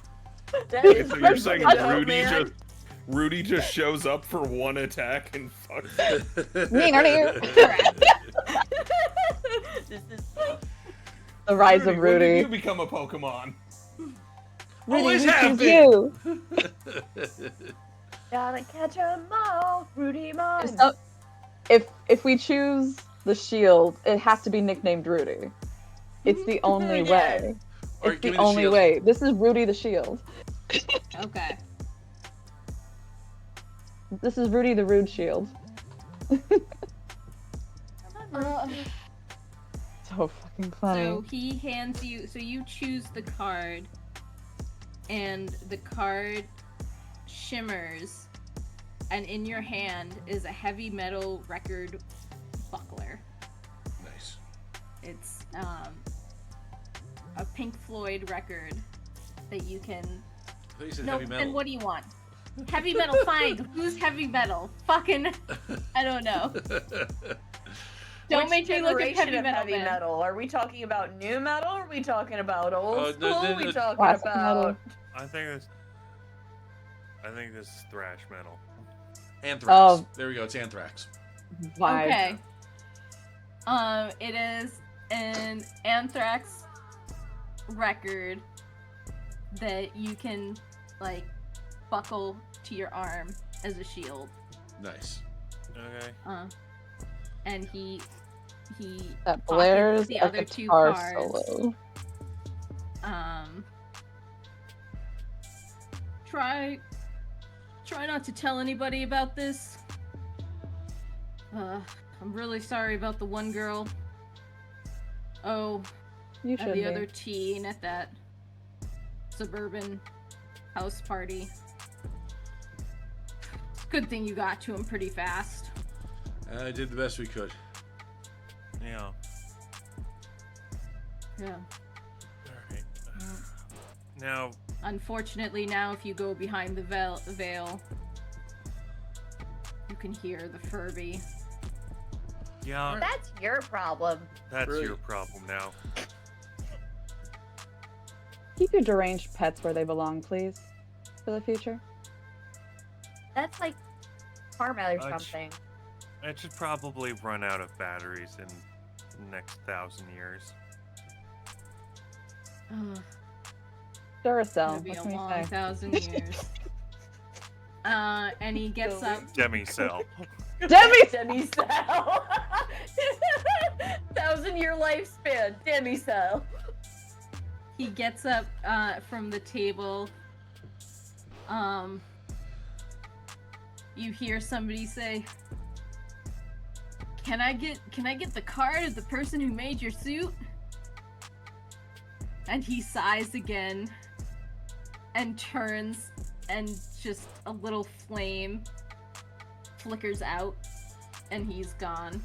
That is So you're pretty saying dope, man. Rudy just shows up for 1 attack and fucks. Me, not you. This is The rise of When did Rudy. you become a Pokemon? Rudy, Always we have choose been. you. Gotta catch 'em all, Rudy Mon. So, if we choose the shield, it has to be nicknamed Rudy. It's the only Yes. way. All It's right, give the me the only shield. way. This is Rudy the Shield. Okay. This is Rudy the Rude Shield. So fucking funny. So he hands you. So you choose the card, and the card shimmers, and in your hand is a heavy metal record buckler. Nice. It's a Pink Floyd record that you can. I thought you said No, heavy metal. then what do you want? Heavy metal, fine. Who's heavy metal? Fucking, I don't know. Don't Which make me look at generation heavy of metal. Are we talking about new metal? Or are we talking about old Oh, school? no, Are we talking Classic about? metal. I think this is thrash metal. Anthrax. Oh. There we go. It's Anthrax. Vibe. Okay. It is an Anthrax record that you can like buckle to your arm as a shield. Nice. Okay. And he That pockets blares the a other two guitar cards. solo. Try not to tell anybody about this. I'm really sorry about the one girl. Oh, You and should the be. other teen at that suburban house party. It's a good thing you got to him pretty fast. I did the best we could. Yeah. Yeah. Alright. Now, Unfortunately, now if you go behind the veil, you can hear the Furby. yeah, That's your problem. that's Really? your problem now. Keep your deranged pets where they belong, please, for the future. That's like karma or Much. something. It should probably run out of batteries in the next 1,000 years. It'll Duracell. be What a can we long say? 1,000 years. And he gets up. Demicell. Demi! Demi-cell. 1,000-year lifespan. Demi-cell. He gets up from the table. You hear somebody say, "Can I get the card of the person who made your suit?" And he sighs again and turns, and just a little flame flickers out, and he's gone.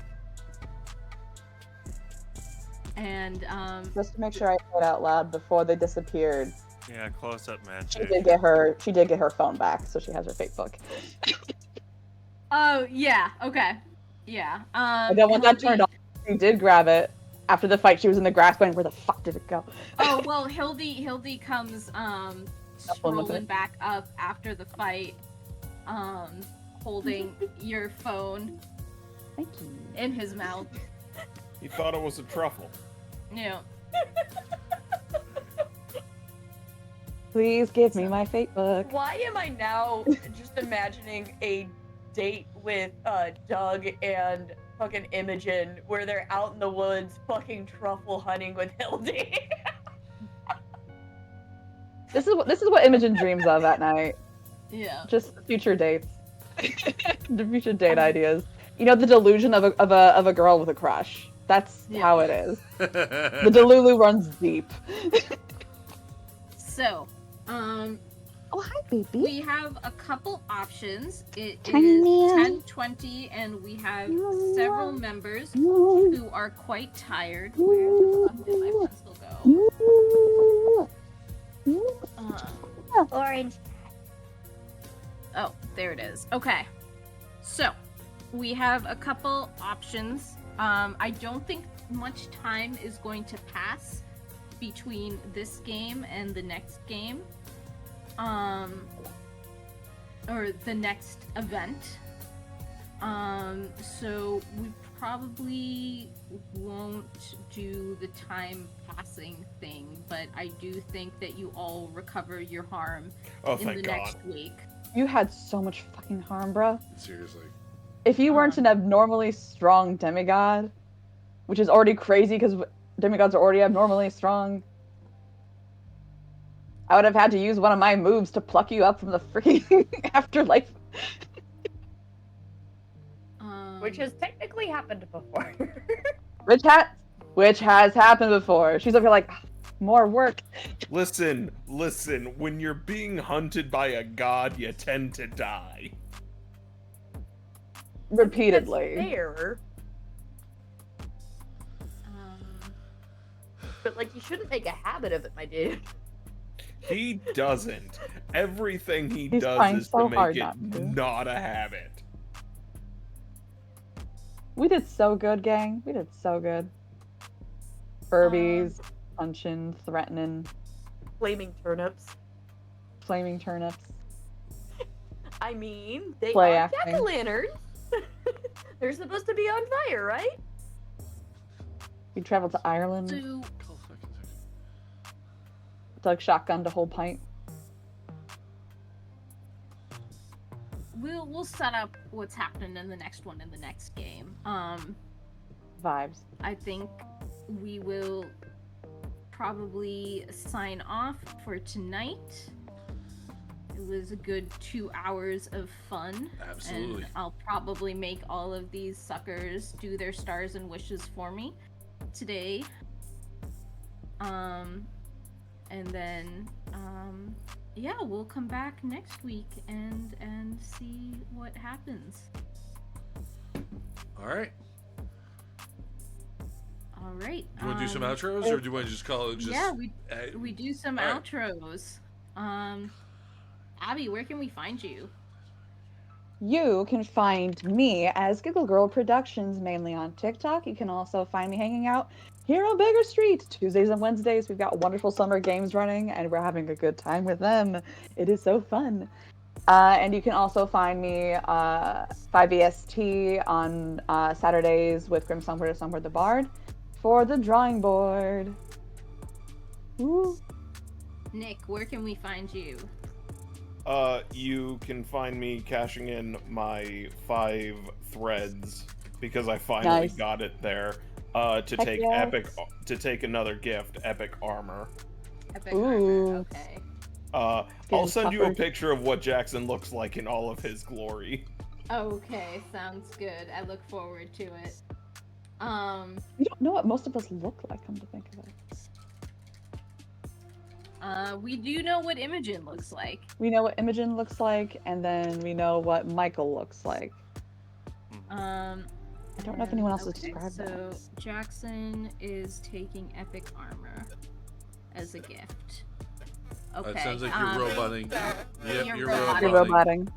And Just to make sure I say it out loud, before they disappeared, Yeah, close up she magic. did get her phone back, so she has her fake book. oh yeah, okay, yeah. I don't want that turned off. She did grab it after the fight. She was in the grass, going, "Where the fuck did it go?" Oh well, Hildy comes look at strolling it. back up after the fight, holding your phone Thank you. in his mouth. He thought it was a truffle. Yeah. Please give me my fake book. Why am I now just imagining a date with Doug and fucking Imogen where they're out in the woods fucking truffle hunting with Hildy? This is what Imogen dreams of at night. Yeah. Just future dates. The future date ideas. You know, the delusion of a girl with a crush. That's how it is. The Delulu runs deep. So, Oh, hi, baby. we have a couple options. It Tiny is man. 10:20, and we have several members who are quite tired. Where the fuck did my pencil go? Orange. Oh, there it is. Okay. So, we have a couple options. I don't think much time is going to pass between this game and the next game. Or the next event. So we probably won't do the time passing thing, but I do think that you all recover your harm Oh, in thank the God. next week. You had so much fucking harm, bruh. Seriously. If you weren't an abnormally strong demigod, which is already crazy because demigods are already abnormally strong, I would have had to use one of my moves to pluck you up from the freaking afterlife. Which has technically happened before. Which has happened before. She's over here like, more work. Listen. When you're being hunted by a god, you tend to die. Repeatedly. That's fair. But like, you shouldn't make a habit of it, my dude. He doesn't. Everything He's does trying is so to hard make it not to. not a habit. We did so good, gang. We did so good. Furbies, punching, threatening, Flaming turnips. flaming turnips. I mean, they Play are acting. jack-o'-lanterns. They're supposed to be on fire, right? We traveled to Ireland. So, Dug shotgun to whole pint. we'll set up what's happening in the next one in the next game. Vibes. I think we will probably sign off for tonight. It was a good 2 hours of fun. Absolutely. And I'll probably make all of these suckers do their stars and wishes for me today. And then, yeah, we'll come back next week and see what happens. All right. All right. Do you want to do some outros, or do you want to just call it just? Yeah, we do some all right. outros. Abby, where can we find you? You can find me as Giggle Girl Productions, mainly on TikTok. You can also find me hanging out here on Baker Street, Tuesdays and Wednesdays. We've got wonderful summer games running, and we're having a good time with them. It is so fun. And you can also find me 5EST on Saturdays with Grim Somewhere to Somewhere the Bard for the drawing board. Woo. Nick, where can we find you? You can find me cashing in my 5 threads because I finally Nice. got it there. To Heck take yes. to take another gift, epic armor. Epic Ooh. Armor. Okay. I'll getting send you a tougher. picture of what Jackson looks like in all of his glory. Okay, sounds good. I look forward to it. You don't know what most of us look like, come to think of it. We do know what Imogen looks like. We know what Imogen looks like, and then we know what Michael looks like. I don't know if anyone else has described so that. Jackson is taking epic armor as a gift. Okay. It sounds like you're roboting. Yep, You're you're roboting. You're roboting.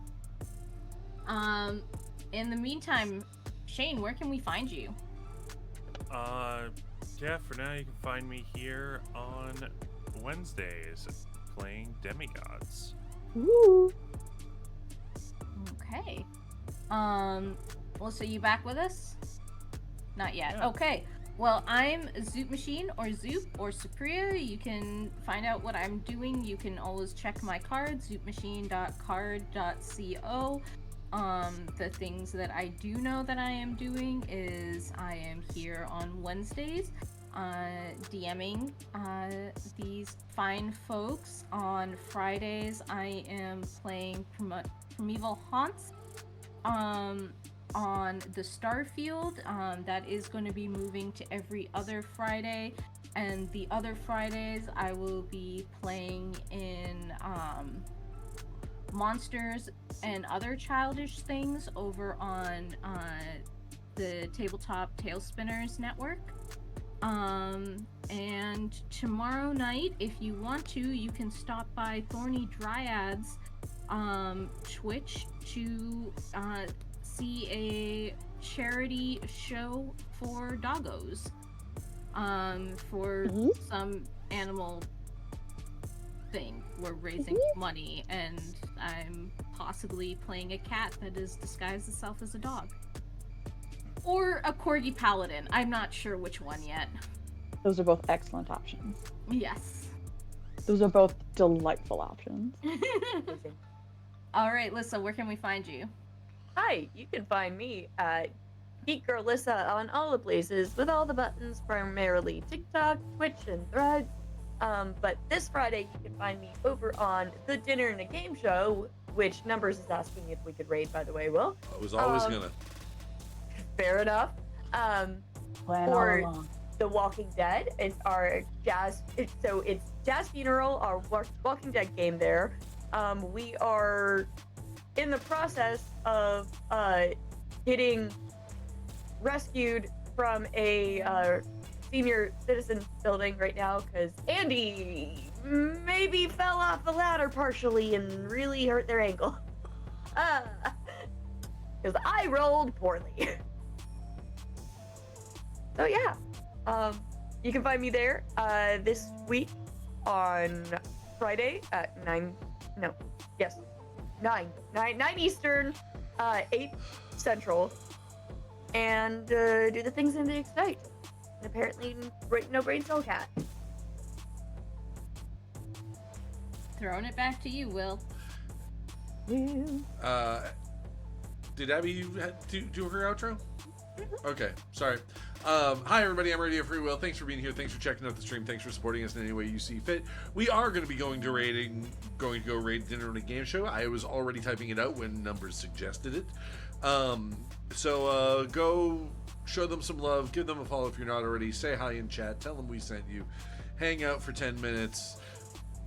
roboting. In the meantime, Shane, where can we find you? Yeah, for now you can find me here on Wednesdays playing Demigods. Woo. Okay. Melissa, you back with us? Not yet. Yeah. Okay. Well, I'm Zoop Machine or Zoop or Supriya. You can find out what I'm doing. You can always check my card, zoopmachine.card.co. The things that I do know that I am doing is I am here on Wednesdays, DMing these fine folks. On Fridays, I am playing Primeval Haunts on the Starfield. That is going to be moving to every other Friday, and the other Fridays I will be playing in Monsters and Other Childish Things over on the Tabletop Tailspinners Network. And tomorrow night, if you want to, you can stop by Thorny Dryads Twitch to see a charity show for doggos, for some animal thing. We're raising money, and I'm possibly playing a cat that has disguised itself as a dog. or a corgi paladin. I'm not sure which one yet. Those are both excellent options. Yes. Those are both delightful options. All right, Lissa, where can we find you? Hi, you can find me at Geek Girl Lissa on all the places with all the buttons, primarily TikTok, Twitch, and Threads. But this Friday you can find me over on the Dinner and a Game Show, which Numbers is asking if we could raid, by the way, Will. I was always gonna. Fair enough. Plan all For along. The Walking Dead and our Jazz. So it's Jazz Funeral, our Walking Dead game there. We are in the process of getting rescued from a senior citizen building right now because Andy maybe fell off the ladder partially and really hurt their ankle. Because I rolled poorly. So yeah, you can find me there this week on Friday at 9 Eastern, 8 Central, and do the things in the Excite. And apparently, no brain cell cat. Throwing it back to you, Will. Did Abby do her outro? Okay, sorry. Hi everybody, I'm Radio Free Will. Thanks for being here. Thanks for checking out the stream. Thanks for supporting us in any way you see fit. We are going to be going to go raid Dinner and a Game Show. I was already typing it out when Numbers suggested it. So go show them some love. Give them a follow if you're not already. Say hi in chat. Tell them we sent you. Hang out for 10 minutes.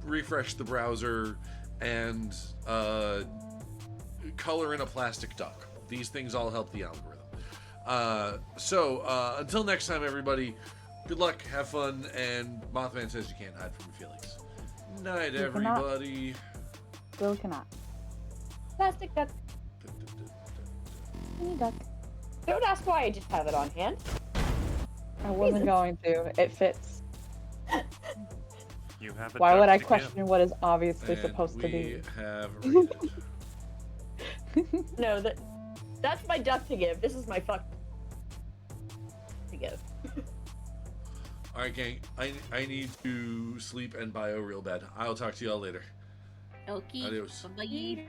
Refresh the browser and color in a plastic duck. These things all help the algorithm. So until next time, everybody, good luck, have fun, and Mothman says you can't hide from your feelings. Night, You cannot. everybody. Still cannot. Plastic duck. Mini duck. Don't ask why I just have it on hand. I wasn't going to. It fits. You have a Why duck would I to give. question what is obviously And supposed to we be? have rated. No, that's my duck to give. This is my fuck to give. All right, gang. I need to sleep and bio real bad. I'll talk to y'all later. Okay. Adios. Bye-bye.